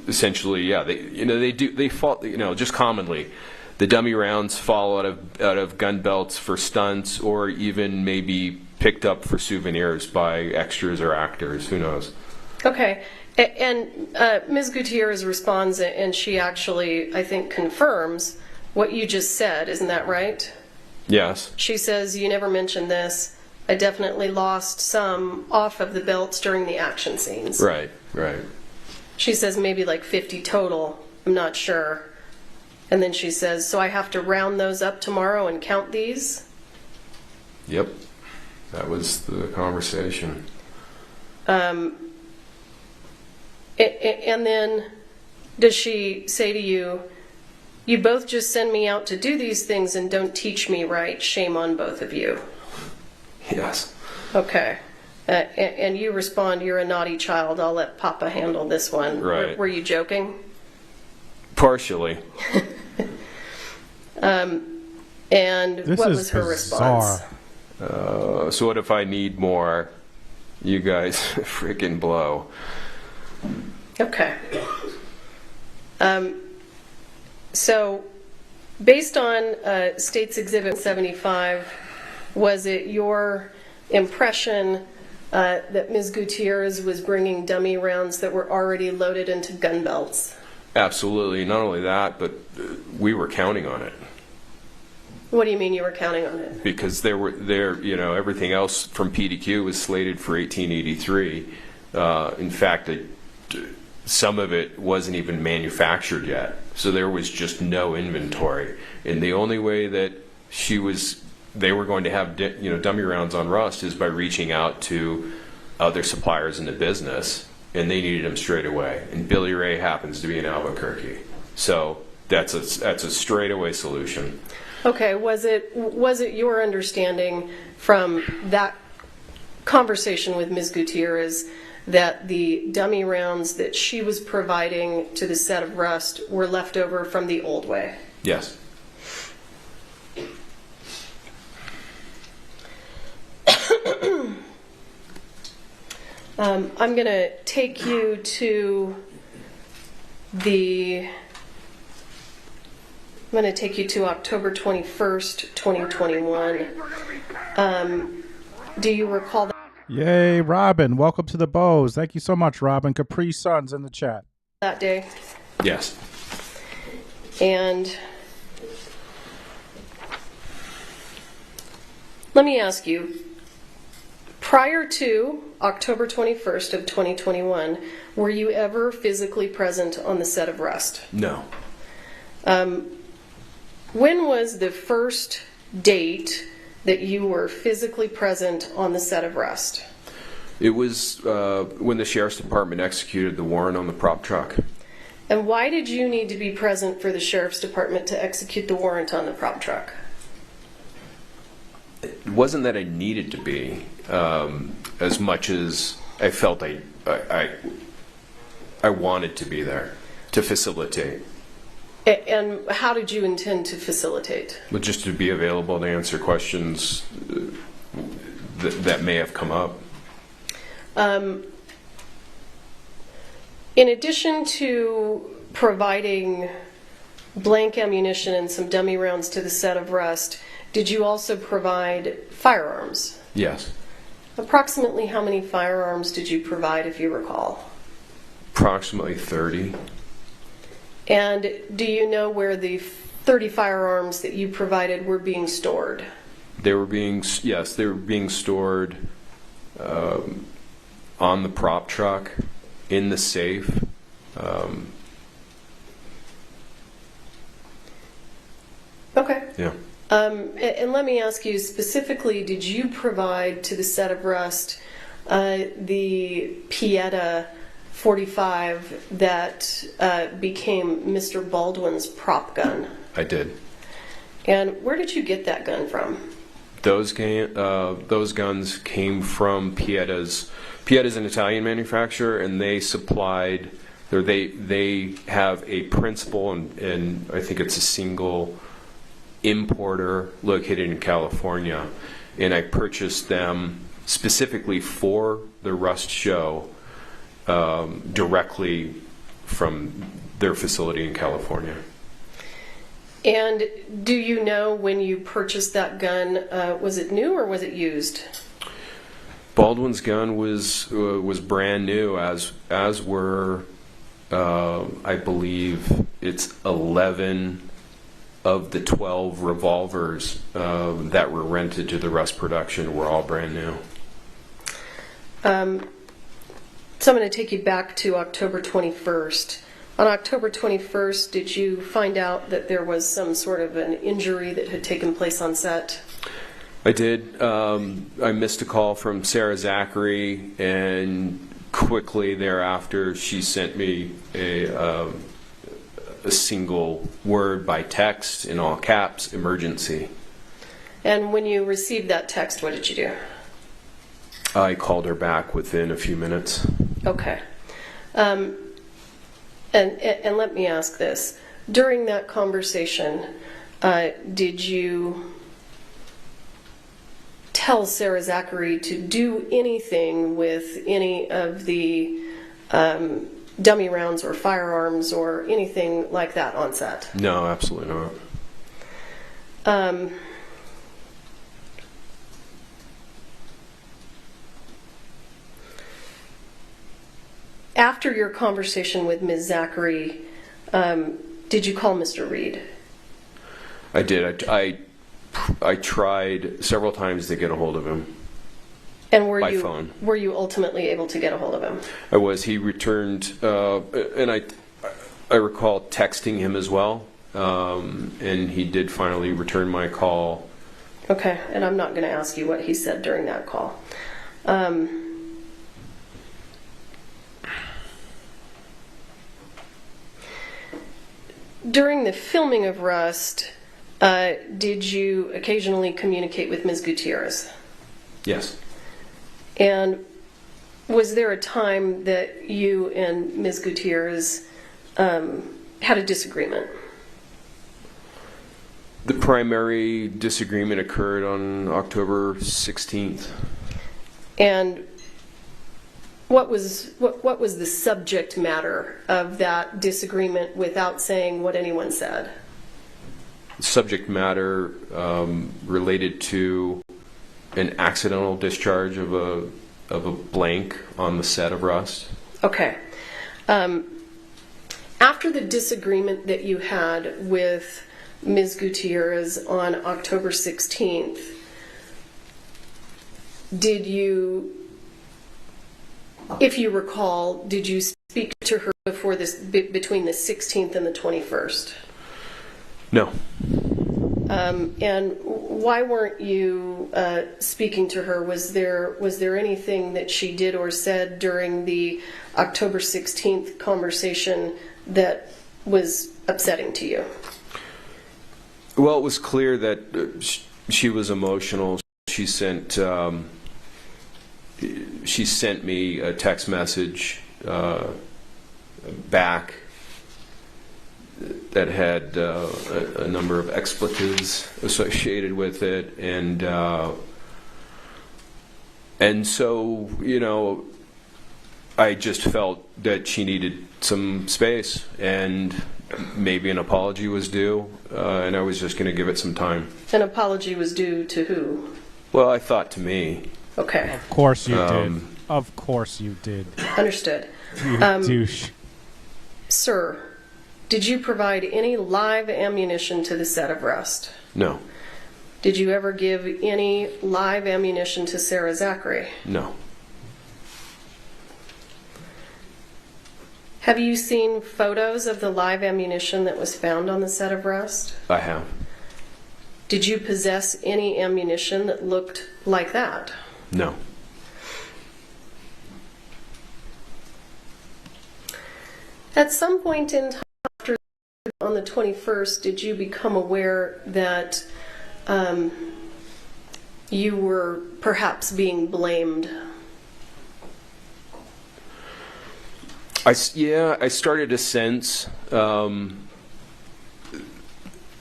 essentially, yeah, they fall, just commonly, the dummy rounds fall out of gun belts for stunts, or even maybe picked up for souvenirs by extras or actors. Who knows? Okay. And Ms. Gutierrez responds, and she actually, I think, confirms what you just said. Isn't that right? Yes. She says, you never mentioned this. I definitely lost some off of the belts during the action scenes. Right. She says maybe like 50 total. I'm not sure. And then she says, so I have to round those up tomorrow and count these? Yep. That was the conversation. And then does she say to you, you both just send me out to do these things and don't teach me right. Shame on both of you. Yes. Okay. And you respond, you're a naughty child. I'll let Papa handle this one. Right. Were you joking? Partially. And what was her response? So what if I need more? You guys freaking blow. Okay. So, based on State's Exhibit 75, was it your impression that Ms. Gutierrez was bringing dummy rounds that were already loaded into gun belts? Absolutely. Not only that, but we were counting on it. What do you mean you were counting on it? Because everything else from PDQ was slated for 1883. In fact, some of it wasn't even manufactured yet, so there was just no inventory. And the only way that they were going to have dummy rounds on Rust is by reaching out to other suppliers in the business, and they needed them straight away. And Billy Ray happens to be in Albuquerque, so that's a straightaway solution. Okay, was it your understanding from that conversation with Ms. Gutierrez that the dummy rounds that she was providing to the set of Rust were left over from the old way? Yes. I'm going to take you to October 21st, 2021. Do you recall that? Yay, Robin. Welcome to the Bows. Thank you so much, Robin. Capri Sun's in the chat. That day? Yes. And let me ask you, prior to October 21st of 2021, were you ever physically present on the set of Rust? No. When was the first date that you were physically present on the set of Rust? It was when the Sheriff's Department executed the warrant on the prop truck. And why did you need to be present for the Sheriff's Department to execute the warrant on the prop truck? It wasn't that I needed to be, as much as I felt I wanted to be there to facilitate. And how did you intend to facilitate? But just to be available to answer questions that may have come up. In addition to providing blank ammunition and some dummy rounds to the set of Rust, did you also provide firearms? Yes. Approximately how many firearms did you provide, if you recall? Approximately 30. And do you know where the 30 firearms that you provided were being stored? They were being stored on the prop truck, in the safe. Okay. Yeah. And let me ask you specifically, did you provide to the set of Rust the Pieta 45 that became Mr. Baldwin's prop gun? I did. And where did you get that gun from? Those guns came from Pieta's. Pieta's an Italian manufacturer, and they supplied. They have a principal, and I think it's a single importer located in California, and I purchased them specifically for the Rust show directly from their facility in California. And do you know when you purchased that gun, was it new or was it used? Baldwin's gun was brand new, as were I believe it's 11 of the 12 revolvers that were rented to the Rust production were all brand new. So I'm going to take you back to October 21st. On October 21st, did you find out that there was some sort of an injury that had taken place on set? I did. I missed a call from Sarah Zachary, and quickly thereafter she sent me a single word by text in all caps, emergency. And when you received that text, what did you do? I called her back within a few minutes. Okay. And let me ask this. During that conversation, did you tell Sarah Zachary to do anything with any of the dummy rounds or firearms or anything like that on set? No, absolutely not. After your conversation with Ms. Zachary, did you call Mr. Reed? I did. I tried several times to get a hold of him. And by phone. Were you ultimately able to get a hold of him? I was. He returned, and I recall texting him as well, and he did finally return my call. Okay, and I'm not going to ask you what he said during that call. During the filming of Rust, did you occasionally communicate with Ms. Gutierrez? Yes. And was there a time that you and Ms. Gutierrez had a disagreement? The primary disagreement occurred on October 16th. And what was the subject matter of that disagreement without saying what anyone said? Subject matter related to an accidental discharge of a blank on the set of Rust. Okay. After the disagreement that you had with Ms. Gutierrez on October 16th, did you, if you recall, did you speak to her before this, between the 16th and the 21st? No. And Why weren't you speaking to her? Was there anything that she did or said during the October 16th conversation that was upsetting to you? Well, it was clear that she was emotional. She sent me a text message back that had a number of expletives associated with it, and so, you know, I just felt that she needed some space, and maybe an apology was due, and I was just going to give it some time. An apology was due to who? Well, I thought to me. Okay. Of course you did. Of course you did. Understood. You douche. Sir, did you provide any live ammunition to the set of Rust? No. Did you ever give any live ammunition to Sarah Zachary? No. Have you seen photos of the live ammunition that was found on the set of Rust? I have. Did you possess any ammunition that looked like that? No. At some point in time after on the 21st, did you become aware that you were perhaps being blamed? I started to sense that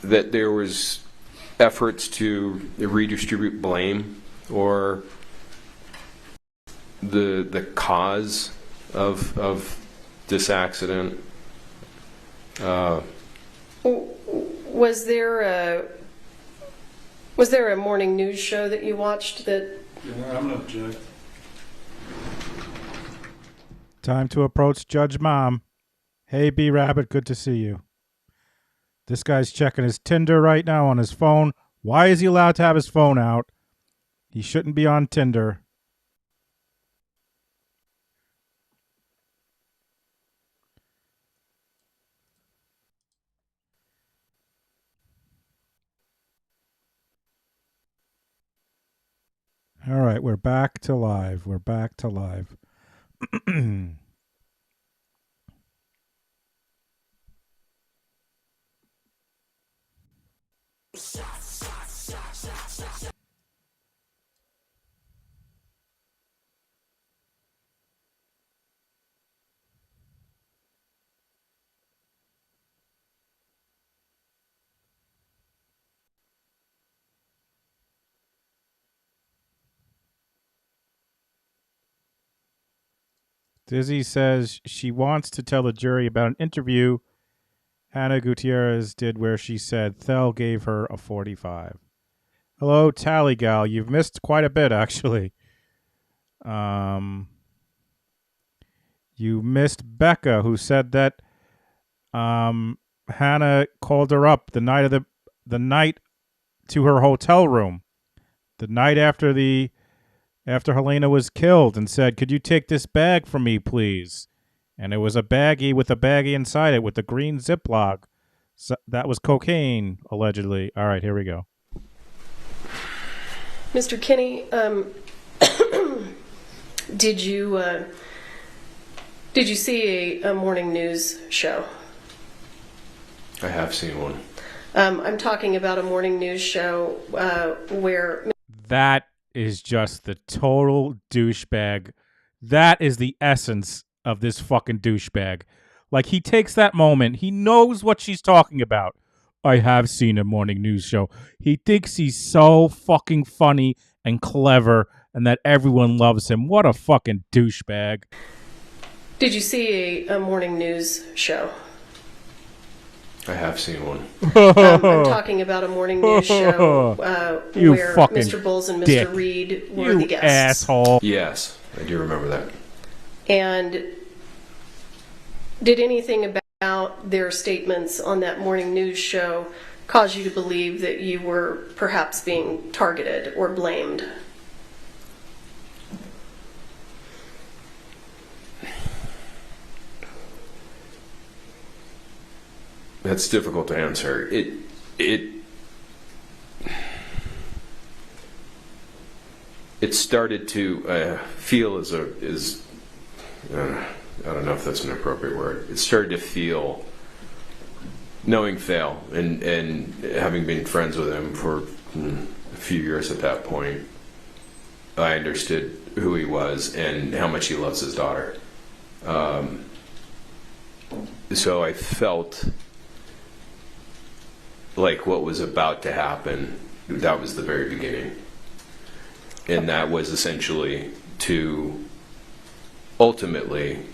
there was efforts to redistribute blame, or the cause of this accident. Was there a morning news show that you watched that? Yeah, I'm gonna object. Time to approach Judge Mom. Hey, B Rabbit, good to see you. This guy's checking his Tinder right now on his phone. Why is he allowed to have his phone out? He shouldn't be on Tinder. All right, we're back to live. We're back to live. Dizzy says she wants to tell the jury about an interview Hannah Gutierrez did where she said Thel gave her a 45. Hello, Tally Gal. You've missed quite a bit, actually. You missed Becca, who said that Hannah called her up the night to her hotel room, the night after Helena was killed, and said, "Could you take this bag from me, please?" And it was a baggie with a baggie inside it with the green Ziploc. So that was cocaine, allegedly. All right, here we go. Mr. Kinney, did you see a morning news show? I have seen one. I'm talking about a morning news show where... That is just the total douchebag. That is the essence of this fucking douchebag. Like, he takes that moment. He knows what she's talking about. I have seen a morning news show. He thinks he's so fucking funny and clever and that everyone loves him. What a fucking douchebag. Did you see a morning news show? I have seen one. I'm talking about a morning news show where fucking Mr. Bowles and Mr. dick. Reed were You the guests. asshole. Yes, I do remember that. And did anything about their statements on that morning news show cause you to believe that you were perhaps being targeted or blamed? That's difficult to answer. it started to feel I don't know if that's an appropriate word. It started to feel, knowing Phil and having been friends with him for a few years at that point, I understood who he was and how much he loves his daughter. So I felt like what was about to happen, that was the very beginning. And that was essentially to ultimately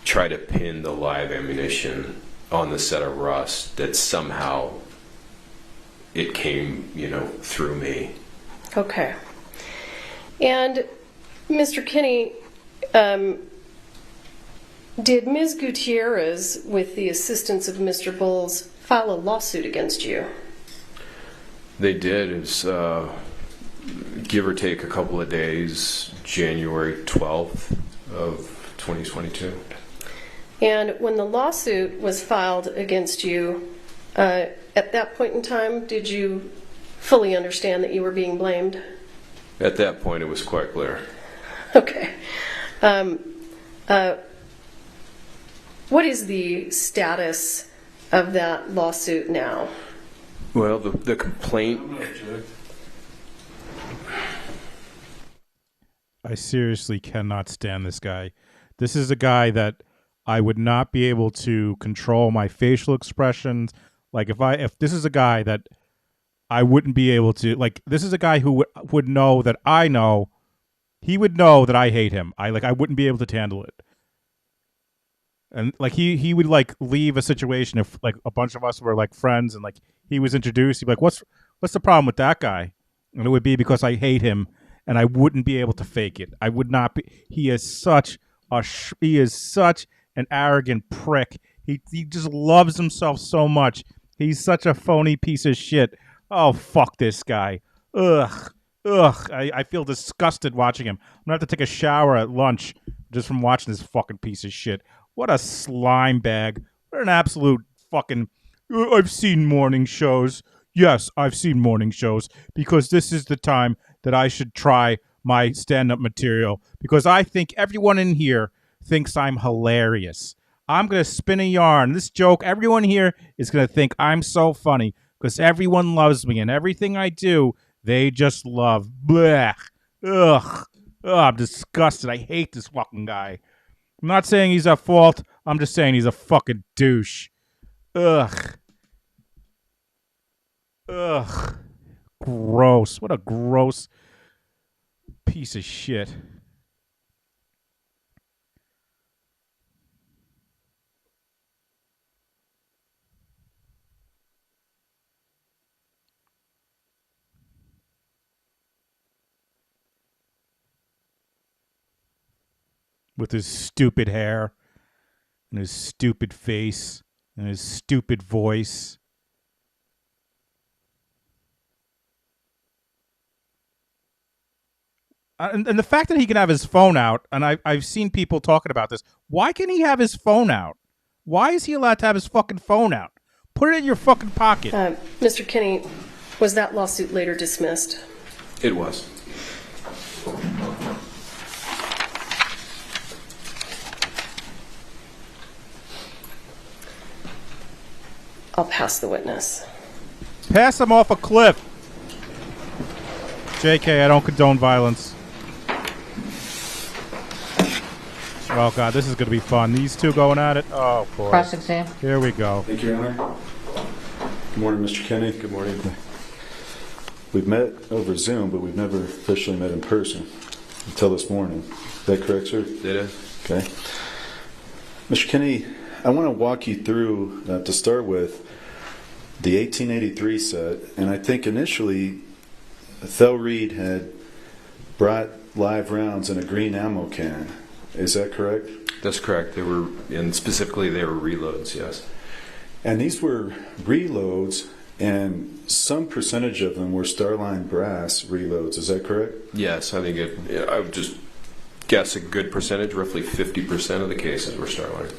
try to pin the live ammunition on the set of Rust, that somehow it came, through me. Okay. And Mr. Kinney, did Ms. Gutierrez, with the assistance of Mr. Bowles, file a lawsuit against you? They did. It was, give or take a couple of days, January 12th of 2022. And when the lawsuit was filed against you, at that point in time, did you fully understand that you were being blamed? At that point, it was quite clear. Okay. What is the status of that lawsuit now? Well, the complaint... I seriously cannot stand this guy. This is a guy that I would not be able to control my facial expressions. Like if this is a guy that I wouldn't be able to, like, this is a guy who would know that I know, he would know that I hate him. I wouldn't be able to handle it. And like he would like leave a situation if like a bunch of us were like friends and like he was introduced, he'd be like, what's the problem with that guy? And it would be because I hate him and I wouldn't be able to fake it. I would not be. He is such an arrogant prick. He just loves himself so much. He's such a phony piece of shit. Oh, fuck this guy. Ugh. I feel disgusted watching him. I'm gonna have to take a shower at lunch just from watching this fucking piece of shit. What a slime bag. What an absolute fucking... I've seen morning shows. Yes, I've seen morning shows because this is the time that I should try my stand-up material because I think everyone in here thinks I'm hilarious. I'm going to spin a yarn. This joke, everyone here is going to think I'm so funny because everyone loves me and everything I do, they just love. Blech. Ugh. I'm disgusted. I hate this fucking guy. I'm not saying he's at fault. I'm just saying he's a fucking douche. Ugh. Gross. What a gross piece of shit. With his stupid hair and his stupid face and his stupid voice. And the fact that he can have his phone out, and I've seen people talking about this, why can he have his phone out? Why is he allowed to have his fucking phone out? Put it in your fucking pocket. Mr. Kinney, was that lawsuit later dismissed? It was. I'll pass the witness. Pass him off a cliff. JK, I don't condone violence. Oh, God, this is going to be fun. These two going at it? Oh, boy. Cross-exam. Here we go. Thank you, Your Honor. Good morning, Mr. Kinney. Good morning. We've met over Zoom, but we've never officially met in person until this morning. Is that correct, sir? It is. Okay. Mr. Kinney, I want to walk you through, to start with, the 1883 set. And I think initially, Thel Reed had brought live rounds in a green ammo can. Is that correct? That's correct. They were, and specifically they were reloads, yes. And these were reloads, and some percentage of them were Starline brass reloads. Is that correct? Yes, I think I would just guess a good percentage, roughly 50% of the cases were Starline.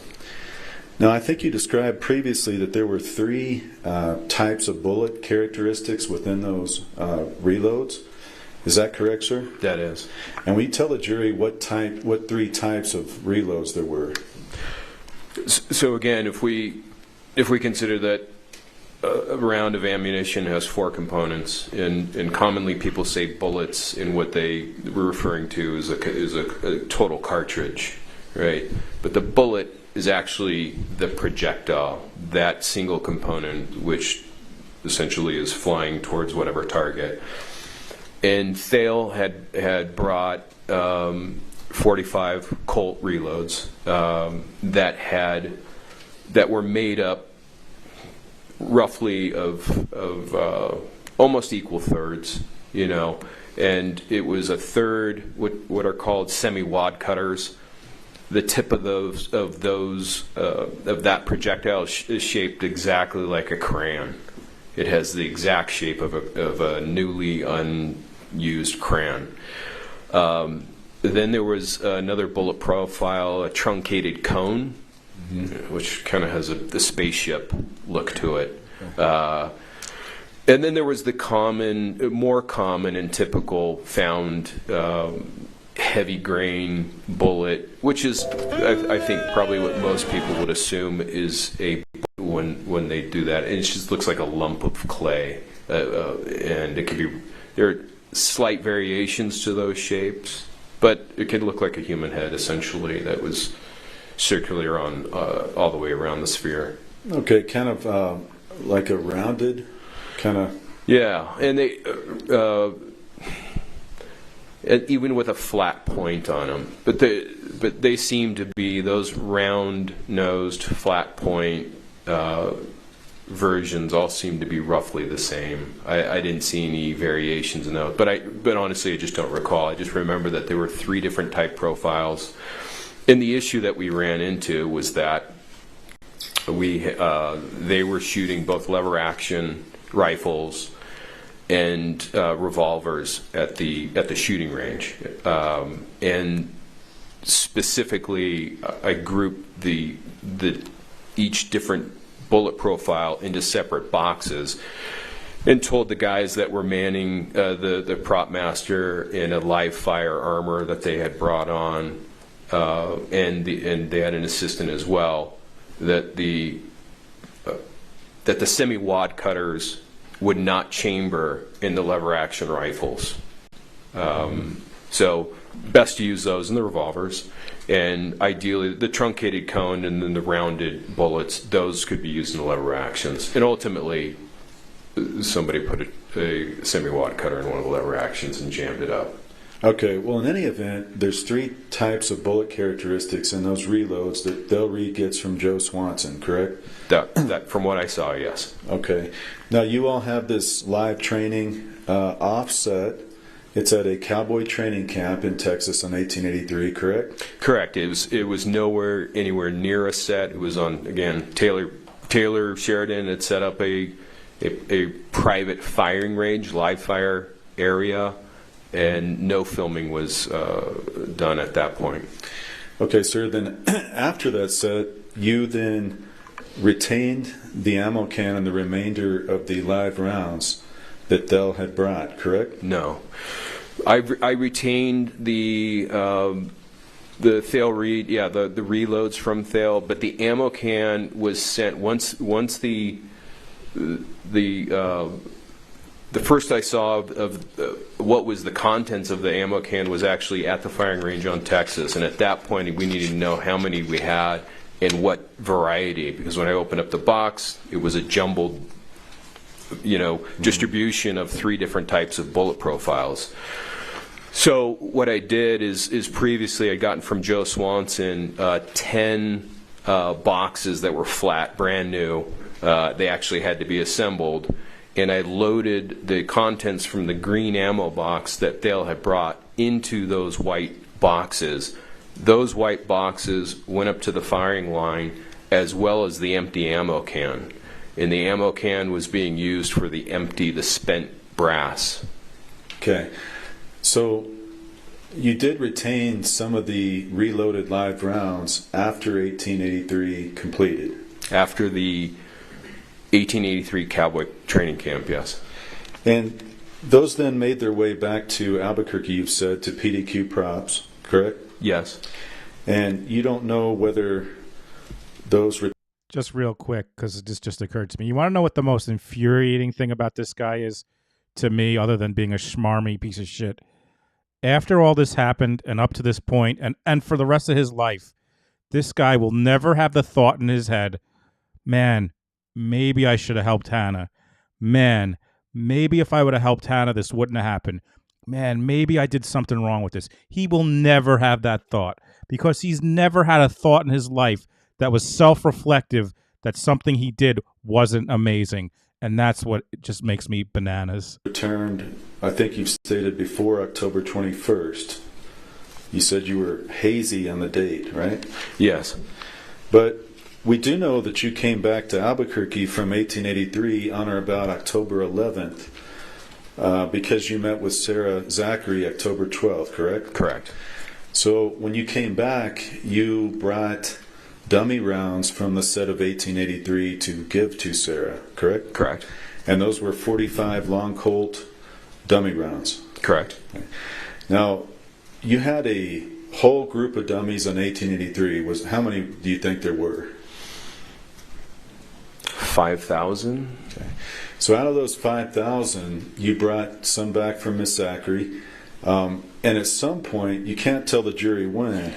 Now, I think you described previously that there were three types of bullet characteristics within those reloads. Is that correct, sir? That is. And will you tell the jury what 3 types of reloads there were? So again, if we consider that a round of ammunition has 4 components, and commonly people say bullets, and what they were referring to is a total cartridge, right? But the bullet is actually the projectile, that single component, which essentially is flying towards whatever target. And Thale had brought 45 Colt reloads that were made up roughly of almost equal thirds, you know, and it was a third what are called semi-wad cutters. The tip of that projectile is shaped exactly like a crayon. It has the exact shape of a newly unused crayon. Then there was another bullet profile, a truncated cone, which kind of has the spaceship look to it. And then there was the more common and typical found heavy grain bullet, which is, I think, probably what most people would assume is a when they do that. It just looks like a lump of clay, and it could be, there are slight variations to those shapes, but it could look like a human head essentially that was circular on all the way around the sphere. Okay, kind of like a rounded kind of. Yeah, and they even with a flat point on them, but they seem to be those round-nosed, flat point versions. All seem to be roughly the same. I didn't see any variations in those, but honestly, I just don't recall. I just remember that there were 3 different type profiles. And the issue that we ran into was that they were shooting both lever action rifles and revolvers at the shooting range, and specifically, I grouped each different bullet profile into separate boxes, and told the guys that were manning the prop master in a live fire armor that they had brought on. And they had an assistant as well, that the semi-wad cutters would not chamber in the lever action rifles. So best to use those in the revolvers, and ideally the truncated cone and then the rounded bullets, those could be used in the lever actions. And ultimately somebody put a semi-wad cutter in one of the lever actions and jammed it up. Okay, well, in any event, there's 3 types of bullet characteristics in those reloads that Del Reed gets from Joe Swanson, correct? That from what I saw, yes. Okay. Now, you all have this live training offset. It's at a cowboy training camp in Texas in 1883, correct? Correct. It was anywhere near a set. It was on, again, Taylor Sheridan had set up a private firing range, live fire area, and no filming was done at that point. Okay, sir. Then after that set, you then retained the ammo can and the remainder of the live rounds that Del had brought, correct? No, I retained the Thale Reed, the reloads from Thale, but the ammo can was sent once the first I saw of what was the contents of the ammo can was actually at the firing range on Texas, and at that point we needed to know how many we had and what variety, because when I opened up the box, it was a jumbled, distribution of 3 different types of bullet profiles. So what I did is previously I'd gotten from Joe Swanson 10 boxes that were flat, brand new. They actually had to be assembled. And I loaded the contents from the green ammo box that Thale had brought into those white boxes. Those white boxes went up to the firing line, as well as the empty ammo can. And the ammo can was being used for the spent brass. Okay. So you did retain some of the reloaded live rounds after 1883 completed? After the 1883 cowboy training camp, yes. And those then made their way back to Albuquerque, you've said, to PDQ props, correct? Yes. And you don't know whether those... Just real quick, because this just occurred to me. You want to know what the most infuriating thing about this guy is to me, other than being a schmarmy piece of shit? After all this happened and up to this point, and for the rest of his life, this guy will never have the thought in his head, man, maybe I should have helped Hannah. Man, maybe if I would have helped Hannah, this wouldn't have happened. Man, maybe I did something wrong with this. He will never have that thought because he's never had a thought in his life that was self-reflective that something he did wasn't amazing. And that's what just makes me bananas. Returned, I think you've stated before, October 21st. You said you were hazy on the date, right? Yes. But we do know that you came back to Albuquerque from 1883 on or about October 11th because you met with Sarah Zachary October 12th, correct? Correct. So when you came back, you brought dummy rounds from the set of 1883 to give to Sarah, correct? Correct. And those were 45 long Colt dummy rounds. Correct. Okay. Now, you had a whole group of dummies on 1883. How many do you think there were? 5,000. Okay. So out of those 5,000, you brought some back from Miss Zachary. And at some point, you can't tell the jury when,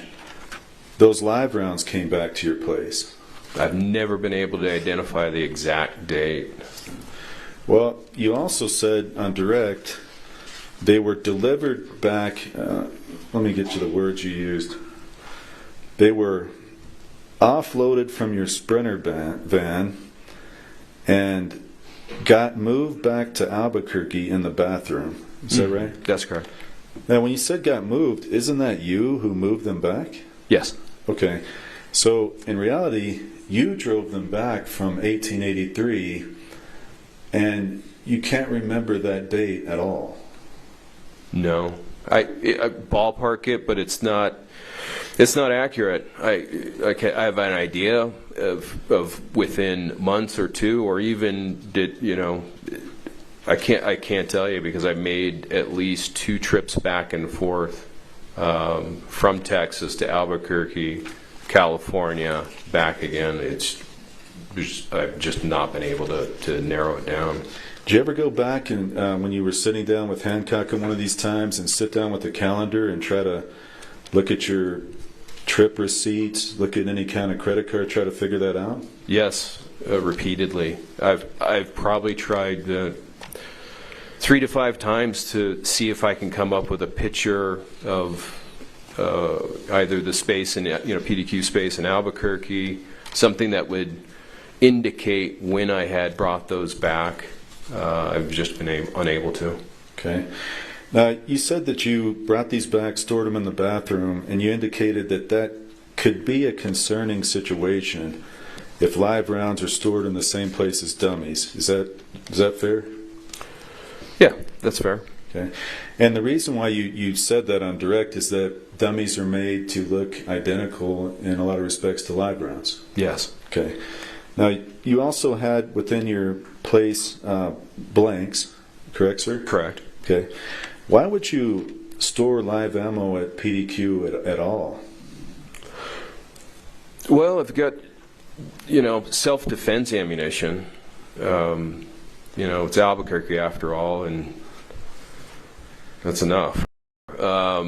those live rounds came back to your place. I've never been able to identify the exact date. Well, you also said on direct they were delivered back. Let me get you the words you used. They were offloaded from your Sprinter van and got moved back to Albuquerque in the bathroom. Is that right? That's correct. Now, when you said got moved, isn't that you who moved them back? Yes. Okay. So, in reality, you drove them back from 1883, and you can't remember that date at all. No. I ballpark it, but it's not accurate. I have an idea of within months or two, or even I can't tell you because I made at least 2 trips back and forth from Texas to Albuquerque, California, back again. I've just not been able to narrow it down. Did you ever go back and when you were sitting down with Hancock in one of these times and sit down with the calendar and try to look at your trip receipts, look at any kind of credit card, try to figure that out? Yes, repeatedly. I've probably tried 3 to 5 times to see if I can come up with a picture of either the space in PDQ space in Albuquerque, something that would indicate when I had brought those back. I've just been unable to. Okay. Now, you said that you brought these back, stored them in the bathroom, and you indicated that could be a concerning situation if live rounds are stored in the same place as dummies. Is that fair? Yeah, that's fair. Okay. And the reason why you said that on direct is that dummies are made to look identical in a lot of respects to live rounds. Yes. Okay. Now, you also had within your place blanks, correct, sir? Correct. Okay. Why would you store live ammo at PDQ at all? Well, I've got, self-defense ammunition. It's Albuquerque after all, and that's enough. I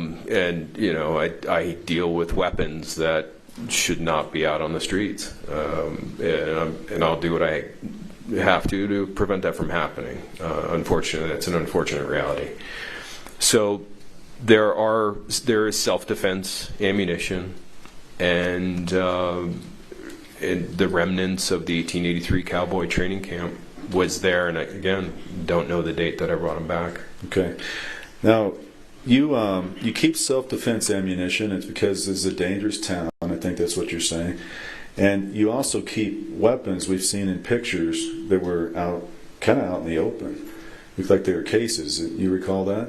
deal with weapons that should not be out on the streets, and I'll do what I have to prevent that from happening. Unfortunately, it's an unfortunate reality. So there is self-defense ammunition, and the remnants of the 1883 cowboy training camp was there, and I, again, don't know the date that I brought them back. Okay. Now, you keep self-defense ammunition. It's because this is a dangerous town. I think that's what you're saying. And you also keep weapons we've seen in pictures that were kind of out in the open. Looked like they were cases. You recall that?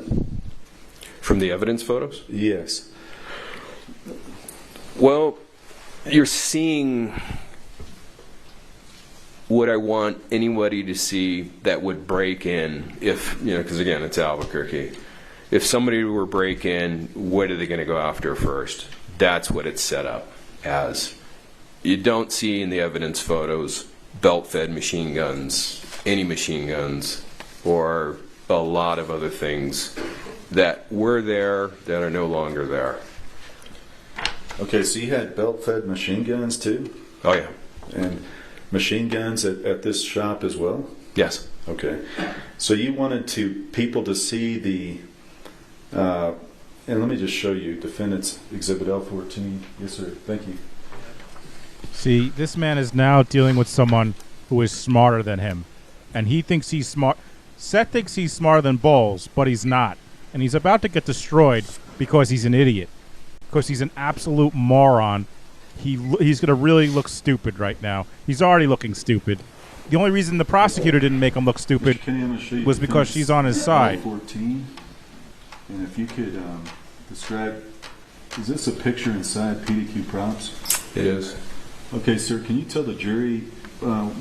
From the evidence photos? Yes. Well, you're seeing what I want anybody to see that would break in, if, because again, it's Albuquerque. If somebody were to break in, what are they going to go after first? That's what it's set up as. You don't see in the evidence photos belt-fed machine guns, any machine guns, or a lot of other things that were there that are no longer there. Okay, so you had belt-fed machine guns too? Oh, yeah. And machine guns at this shop as well? Yes. Okay. So you wanted people to see the, and let me just show you, Defendant's Exhibit L14. Yes, sir. Thank you. See, this man is now dealing with someone who is smarter than him. And he thinks he's smart. Seth thinks he's smarter than Bowles, but he's not. And he's about to get destroyed because he's an idiot. Because he's an absolute moron. He's going to really look stupid right now. He's already looking stupid. The only reason the prosecutor didn't make him look stupid was because she's on his side. 14. And if you could describe, is this a picture inside PDQ props? It is. Okay, sir, can you tell the jury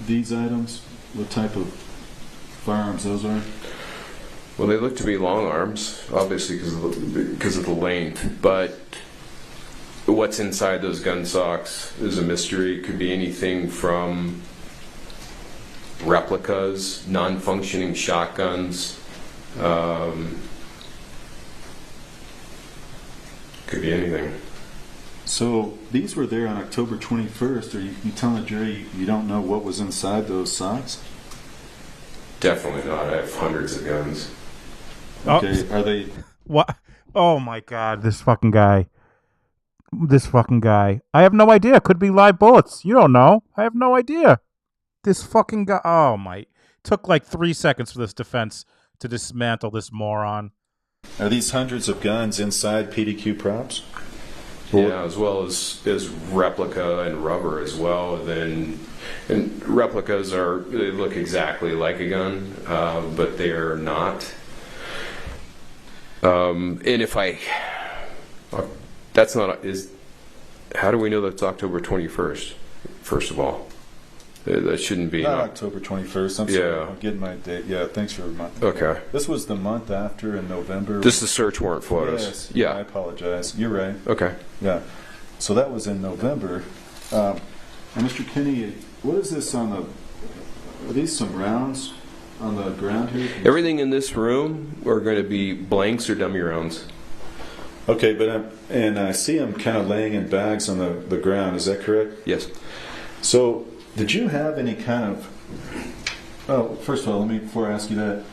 these items, what type of firearms those are? Well, they look to be long arms, obviously because of the length, but what's inside those gun socks is a mystery. It could be anything from replicas, non-functioning shotguns, could be anything. So these were there on October 21st. Are you telling the jury you don't know what was inside those socks? Definitely not. I have hundreds of guns. Okay, are they... What? Oh my God, this fucking guy. This fucking guy. I have no idea. Could be live bullets. You don't know. I have no idea. This fucking guy. Oh my. Took like 3 seconds for this defense to dismantle this moron. Are these hundreds of guns inside PDQ props? Yeah, as well as replica and rubber as well. And replicas they look exactly like a gun, but they are not. And if that's not how do we know that's October 21st? First of all, that shouldn't be. Not October 21st. I'm sorry. I'm getting my date. Yeah, thanks for reminding me. Okay. This was the month after in November. This is the search warrant photos. Yes. Yeah. I apologize. You're right. Okay. Yeah. So that was in November. And Mr. Kinney, what is this on the? Are these some rounds on the ground here? Everything in this room are going to be blanks or dummy rounds. Okay, but I see them kind of laying in bags on the ground. Is that correct? Yes. So, did you have any kind of? Oh, first of all, before I ask you that,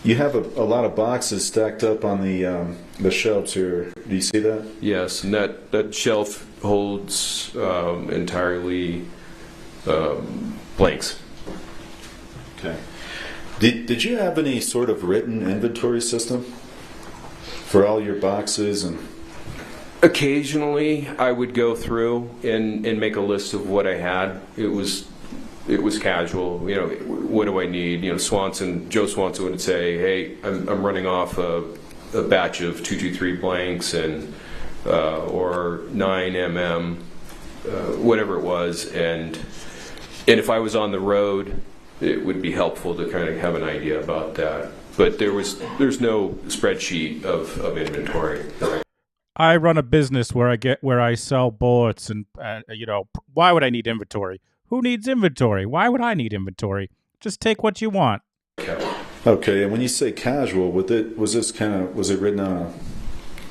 you have a lot of boxes stacked up on the shelves here. Do you see that? Yes, and that shelf holds entirely blanks. Okay. Did you have any sort of written inventory system for all your boxes and? Occasionally, I would go through and make a list of what I had. It was casual. What do I need? Joe Swanson would say, "Hey, I'm running off a batch of 223 blanks and or 9mm, whatever it was." And if I was on the road, it would be helpful to kind of have an idea about that. But there's no spreadsheet of inventory. I run a business where I sell bullets, and why would I need inventory? Who needs inventory? Why would I need inventory? Just take what you want. Okay, and when you say casual, was it written on a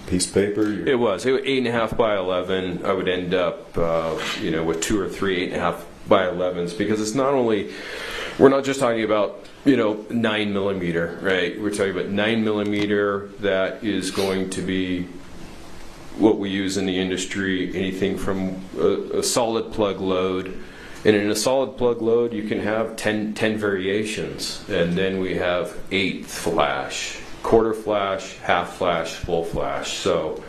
piece of paper? It was 8.5 by 11. I would end up with 2 or 3 8.5 by 11s, because it's not only, we're not just talking about 9mm, right? We're talking about 9mm that is going to be what we use in the industry, anything from a solid plug load. And in a solid plug load, you can have 10 variations. And then we have 1/8 flash, quarter flash, half flash, full flash. So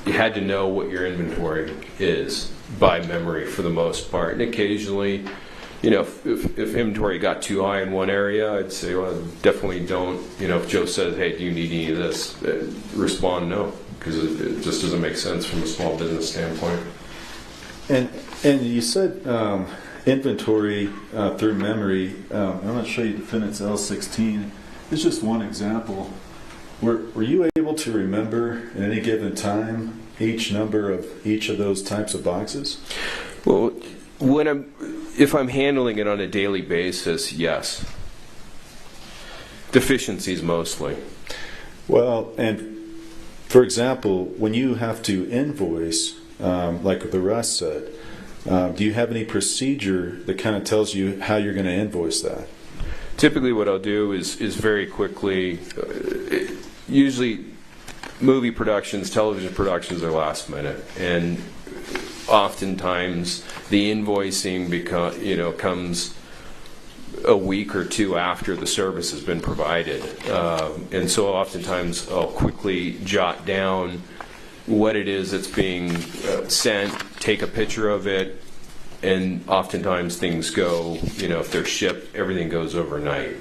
you had to know what your inventory is by memory for the most part. And occasionally, if inventory got too high in one area, I'd say, well, definitely don't. If Joe says, hey, do you need any of this? Respond no, because it just doesn't make sense from a small business standpoint. And you said inventory through memory. I'm going to show you defendant's L16. It's just one example. Were you able to remember at any given time each number of each of those types of boxes? Well, if I'm handling it on a daily basis, yes. Deficiencies mostly. Well, and for example, when you have to invoice, like the Russ said, do you have any procedure that kind of tells you how you're going to invoice that? Typically what I'll do is very quickly, usually movie productions, television productions are last minute, and oftentimes the invoicing comes a week or two after the service has been provided. And so oftentimes I'll quickly jot down what it is that's being sent, take a picture of it, and oftentimes things go, if they're shipped, everything goes overnight.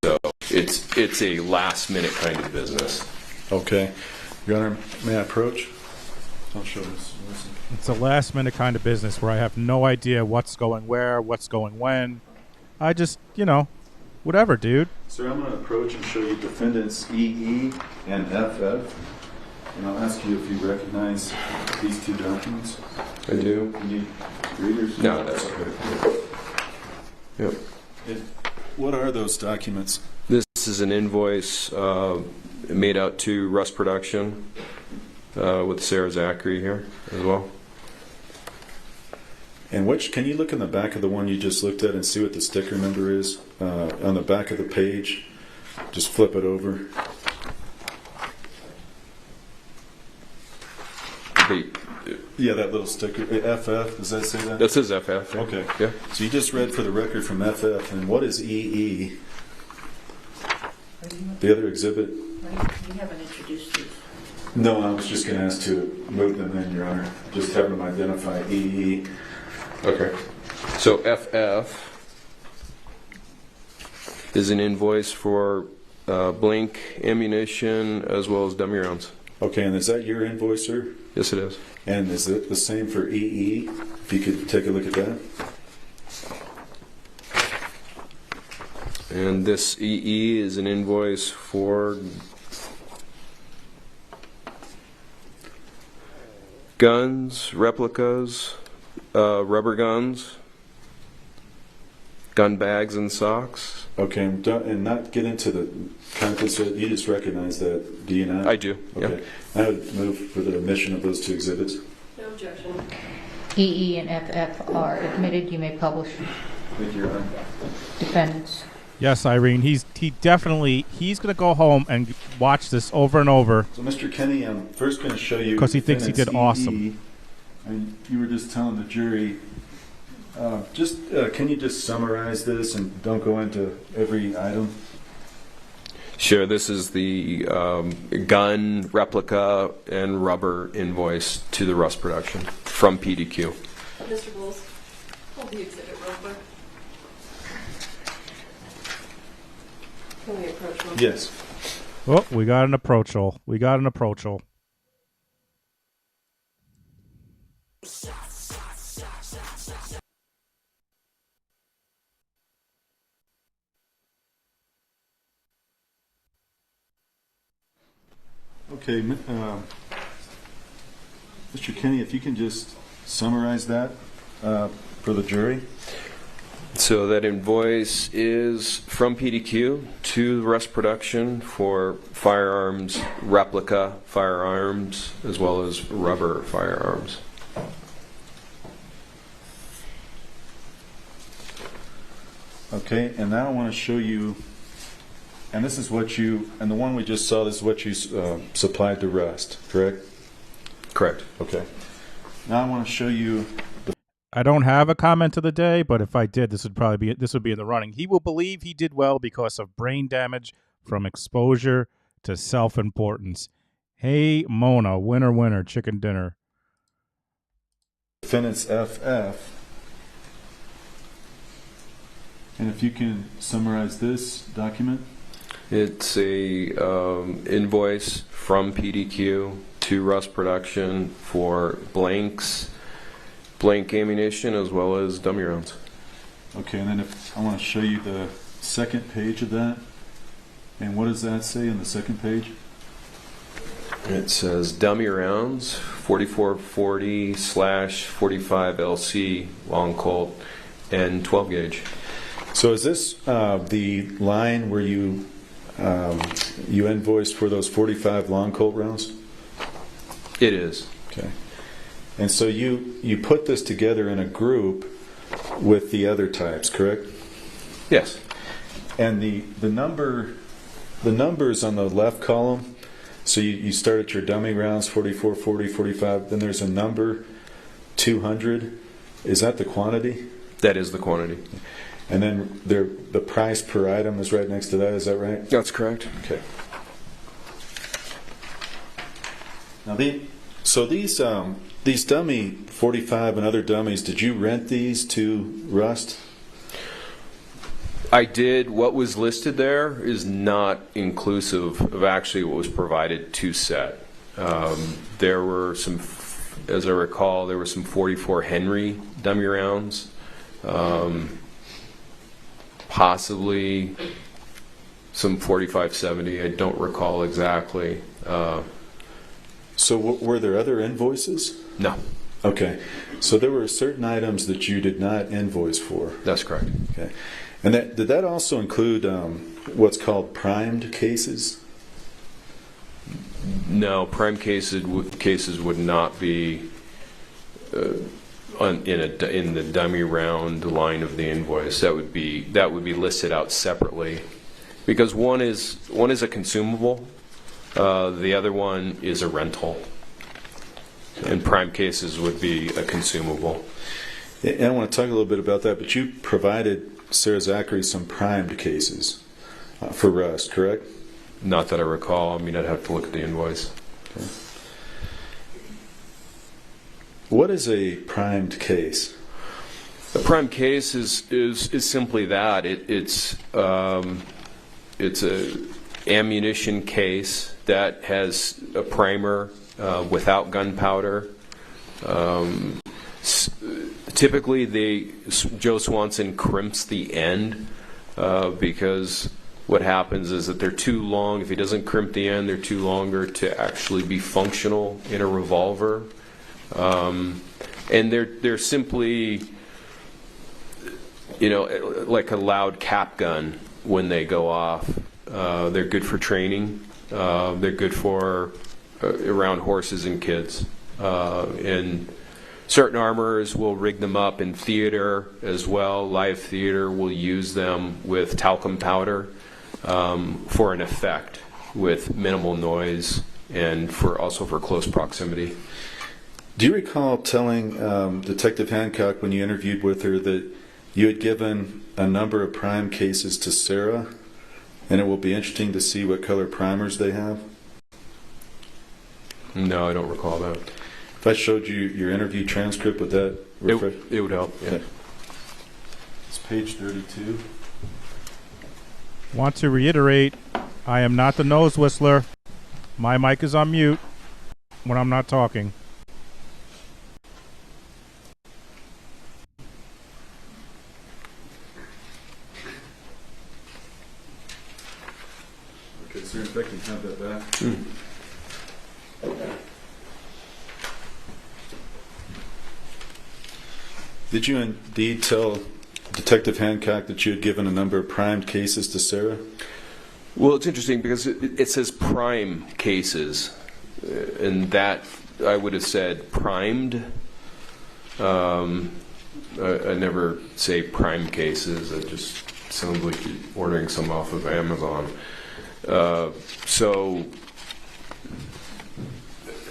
So it's a last minute kind of business. Okay. Your Honor, may I approach? I'll show this. It's a last minute kind of business where I have no idea what's going where, what's going when. I just, whatever, dude. Sir, I'm going to approach and show you defendants EE and FF. And I'll ask you if you recognize these two documents. I do. You need readers? No, that's okay. Yep. What are those documents? This is an invoice made out to Russ Production with Sarah Zachary here as well. And can you look in the back of the one you just looked at and see what the sticker number is? On the back of the page, just flip it over. Yeah, that little sticker. FF, does that say that? That says FF. Yeah. Okay. Yeah. So you just read for the record from FF, and what is EE? The other exhibit? You haven't introduced these. No, I was just going to ask to move them in, Your Honor. Just have them identify EE. Okay. So FF is an invoice for blank ammunition as well as dummy rounds. Okay, and is that your invoice, sir? Yes, it is. And is it the same for EE? If you could take a look at that. And this EE is an invoice for guns, replicas, rubber guns, gun bags and socks. Okay, and not get into the contents. You just recognize that, do you not? I do. Okay. Yep. I would move for the omission of those two exhibits. No objection. EE and FF are admitted. You may publish. Thank you, Your Honor. Defendants. Yes, Irene. He's going to go home and watch this over and over. So, Mr. Kenny, I'm first going to show you because he thinks he did EE, awesome. And you were just telling the jury. Can you just summarize this and don't go into every item? Sure. This is the gun, replica, and rubber invoice to the Russ Production from PDQ. Mr. Bowles, hold the exhibit real quick. Can we approach one? Yes. Oh, we got an approach hole. Okay, Mr. Kenny, if you can just summarize that for the jury. So that invoice is from PDQ to Russ Production for firearms, replica firearms, as well as rubber firearms. Okay, and now I want to show you, and this is what and the one we just saw, this is what you supplied to Rust, correct? Correct. Okay. Now I want to show you. I don't have a comment of the day, but if I did, this would be in the running. He will believe he did well because of brain damage from exposure to self-importance. Hey, Mona, winner, chicken dinner. Defendants FF. And if you can summarize this document. It's a invoice from PDQ to Russ Production for blanks, blank ammunition as well as dummy rounds. Okay, and then if I want to show you the second page of that, and what does that say on the second page? It says dummy rounds 4440/45 LC long Colt and 12 gauge. So is this the line where you invoiced for those 45 long Colt rounds? It is. Okay. And so you put this together in a group with the other types, correct? Yes. And the numbers on the left column, so you start at your dummy rounds, 44, 40, 45, then there's a number 200. Is that the quantity? That is the quantity. And then the price per item is right next to that, is that right? That's correct. Okay. Now these dummy 45 and other dummies, did you rent these to Rust? I did. What was listed there is not inclusive of actually what was provided to Seth. There were some, as I recall, there were some 44 Henry dummy rounds, possibly some 45-70. I don't recall exactly. So were there other invoices? No. Okay. So there were certain items that you did not invoice for. That's correct. Okay. And did that also include what's called primed cases? No, prime cases would not be in the dummy round line of the invoice. That would be listed out separately, because one is a consumable, the other one is a rental, and prime cases would be a consumable. And I want to talk a little bit about that, but you provided Sarah Zachary some primed cases for Rust, correct? Not that I recall. I mean, I'd have to look at the invoice. Okay. What is a primed case? A primed case is simply that. It's a ammunition case that has a primer without gunpowder. Typically, Joe Swanson crimps the end because what happens is that they're too long. If he doesn't crimp the end, they're too longer to actually be functional in a revolver. And they're simply, like a loud cap gun when they go off. They're good for training. They're good for around horses and kids. And certain armorers will rig them up in theater as well. Live theater will use them with talcum powder for an effect with minimal noise and also for close proximity. Do you recall telling Detective Hancock when you interviewed with her that you had given a number of prime cases to Sarah, and it will be interesting to see what color primers they have? No, I don't recall that. If I showed you your interview transcript, would that refresh? It would help, yeah. Okay. It's page 32. Want to reiterate, I am not the nose whistler. My mic is on mute when I'm not talking. Okay, sir, if I can have that back. Did you indeed tell Detective Hancock that you had given a number of primed cases to Sarah? Well, it's interesting because it says prime cases, and that I would have said primed. I never say prime cases. It just sounds like you're ordering some off of Amazon. So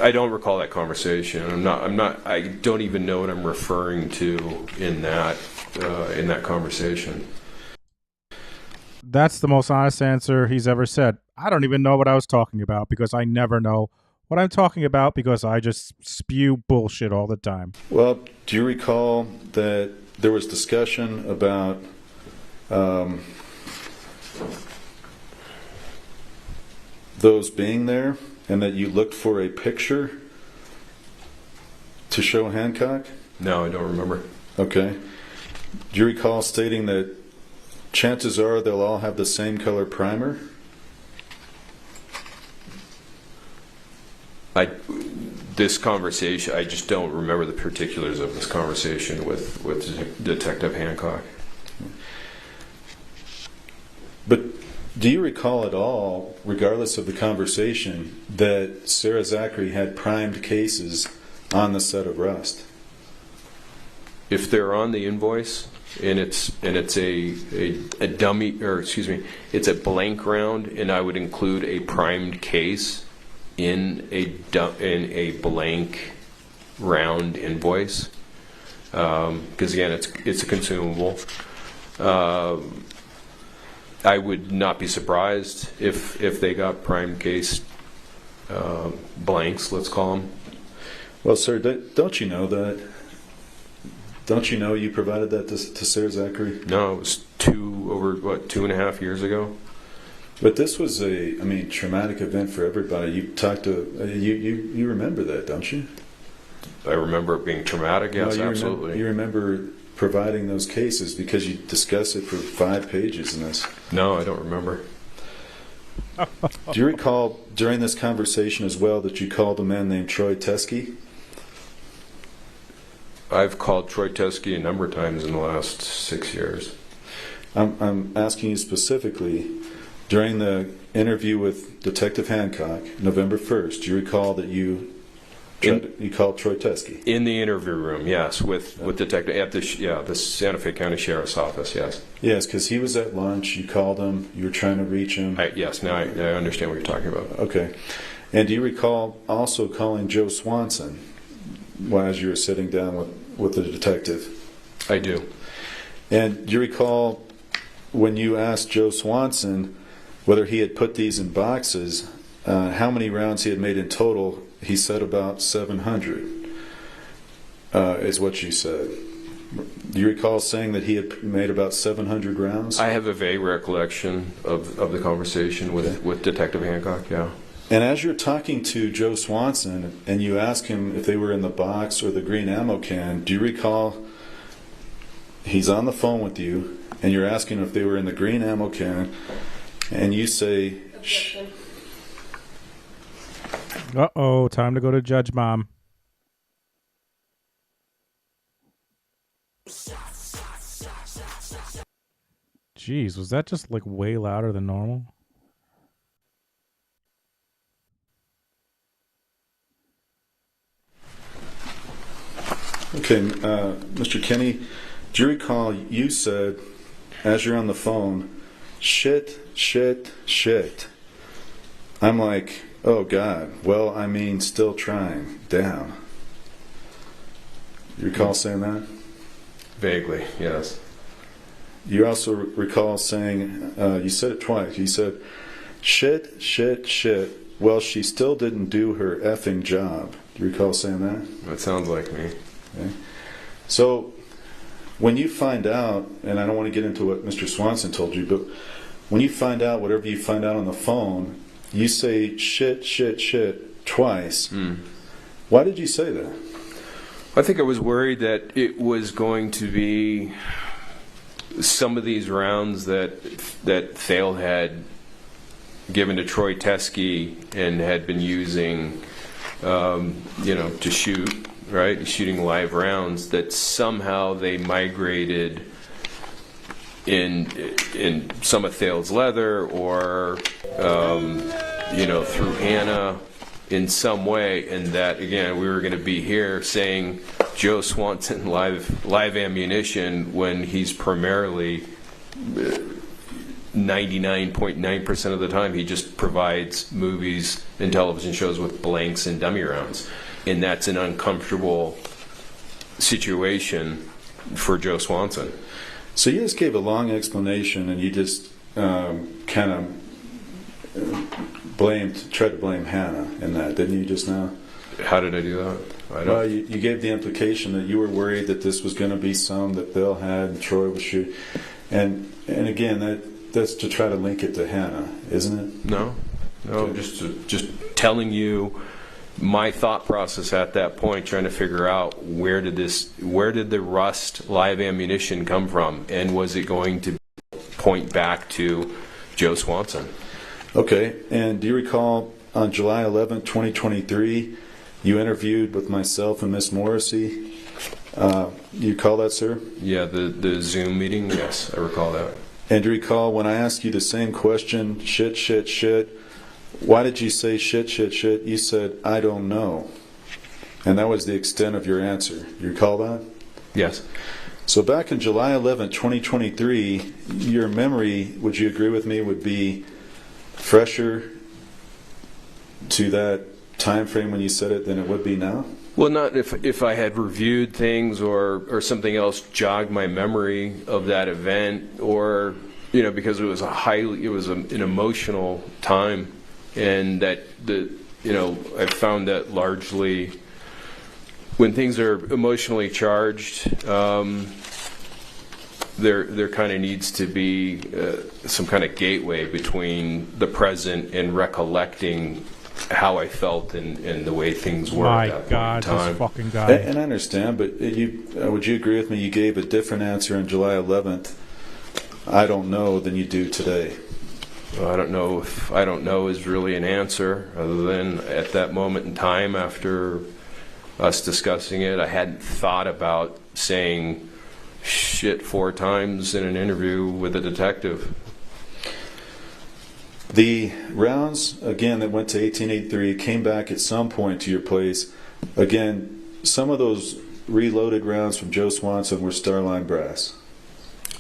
I don't recall that conversation. I don't even know what I'm referring to in that conversation. That's the most honest answer he's ever said. I don't even know what I was talking about because I never know what I'm talking about because I just spew bullshit all the time. Well, do you recall that there was discussion about those being there and that you looked for a picture to show Hancock? No, I don't remember. Okay. Do you recall stating that chances are they'll all have the same color primer? This conversation, I just don't remember the particulars of this conversation with Detective Hancock. But do you recall at all, regardless of the conversation, that Sarah Zachary had primed cases on the set of Rust? If they're on the invoice and it's a dummy, or excuse me, it's a blank round, and I would include a primed case in a blank round invoice, because again, it's a consumable. I would not be surprised if they got primed case blanks, let's call them. Well, sir, don't you know that? Don't you know you provided that to Sarah Zachary? No, it was 2.5 years ago. But this was a traumatic event for everybody. You talked to you remember that, don't you? I remember it being traumatic. Yes, no, absolutely. You remember providing those cases because you discussed it for 5 pages in this. No, I don't remember. Do you recall during this conversation as well that you called a man named Troy Teskey? I've called Troy Teskey a number of times in the last 6 years. I'm asking you specifically, during the interview with Detective Hancock, November 1st, do you recall that you called Troy Teskey? In the interview room, yes, with Detective at the Santa Fe County Sheriff's Office, yes. Yes, because he was at lunch, you called him, you were trying to reach him. Yes, now I understand what you're talking about. Okay. And do you recall also calling Joe Swanson as you were sitting down with the detective? I do. And do you recall when you asked Joe Swanson whether he had put these in boxes, how many rounds he had made in total? He said about 700, is what you said. Do you recall saying that he had made about 700 rounds? I have a vague recollection of the conversation with Detective Hancock, yeah. And as you're talking to Joe Swanson and you ask him if they were in the box or the green ammo can, do you recall he's on the phone with you and you're asking if they were in the green ammo can, and you say, shh. Uh-oh, time to go to Judge Mom. Jeez, was that just like way louder than normal? Okay, Mr. Kenny, do you recall you said, as you're on the phone, shit, shit, shit. I'm like, oh God, well, I mean, still trying, down. You recall saying that? Vaguely, yes. You also recall saying, you said it twice, you said, shit, shit, shit, well, she still didn't do her effing job. Do you recall saying that? That sounds like me. Okay. So, when you find out, and I don't want to get into what Mr. Swanson told you, but when you find out whatever you find out on the phone, you say shit, shit, shit twice. Why did you say that? I think I was worried that it was going to be some of these rounds that Thale had given to Troy Teskey and had been using, to shoot, right? Shooting live rounds, that somehow they migrated in some of Thale's leather or, through Hannah in some way, and that, again, we were going to be here saying Joe Swanson live ammunition when he's primarily 99.9% of the time he just provides movies and television shows with blanks and dummy rounds, and that's an uncomfortable situation for Joe Swanson. So you just gave a long explanation, and you just kind of tried to blame Hannah in that, didn't you, just now? How did I do that? Well, you gave the implication that you were worried that this was going to be some that Bill had and Troy was shooting, and again, that's to try to link it to Hannah, isn't it? No, okay. Just telling you my thought process at that point, trying to figure out where did the rust live ammunition come from, and was it going to point back to Joe Swanson? Okay, and do you recall on July 11, 2023, you interviewed with myself and Miss Morrissey? You recall that, sir? Yeah, the Zoom meeting. Yes, I recall that. And do you recall when I asked you the same question, shit, shit, shit? Why did you say shit, shit, shit? You said, I don't know. And that was the extent of your answer. You recall that? Yes. So back in July 11, 2023, your memory, would you agree with me, would be fresher to that time frame when you said it than it would be now? Well, not if I had reviewed things or something else jogged my memory of that event, or because it was an emotional time, and that I found that largely when things are emotionally charged, there kind of needs to be some kind of gateway between the present and recollecting how I felt and the way things were at that point in time. This fucking guy. And I understand, but would you agree with me? You gave a different answer on July 11th. I don't know than you do today. Well, I don't know if I don't know is really an answer, other than at that moment in time after us discussing it, I hadn't thought about saying shit 4 times in an interview with a detective. The rounds, again, that went to 1883 came back at some point to your place. Again, some of those reloaded rounds from Joe Swanson were Starline brass.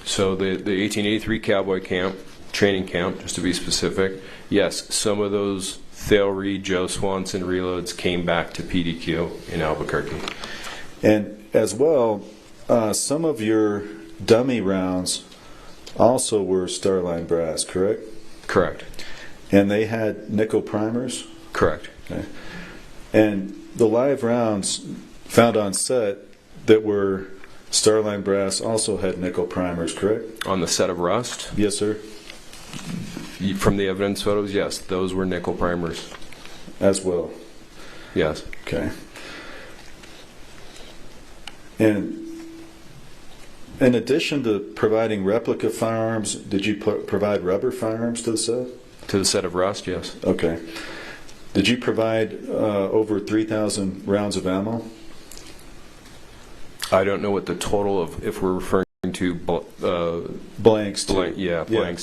So the 1883 cowboy camp, training camp, just to be specific, yes, some of those Thale Reed, Joe Swanson reloads came back to PDQ in Albuquerque. And as well, some of your dummy rounds also were Starline brass, correct? Correct. And they had nickel primers? Correct. Okay. And the live rounds found on set that were Starline brass also had nickel primers, correct? On the set of Rust? Yes, sir. From the evidence photos, yes, those were nickel primers. As well? Yes. Okay. And in addition to providing replica firearms, did you provide rubber firearms to the set? To the set of Rust, yes. Okay. Did you provide over 3,000 rounds of ammo? I don't know what the total of, if we're referring to blanks. Blanks,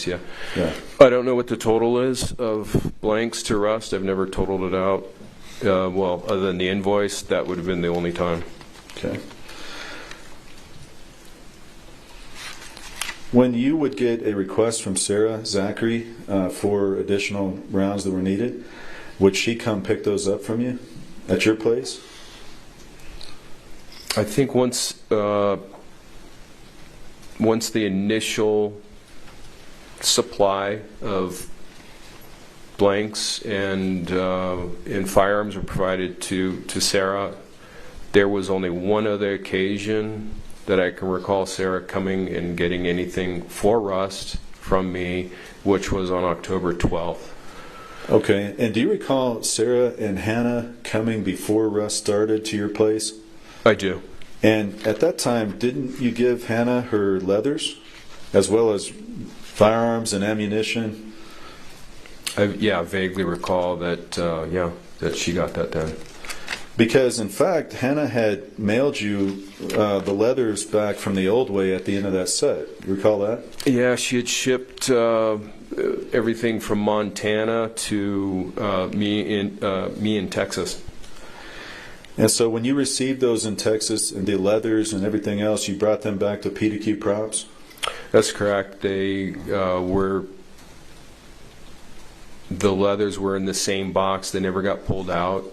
yeah. Yeah. I don't know what the total is of blanks to Rust. I've never totaled it out. Well, other than the invoice, that would have been the only time. Okay. When you would get a request from Sarah Zachary for additional rounds that were needed, would she come pick those up from you at your place? I think once the initial supply of blanks and firearms were provided to Sarah, there was only one other occasion that I can recall Sarah coming and getting anything for Rust from me, which was on October 12th. Okay, and do you recall Sarah and Hannah coming before Rust started to your place? I do. And at that time, didn't you give Hannah her leathers, as well as firearms and ammunition? I vaguely recall that, that she got that done. Because, in fact, Hannah had mailed you the leathers back from the old way at the end of that set. You recall that? Yeah, she had shipped everything from Montana to me in Texas. And so when you received those in Texas, and the leathers and everything else, you brought them back to PDQ Props? That's correct. They the leathers were in the same box. They never got pulled out.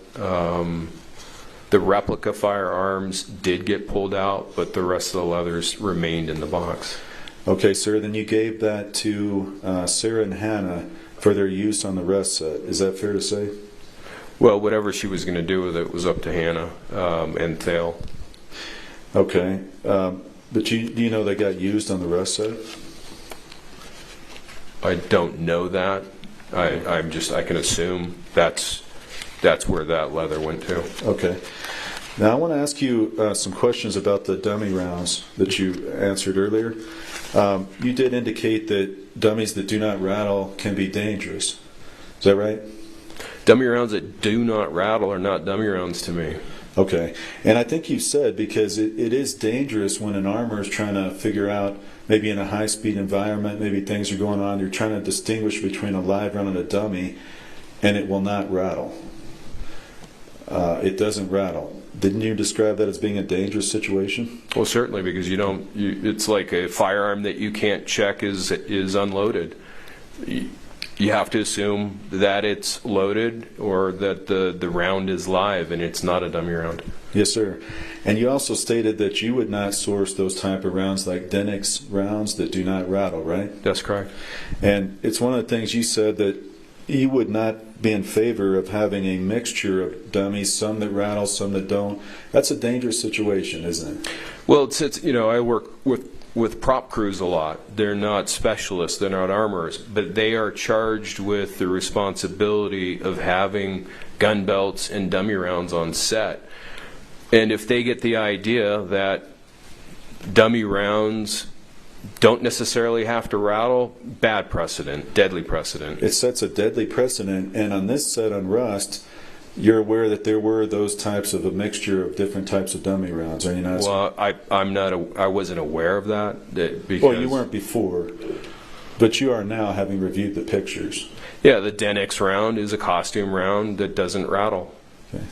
The replica firearms did get pulled out, but the rest of the leathers remained in the box. Okay, sir. Then you gave that to Sarah and Hannah for their use on the Rust set. Is that fair to say? Well, whatever she was going to do with it was up to Hannah and Thale. Okay. But do you know they got used on the Rust set? I don't know that. I can assume that's that's where that leather went to. Okay. Now I want to ask you some questions about the dummy rounds that you answered earlier. You did indicate that dummies that do not rattle can be dangerous. Is that right? Dummy rounds that do not rattle are not dummy rounds to me. Okay. And I think you said because it is dangerous when an armor is trying to figure out, maybe in a high-speed environment, maybe things are going on, you're trying to distinguish between a live round and a dummy, and it will not rattle. It doesn't rattle. Didn't you describe that as being a dangerous situation? Well, certainly, because it's like a firearm that you can't check is unloaded. You have to assume that it's loaded or that the round is live, and it's not a dummy round. Yes, sir. And you also stated that you would not source those type of rounds like Denix rounds that do not rattle, right? That's correct. And it's one of the things you said that you would not be in favor of having a mixture of dummies, some that rattle, some that don't. That's a dangerous situation, isn't it? Well, I work with prop crews a lot. They're not specialists, they're not armorers, but they are charged with the responsibility of having gun belts and dummy rounds on set. And if they get the idea that dummy rounds don't necessarily have to rattle, bad precedent, deadly precedent. It sets a deadly precedent, and on this set on Rust, you're aware that there were those types of a mixture of different types of dummy rounds, are you not? Well, I wasn't aware of that because, well, you weren't before, but you are now, having reviewed the pictures. Yeah, the Denix round is a costume round that doesn't rattle. Okay.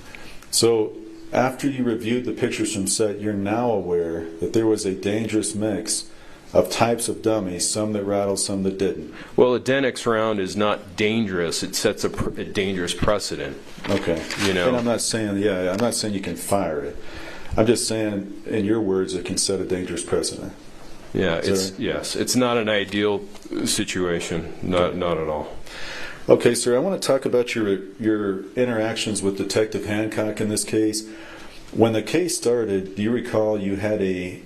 So after you reviewed the pictures from set, you're now aware that there was a dangerous mix of types of dummies, some that rattled, some that didn't. Well, a Denix round is not dangerous. It sets a dangerous precedent. Okay. You know. And I'm not saying you can fire it. I'm just saying, in your words, it can set a dangerous precedent. Yeah, it's not an ideal situation, not at all. Okay, sir, I want to talk about your interactions with Detective Hancock in this case. When the case started, do you recall you had a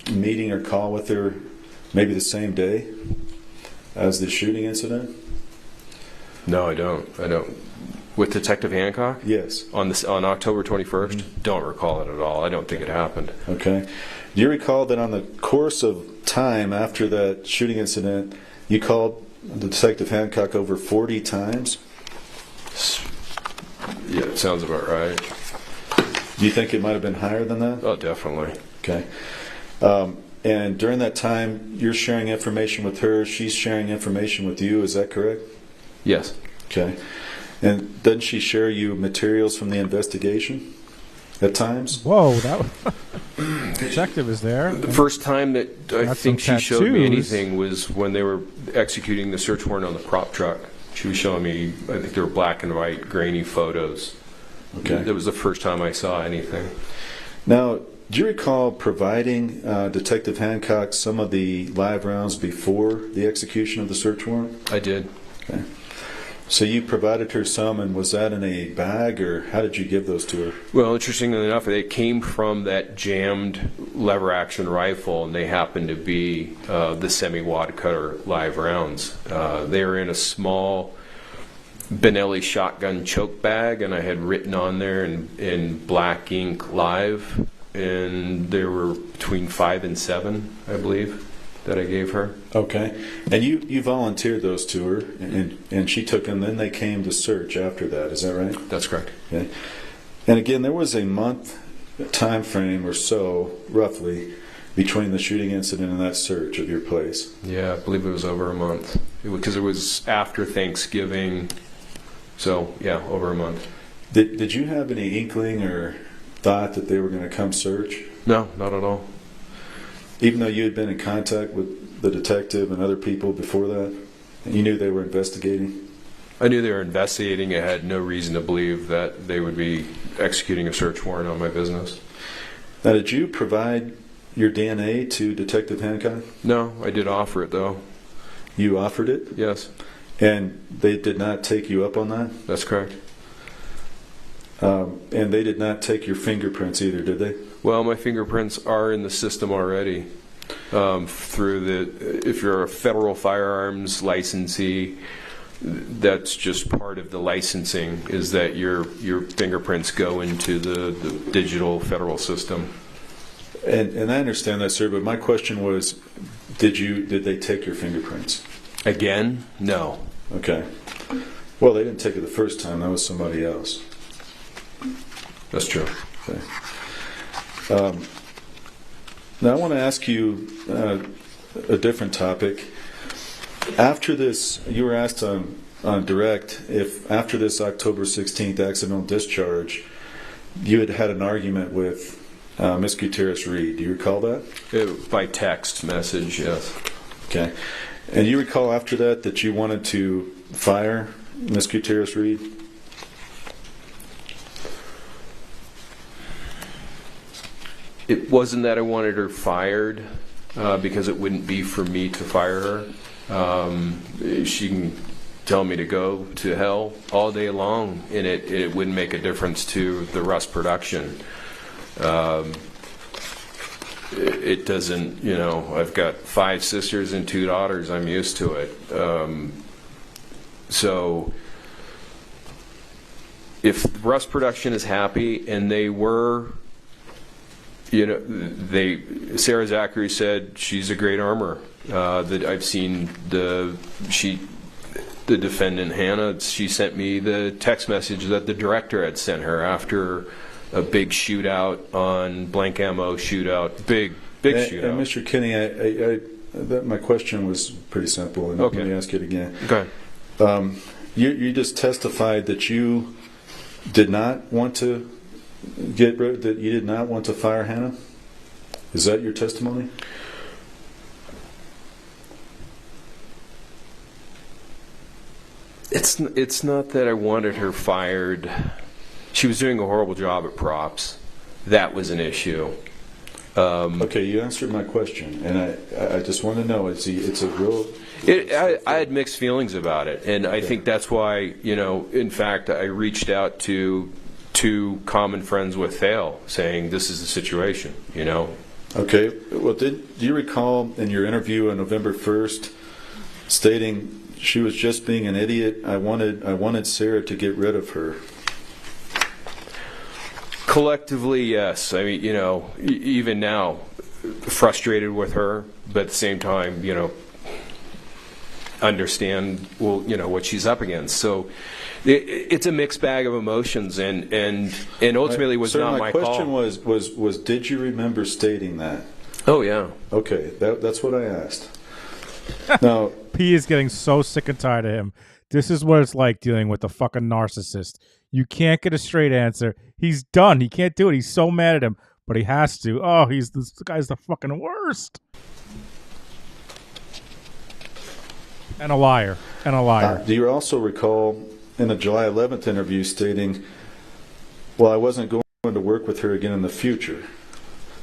meeting or call with her maybe the same day as the shooting incident? No, I don't. With Detective Hancock? Yes. On October 21st? Don't recall it at all. I don't think it happened. Okay. Do you recall that on the course of time after that shooting incident, you called Detective Hancock over 40 times? Yeah, it sounds about right. Do you think it might have been higher than that? Oh, definitely. Okay. And during that time, you're sharing information with her, she's sharing information with you, is that correct? Yes. Okay. And doesn't she share you materials from the investigation at times? Whoa, that detective is there. The first time that I think she showed me anything was when they were executing the search warrant on the prop truck. She was showing me, I think they were black and white, grainy photos. Okay. That was the first time I saw anything. Now, do you recall providing Detective Hancock some of the live rounds before the execution of the search warrant? I did. Okay. So you provided her some, and was that in a bag, or how did you give those to her? Well, interestingly enough, they came from that jammed lever-action rifle, and they happened to be the semi-wad cutter live rounds. They were in a small Benelli shotgun choke bag, and I had written on there in black ink live, and there were between 5 and 7, I believe, that I gave her. Okay. And you volunteered those to her, and she took them, then they came to search after that, is that right? That's correct. Okay. And again, there was a month time frame or so, roughly, between the shooting incident and that search of your place. Yeah, I believe it was over a month, because it was after Thanksgiving. So, yeah, over a month. Did you have any inkling or thought that they were going to come search? No, not at all. Even though you had been in contact with the detective and other people before that? You knew they were investigating? I knew they were investigating. I had no reason to believe that they would be executing a search warrant on my business. Now, did you provide your DNA to Detective Hancock? No, I did offer it, though. You offered it? Yes. And they did not take you up on that? That's correct. And they did not take your fingerprints either, did they? Well, my fingerprints are in the system already. If you're a federal firearms licensee, that's just part of the licensing, is that your fingerprints go into the digital federal system. And I understand that, sir, but my question was, did they take your fingerprints? Again? No. Okay. Well, they didn't take it the first time. That was somebody else. That's true. Okay. Now I want to ask you a different topic. After this, you were asked on direct if after this October 16th accidental discharge, you had had an argument with Miss Gutierrez Reed. Do you recall that? By text message, yes. Okay. And you recall after that you wanted to fire Miss Gutierrez Reed? It wasn't that I wanted her fired, because it wouldn't be for me to fire her. She can tell me to go to hell all day long, and it wouldn't make a difference to the Rust production. It doesn't, I've got 5 sisters and 2 daughters. I'm used to it. So if Rust production is happy, and they were, Sarah Zachary said she's a great armor. That I've seen the defendant Hannah. She sent me the text message that the director had sent her after a big shootout on blank ammo shootout, big shootout. And Mr. Kinney, my question was pretty simple, and okay. Let me ask it again. Okay. You just testified that you did not want to that you did not want to fire Hannah. Is that your testimony? It's not that I wanted her fired. She was doing a horrible job at props. That was an issue. Okay, you answered my question, and I just want to know, it's a real... I had mixed feelings about it, and I think that's why, in fact, I reached out to 2 common friends with Thale, saying this is the situation, Okay, well, do you recall in your interview on November 1st stating she was just being an idiot? I wanted Sarah to get rid of her. Collectively, yes. I mean, even now, frustrated with her, but at the same time, understand, what she's up against. So it's a mixed bag of emotions, and ultimately was not my call. My question was did you remember stating that? Oh, yeah. Okay, that's what I asked. Now, P is getting so sick and tired of him. This is what it's like dealing with a fucking narcissist. You can't get a straight answer. He's done. He can't do it. He's so mad at him, but he has to. Oh, this guy's the fucking worst. And a liar. Do you also recall in the July 11th interview stating, well, I wasn't going to work with her again in the future.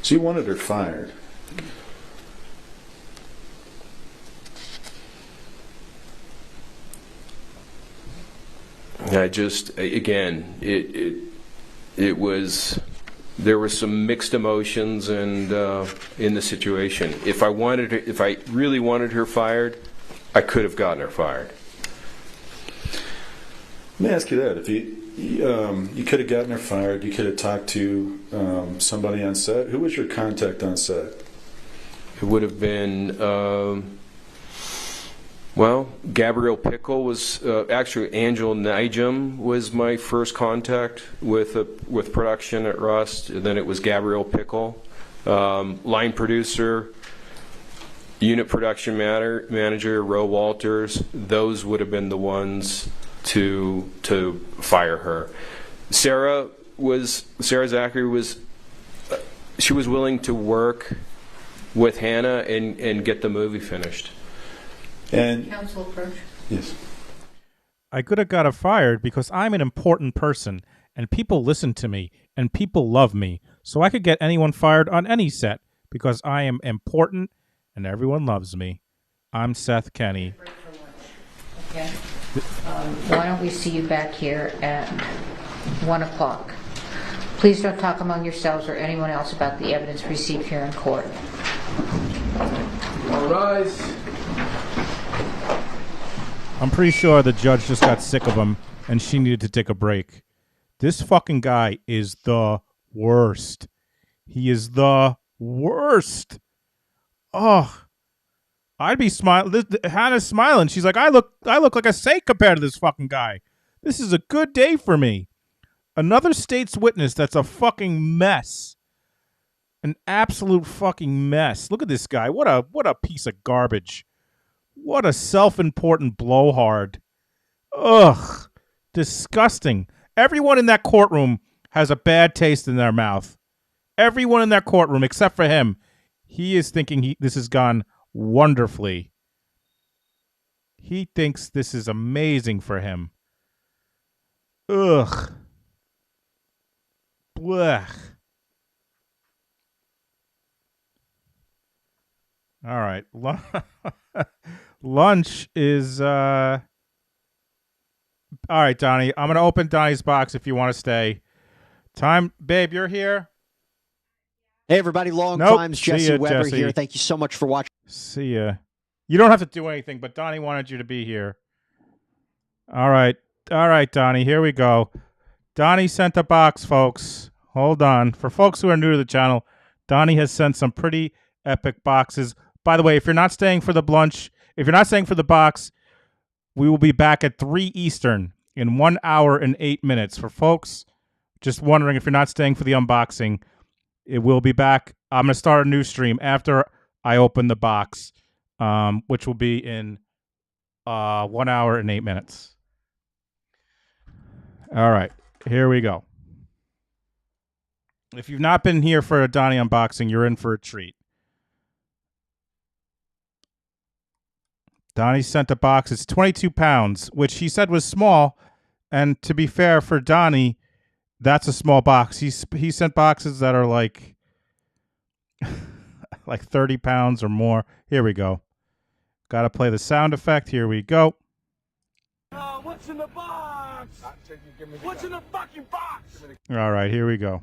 So you wanted her fired. There were some mixed emotions and in the situation. If I really wanted her fired, I could have gotten her fired. Let me ask you that: if you could have gotten her fired, you could have talked to somebody on set. Who was your contact on set? It would have been. Well, Gabrielle Pickle was actually Angel Nijum was my first contact with production at Rust. And then it was Gabrielle Pickle, line producer, unit production manager Ro Walters. Those would have been the ones to fire her. Sarah Zachary was willing to work with Hannah and get the movie finished. And counsel approach. Yes. I could have got her fired because I'm an important person and people listen to me and people love me. So I could get anyone fired on any set because I am important and everyone loves me. I'm Seth Kenny. Okay. Why don't we see you back here at 1 o'clock? Please don't talk among yourselves or anyone else about the evidence received here in court. All rise. I'm pretty sure the judge just got sick of him and she needed to take a break. This fucking guy is the worst. He is the worst. Oh, I'd be smiling. Hannah's smiling. She's like, I look like a saint compared to this fucking guy. This is a good day for me. Another state's witness that's a fucking mess. An absolute fucking mess. Look at this guy. What a piece of garbage. What a self-important blowhard. Ugh. Disgusting. Everyone in that courtroom has a bad taste in their mouth. Everyone in that courtroom except for him. He is thinking this has gone wonderfully. He thinks this is amazing for him. Ugh. Blech. All right. Lunch is all right, Donnie. I'm going to open Donnie's box if you want to stay. Time, babe, you're here? Hey, everybody. Long Nope. times. See Jesse ya, Weber Jesse. here. Thank you so much for watching. See ya. You don't have to do anything, but Donnie wanted you to be here. All right. All right, Donnie. Here we go. Donnie sent a box, folks. Hold on. For folks who are new to the channel, Donnie has sent some pretty epic boxes. By the way, if you're not staying for the lunch, if you're not staying for the box, we will be back at 3 Eastern in 1 hour and 8 minutes. For folks just wondering if you're not staying for the unboxing, it will be back. I'm going to start a new stream after I open the box, which will be in 1 hour and 8 minutes. All right, here we go. If you've not been here for a Donnie unboxing, you're in for a treat. Donnie sent a box. It's 22 pounds, which he said was small. And to be fair for Donnie, that's a small box. He sent boxes that are like 30 pounds or more. Here we go. Got to play the sound effect. Here we go. What's in the box? What's in the fucking box? All right, here we go.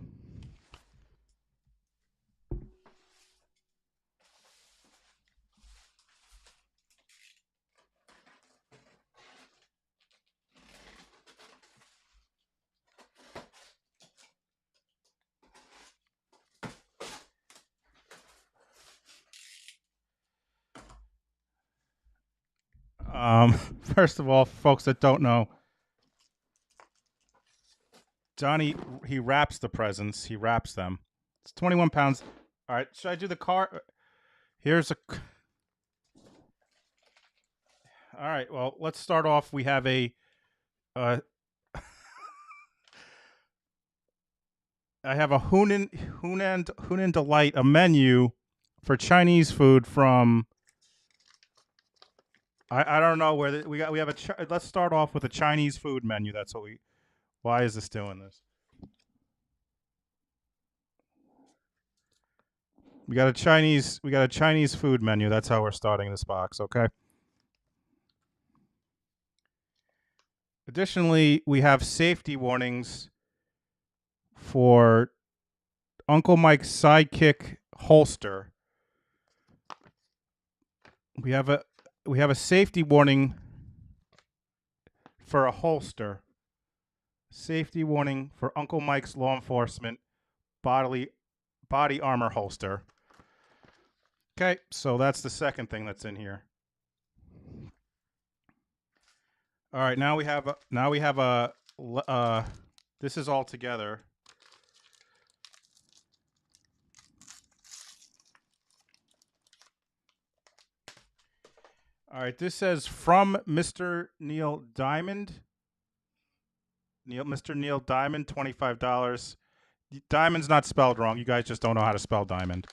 First of all, folks that don't know, Donnie, he wraps the presents. He wraps them. It's 21 pounds. All right, should I do the car? Here's a... All right, well, let's start off. We have a... I have a Hunan Delight, a menu for Chinese food from... I don't know where we have a. Let's start off with a Chinese food menu. That's what we. Why is this doing this? We got a Chinese food menu. That's how we're starting this box. Okay. Additionally, we have safety warnings for Uncle Mike's Sidekick holster. We have a safety warning for a holster. Safety warning for Uncle Mike's law enforcement body armor holster. Okay, so that's the second thing that's in here. All right, now we have a this is all together. All right, this says from Mr. Neil Diamond. Mr. Neil Diamond, $25. Diamond's not spelled wrong. You guys just don't know how to spell diamond.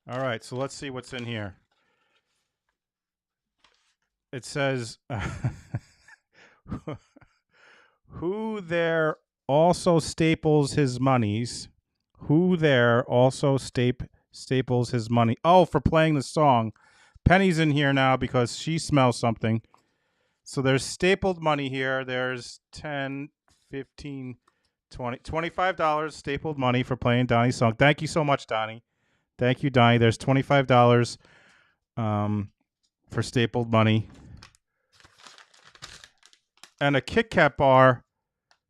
All right, so let's see what's in here. It says... Who there also staples his monies? Who there also staples his money? Oh, for playing the song. Penny's in here now because she smells something. So there's stapled money here. There's 10, 15, 20, $25 stapled money for playing Donnie's song. Thank you so much, Donnie. Thank you, Donnie. There's $25 for stapled money. And a Kit Kat bar.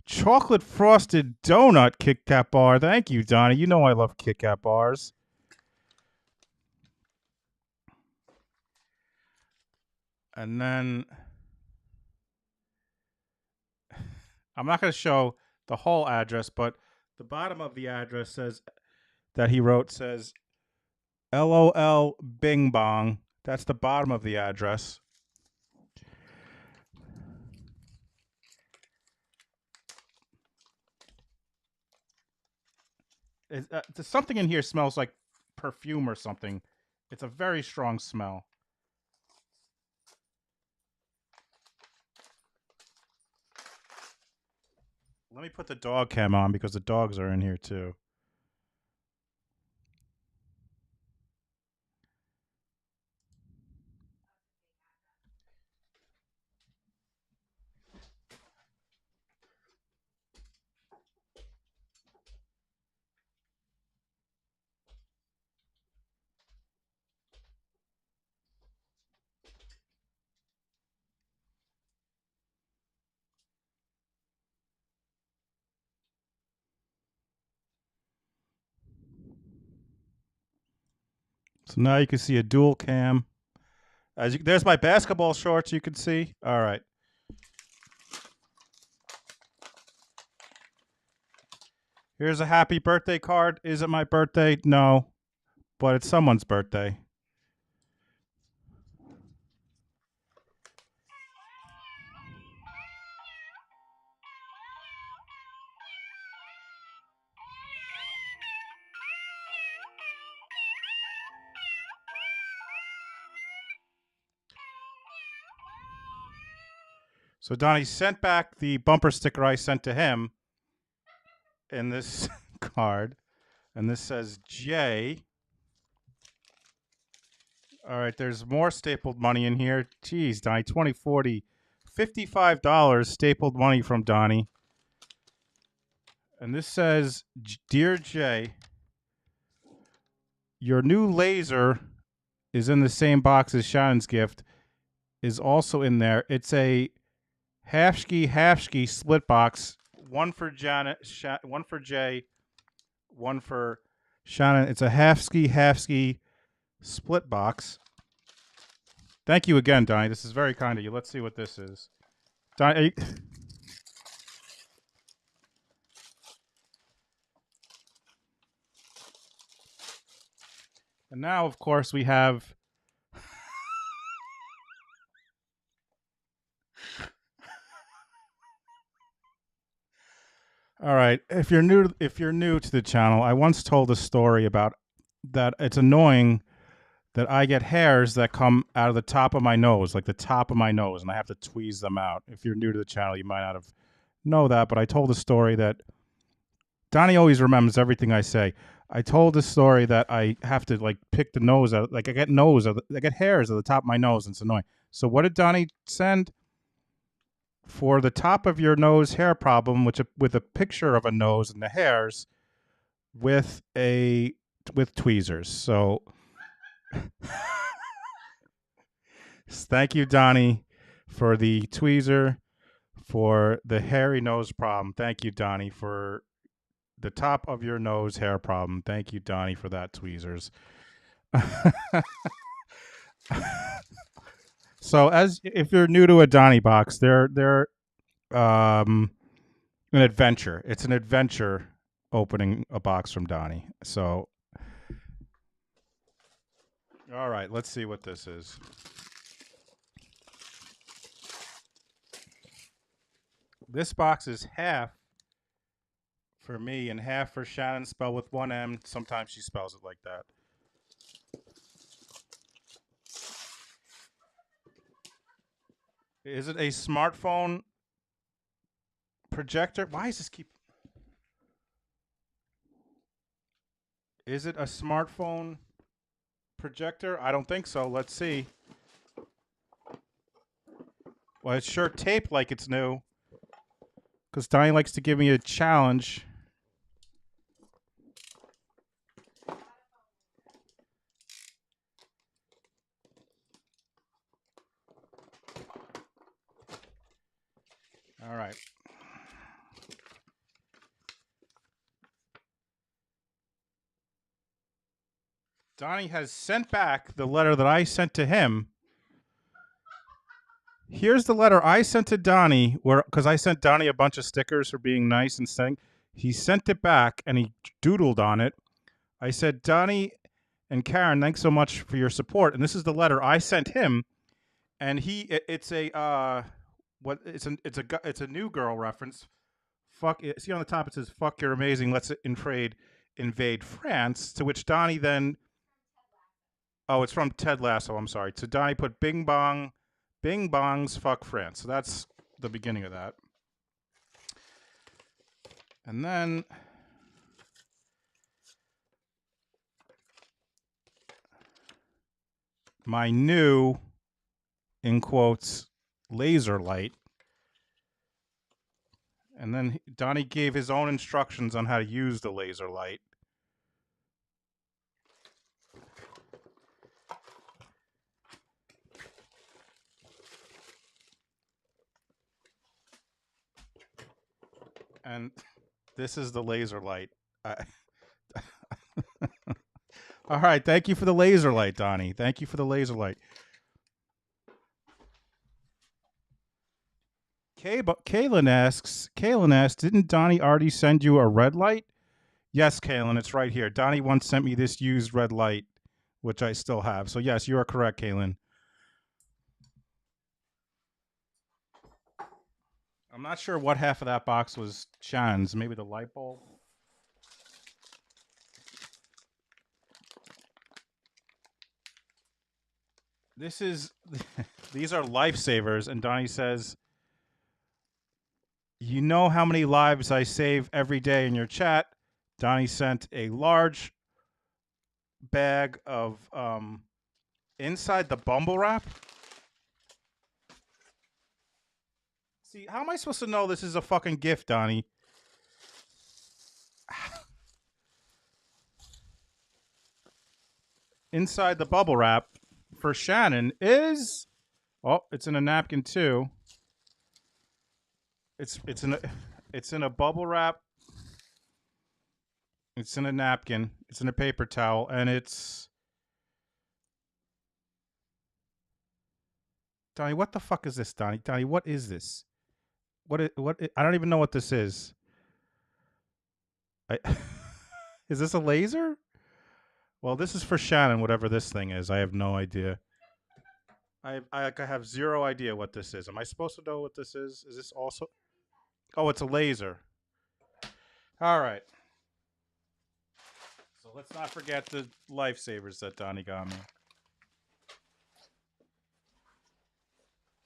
Chocolate frosted donut Kit Kat bar. Thank you, Donnie. You know I love Kit Kat bars. And then I'm not going to show the whole address, but the bottom of the address says that he wrote says LOL Bing Bong. That's the bottom of the address. There's something in here smells like perfume or something. It's a very strong smell. Let me put the dog cam on because the dogs are in here too. So now you can see a dual cam. There's my basketball shorts you can see. All right. Here's a happy birthday card. Is it my birthday? No. But it's someone's birthday. So Donnie sent back the bumper sticker I sent to him in this card. And this says J. All right, there's more stapled money in here. Jeez, Donnie, 20, 40, $55 stapled money from Donnie. And this says, Dear Jay, your new laser is in the same box as Shannon's gift, is also in there. It's a half-ski split box. One for Janet, one for Jay, one for Shannon. It's a half-ski split box. Thank you again, Donnie. This is very kind of you. Let's see what this is. Donnie, and now, of course, we have all right. If you're new to the channel, I once told a story about that. It's annoying that I get hairs that come out of the top of my nose, like the top of my nose, and I have to tweeze them out. If you're new to the channel, you might not have know that, but I told a story that Donnie always remembers everything I say. I told a story that I have to like pick the nose out, like I get hairs at the top of my nose, and it's annoying. So what did Donnie send? For the top of your nose hair problem, with a picture of a nose and the hairs, with tweezers. So thank you, Donnie, for the tweezer for the hairy nose problem. Thank you, Donnie, for the top of your nose hair problem. Thank you, Donnie, for that tweezers. So if you're new to a Donnie box, they're an adventure. It's an adventure opening a box from Donnie. So all right, let's see what this is. This box is half for me and half for Shannon, spelled with one M. Sometimes she spells it like that. Is it a smartphone projector? Why is this keep... Is it a smartphone projector? I don't think so. Let's see. Well, it's sure taped like it's new, because Donnie likes to give me a challenge. All right. Donnie has sent back the letter that I sent to him. Here's the letter I sent to Donnie, because I sent Donnie a bunch of stickers for being nice and saying he sent it back and he doodled on it. I said, Donnie and Karen, thanks so much for your support. And this is the letter I sent him, and it's a new girl reference. Fuck it. See on the top it says "Fuck, you're amazing. Let's invade France." To which Donnie then, oh, it's from Ted Lasso. I'm sorry. So Donnie put Bing Bong's fuck France. So that's the beginning of that. And then my new, in quotes, laser light. And then Donnie gave his own instructions on how to use the laser light. And this is the laser light. All right. Thank you for the laser light, Donnie. Thank you for the laser light. Kaylin asks, didn't Donnie already send you a red light? Yes, Kaylin, it's right here. Donnie once sent me this used red light, which I still have. So yes, you are correct, Kaylin. I'm not sure what half of that box was Shannon's. Maybe the light bulb? These are lifesavers, and Donnie says, you know how many lives I save every day in your chat. Donnie sent a large bag of inside the bumble wrap. See, how am I supposed to know this is a fucking gift, Donnie? Inside the bubble wrap for Shannon is, oh, it's in a napkin too. It's in a bubble wrap. It's in a napkin. It's in a paper towel, and it's Donnie. What the fuck is this, Donnie? Donnie, what is this? I don't even know what this is. Is this a laser? Well, this is for Shannon, whatever this thing is. I have no idea. I have zero idea what this is. Am I supposed to know what this is? Is this also? Oh, it's a laser. All right. So let's not forget the lifesavers that Donnie got me.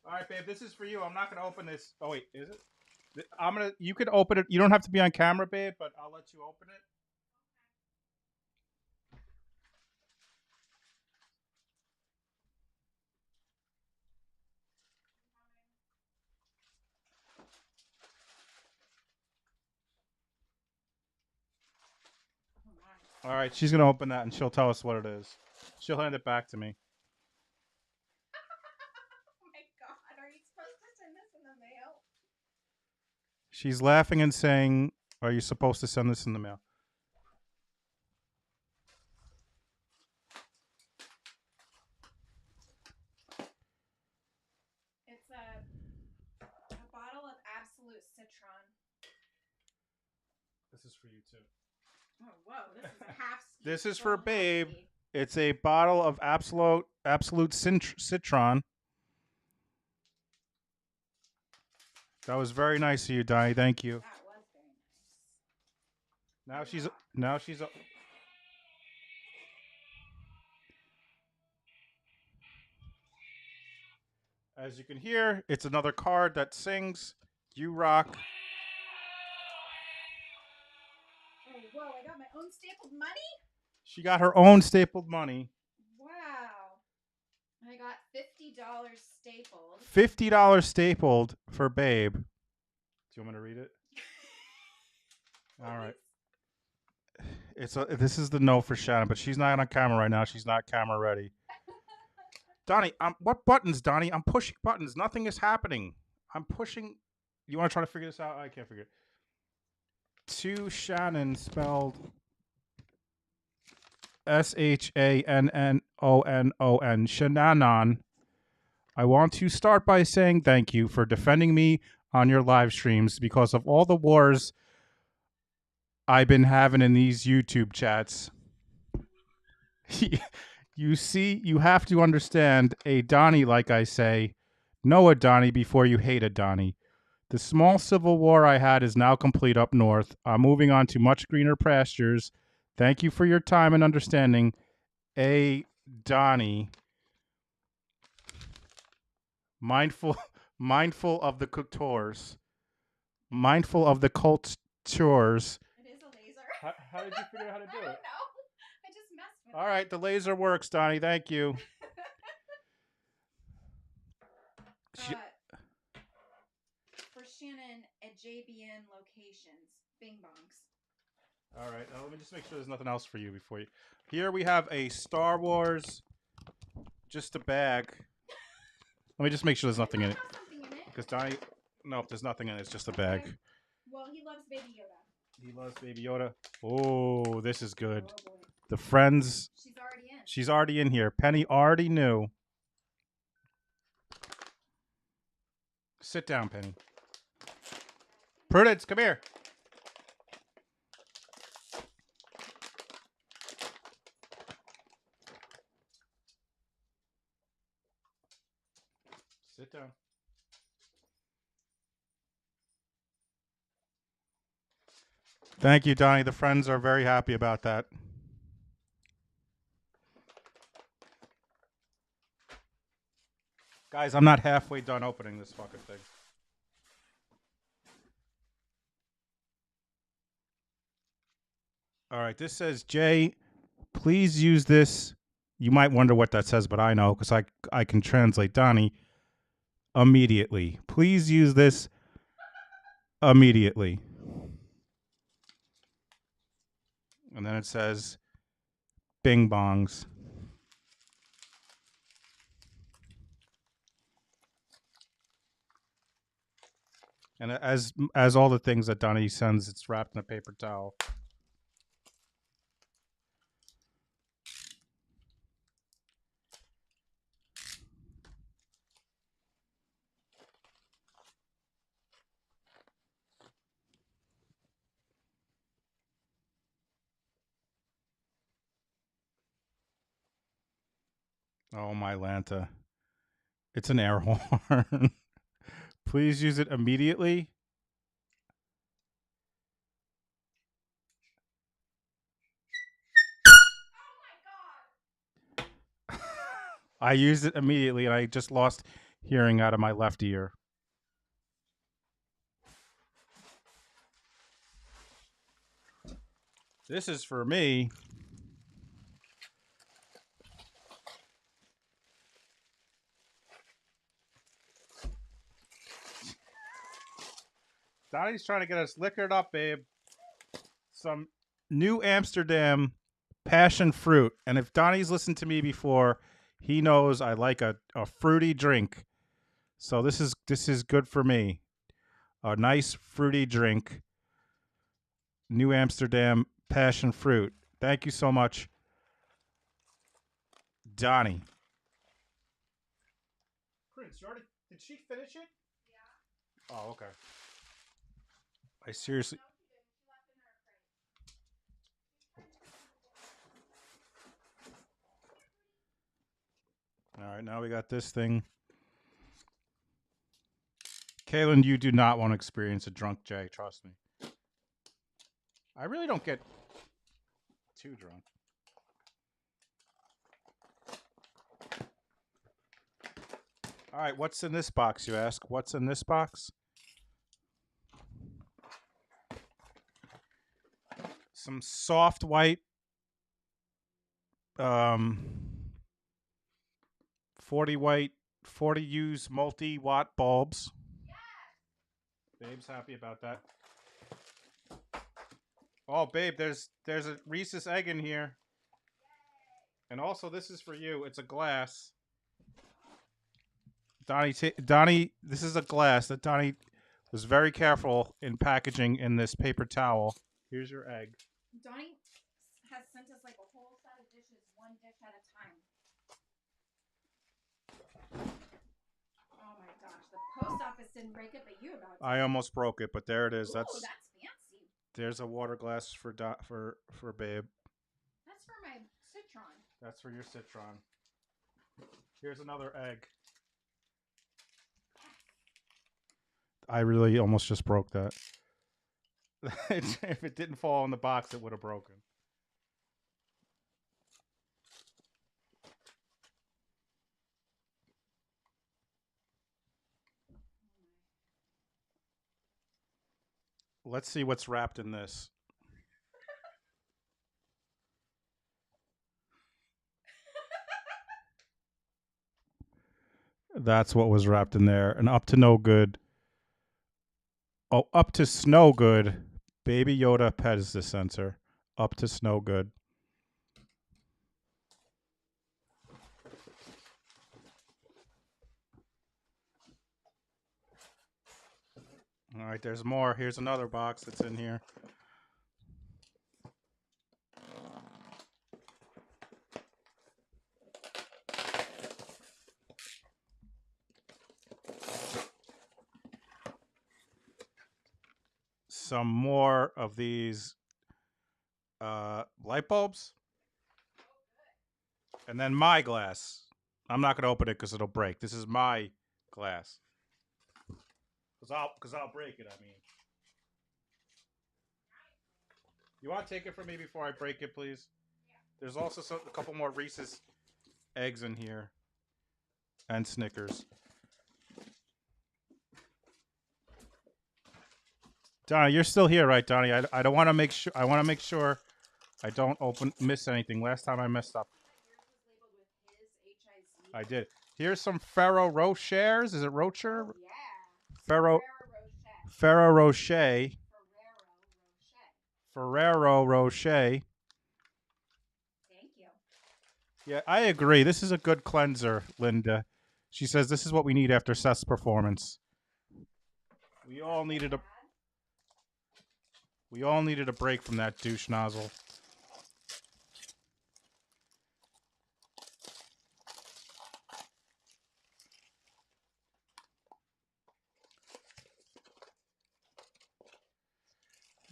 All right, babe, this is for you. I'm not going to open this. Oh, wait, is it? You could open it. You don't have to be on camera, babe, but I'll let you open it. All right, she's going to open that and she'll tell us what it is. She'll hand it back to me. Oh my God, are you supposed to send this in the mail? She's laughing and saying, are you supposed to send this in the mail? It's a bottle of Absolute Citron. This is for you, too. Oh, whoa, this is a half. This is for babe. It's a bottle of Absolute Citron. That was very nice of you, Donnie. Thank you. That was very nice. Now she's. As you can hear, it's another card that sings "You Rock." Oh, whoa, I got my own stapled money? She got her own stapled money. Wow. I got $50 stapled. $50 stapled for babe. Do you want me to read it? All right. This is the no for Shannon, but she's not on camera right now. She's not camera ready. Donnie, what buttons, Donnie? I'm pushing buttons. Nothing is happening. I'm pushing. You want to try to figure this out? I can't figure it. To Shannon, spelled SHANNON. Shannon. I want to start by saying thank you for defending me on your live streams because of all the wars I've been having in these YouTube chats. You see, you have to understand a Donnie, like I say. Know a Donnie before you hate a Donnie. The small civil war I had is now complete up north. I'm moving on to much greener pastures. Thank you for your time and understanding. A Donnie. Mindful of the coutures. Mindful of the cultures. It is a laser. How did you figure out how to do I it? don't know. I just messed with All right, the laser works, Donnie. Thank you. For Shannon at JBN locations, Bing Bongs. All right, now let me just make sure there's nothing else for you before you. Here we have a Star Wars, just a bag. Let me just make sure there's nothing in it. Because Donnie, nope, there's nothing in it. It's just a bag. Okay. Well, he loves Baby Yoda. He loves Baby Yoda. Oh, this is good. The Friends. She's already in. She's already in here. Penny already knew. Sit down, Penny. Prudence, come here. Sit down. Thank you, Donnie. The Friends are very happy about that. Guys, I'm not halfway done opening this fucking thing. All right, this says, Jay, please use this. You might wonder what that says, but I know because I can translate. Donnie, immediately. Please use this immediately. And then it says, Bing Bongs. And as all the things that Donnie sends, it's wrapped in a paper towel. Oh, my Lanta. It's an air horn. Please use it immediately. I used it immediately, and I just lost hearing out of my left ear. This is for me. Donnie's trying to get us liquored up, babe. Some New Amsterdam passion fruit. And if Donnie's listened to me before, he knows I like a fruity drink. So this is good for me. A nice fruity drink. New Amsterdam passion fruit. Thank you so much, Donnie. Prince, did she finish it? Yeah. Oh, okay. I seriously. All right, now we got this thing. Kaylin, you do not want to experience a drunk Jay, trust me. I really don't get too drunk. All right, what's in this box, you ask? What's in this box? Some soft white 40 use multi-watt bulbs. Yes. Babe's happy about that. Oh, babe, there's a Reese's egg in here. And also, this is for you. It's a glass. Donnie, this is a glass that Donnie was very careful in packaging in this paper towel. Here's your egg. Donnie has sent us like a whole set of dishes, one dish at a time. Oh my gosh, the post office didn't break it, but you about to. I almost broke it, but there it is. Ooh, That's fancy. There's a water glass for babe. That's for my citron. That's for your citron. Here's another egg. I really almost just broke that. If it didn't fall in the box, it would have broken. Let's see what's wrapped in this. That's what was wrapped in there. And up to no good. Oh, up to snow good. Baby Yoda pet is the sensor. Up to snow good. All right, there's more. Here's another box that's in here. Some more of these light bulbs. And then my glass. I'm not going to open it because it'll break. This is my glass. Because I'll break it, I mean. You want to take it from me before I break it, please? Yeah. There's also a couple more Reese's eggs in here. And Snickers. Donnie, you're still here, right, Donnie? I don't want to make sure. I want to make sure I don't miss anything. Last time I messed up. I did. Here's some Ferrero Rochers. Is it Rocher? Oh, yeah. Ferrero Rocher. Ferrero Rocher. Thank you. Yeah, I agree. This is a good cleanser, Linda. She says this is what we need after Seth's performance. We all needed a break from that douche nozzle.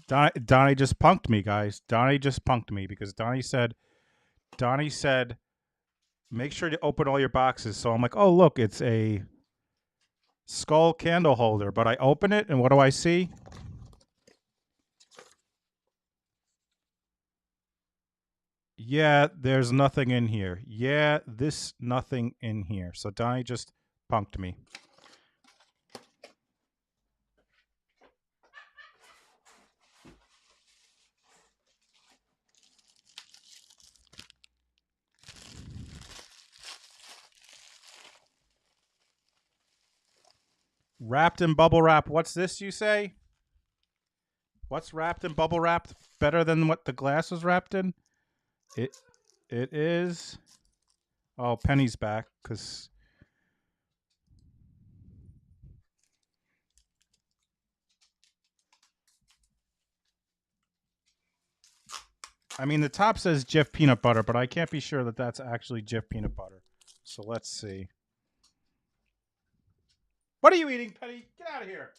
Donnie just punked me, guys. Donnie just punked me because Donnie said, make sure to open all your boxes. So I'm like, oh, look, it's a skull candle holder. But I open it, and what do I see? Yeah, there's nothing in here. Yeah, this nothing in here. So Donnie just punked me. Wrapped in bubble wrap. What's this, you say? What's wrapped in bubble wrap better than what the glass was wrapped in? It is. Oh, Penny's back because. I mean, the top says Jif peanut butter, but I can't be sure that that's actually Jif peanut butter. So let's see. What are you eating, Penny? Get out of here.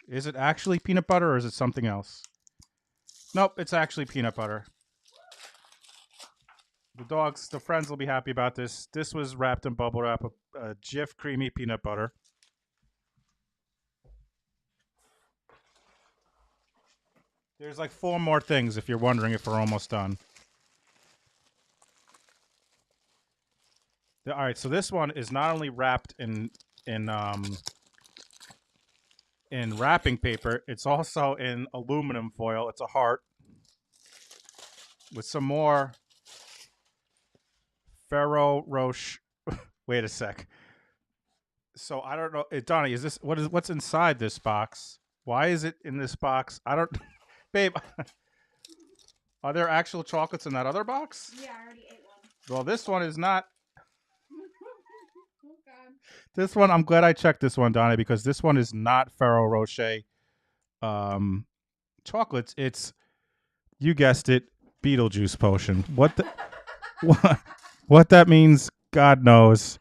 Is it actually peanut butter or is it something else? Nope, it's actually peanut butter. The friends will be happy about this. This was wrapped in bubble wrap, a Jif creamy peanut butter. There's like 4 more things if you're wondering if we're almost done. All right, so this one is not only wrapped in wrapping paper, it's also in aluminum foil. It's a heart with some more Ferrero Rocher. Wait a sec. So I don't know. Donnie, is this what's inside this box? Why is it in this box? I don't, babe. Are there actual chocolates in that other box? Yeah, I already ate one. Well, this one is not. Oh God. This one, I'm glad I checked this one, Donnie, because this one is not Ferrero Rocher chocolates. It's, you guessed it, Beetlejuice potion. What the what that means, God knows.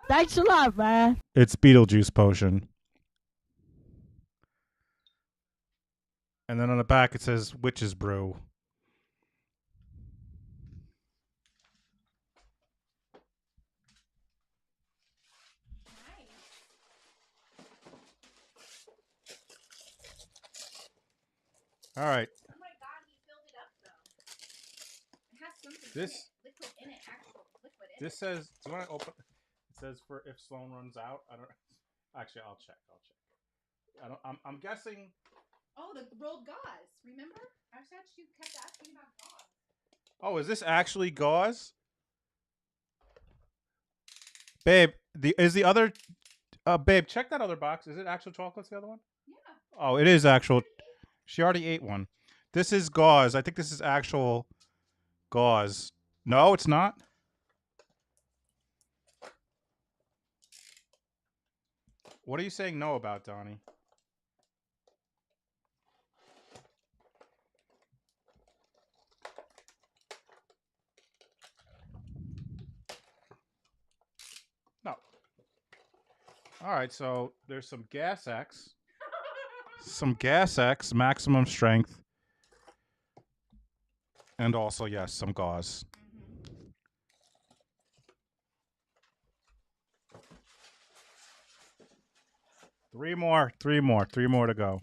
Thanks a lot, man. It's Beetlejuice potion. And then on the back it says Witch's Brew. All right. Oh my God, he filled it up though. It has something This liquid in it, actual liquid in this says, do you want to open? It says for if Sloan runs out. I don't. Actually, I'll check. I don't. I'm guessing. Oh, the rolled gauze. Remember? I said you kept asking about gauze. Oh, is this actually gauze? Babe, is the other babe, check that other box. Is it actual chocolates, the other one? Yeah. Oh, it is actual. She already ate one. This is gauze. I think this is actual gauze. No, it's not. What are you saying no about, Donnie? No. All right, so there's some Gas X. Some Gas X, maximum strength. And also, yes, some gauze. Three more to go.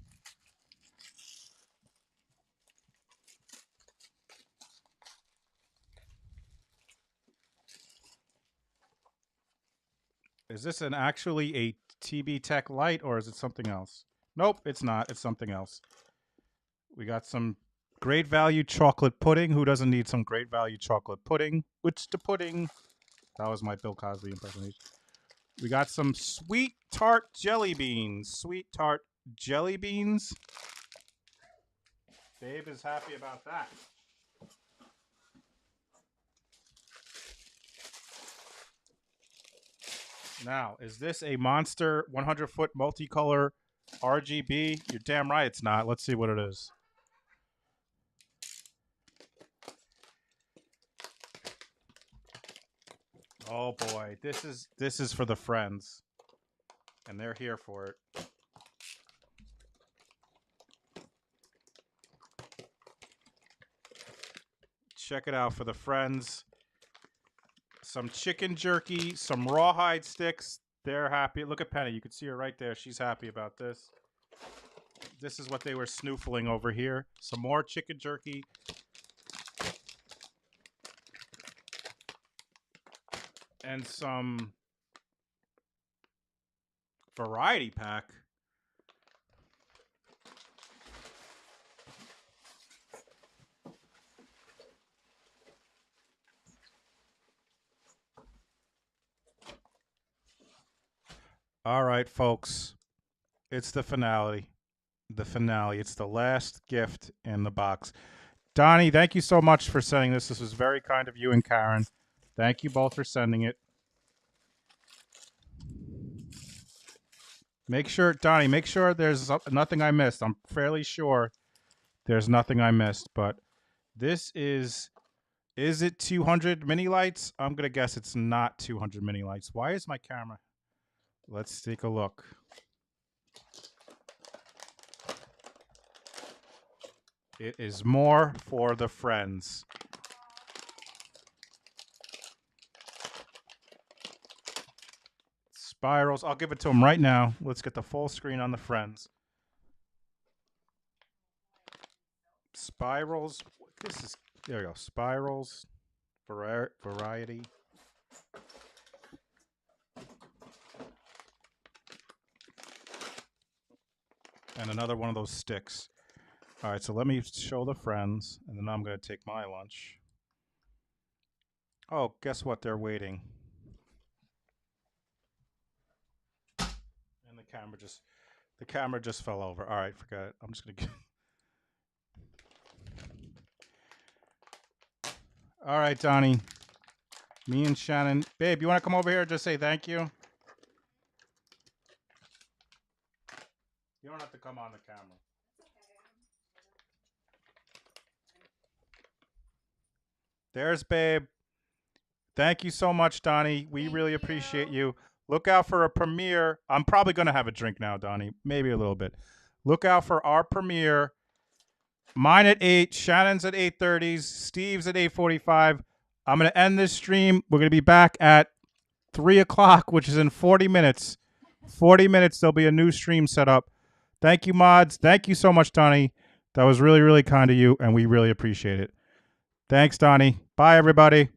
Is this actually a TB Tech Light or is it something else? Nope, it's not. It's something else. We got some great value chocolate pudding. Who doesn't need some great value chocolate pudding? Which the pudding? That was my Bill Cosby impersonation. We got some sweet tart jelly beans. Sweet tart jelly beans. Babe is happy about that. Now, is this a Monster 100-foot multicolor RGB? You're damn right it's not. Let's see what it is. Oh boy, this is for the friends. And they're here for it. Check it out for the friends. Some chicken jerky, some rawhide sticks. They're happy. Look at Penny. You can see her right there. She's happy about this. This is what they were snoofling over here. Some more chicken jerky. And some variety pack. All right, folks. It's the finale. The finale. It's the last gift in the box. Donnie, thank you so much for sending this. This was very kind of you and Karen. Thank you both for sending it. Make sure, Donnie, make sure there's nothing I missed. I'm fairly sure there's nothing I missed, but this is it 200 mini lights? I'm going to guess it's not 200 mini lights. Why is my camera? Let's take a look. It is more for the friends. Spirals. I'll give it to them right now. Let's get the full screen on the friends. Spirals. There we go. Spirals. Variety. And another one of those sticks. All right, so let me show the friends, and then I'm going to take my lunch. Oh, guess what? They're waiting. camera just fell over. All right, forget it. I'm just gonna. All right, Donnie. Me and Shannon. Babe, you want to come over here and just say thank you? You don't have to come on the camera. There's Babe. Thank you so much, Donnie. We really appreciate you. Look out for a premiere. I'm probably going to have a drink now, Donnie. Maybe a little bit. Look out for our premiere. Mine at 8. Shannon's at 8:30. Steve's at 8:45. I'm going to end this stream. We're going to be back at 3 o'clock, which is in 40 minutes. 40 minutes, there'll be a new stream set up. Thank you, mods. Thank you so much, Donnie. That was really, really kind of you, and we really appreciate it. Thanks, Donnie. Bye, everybody.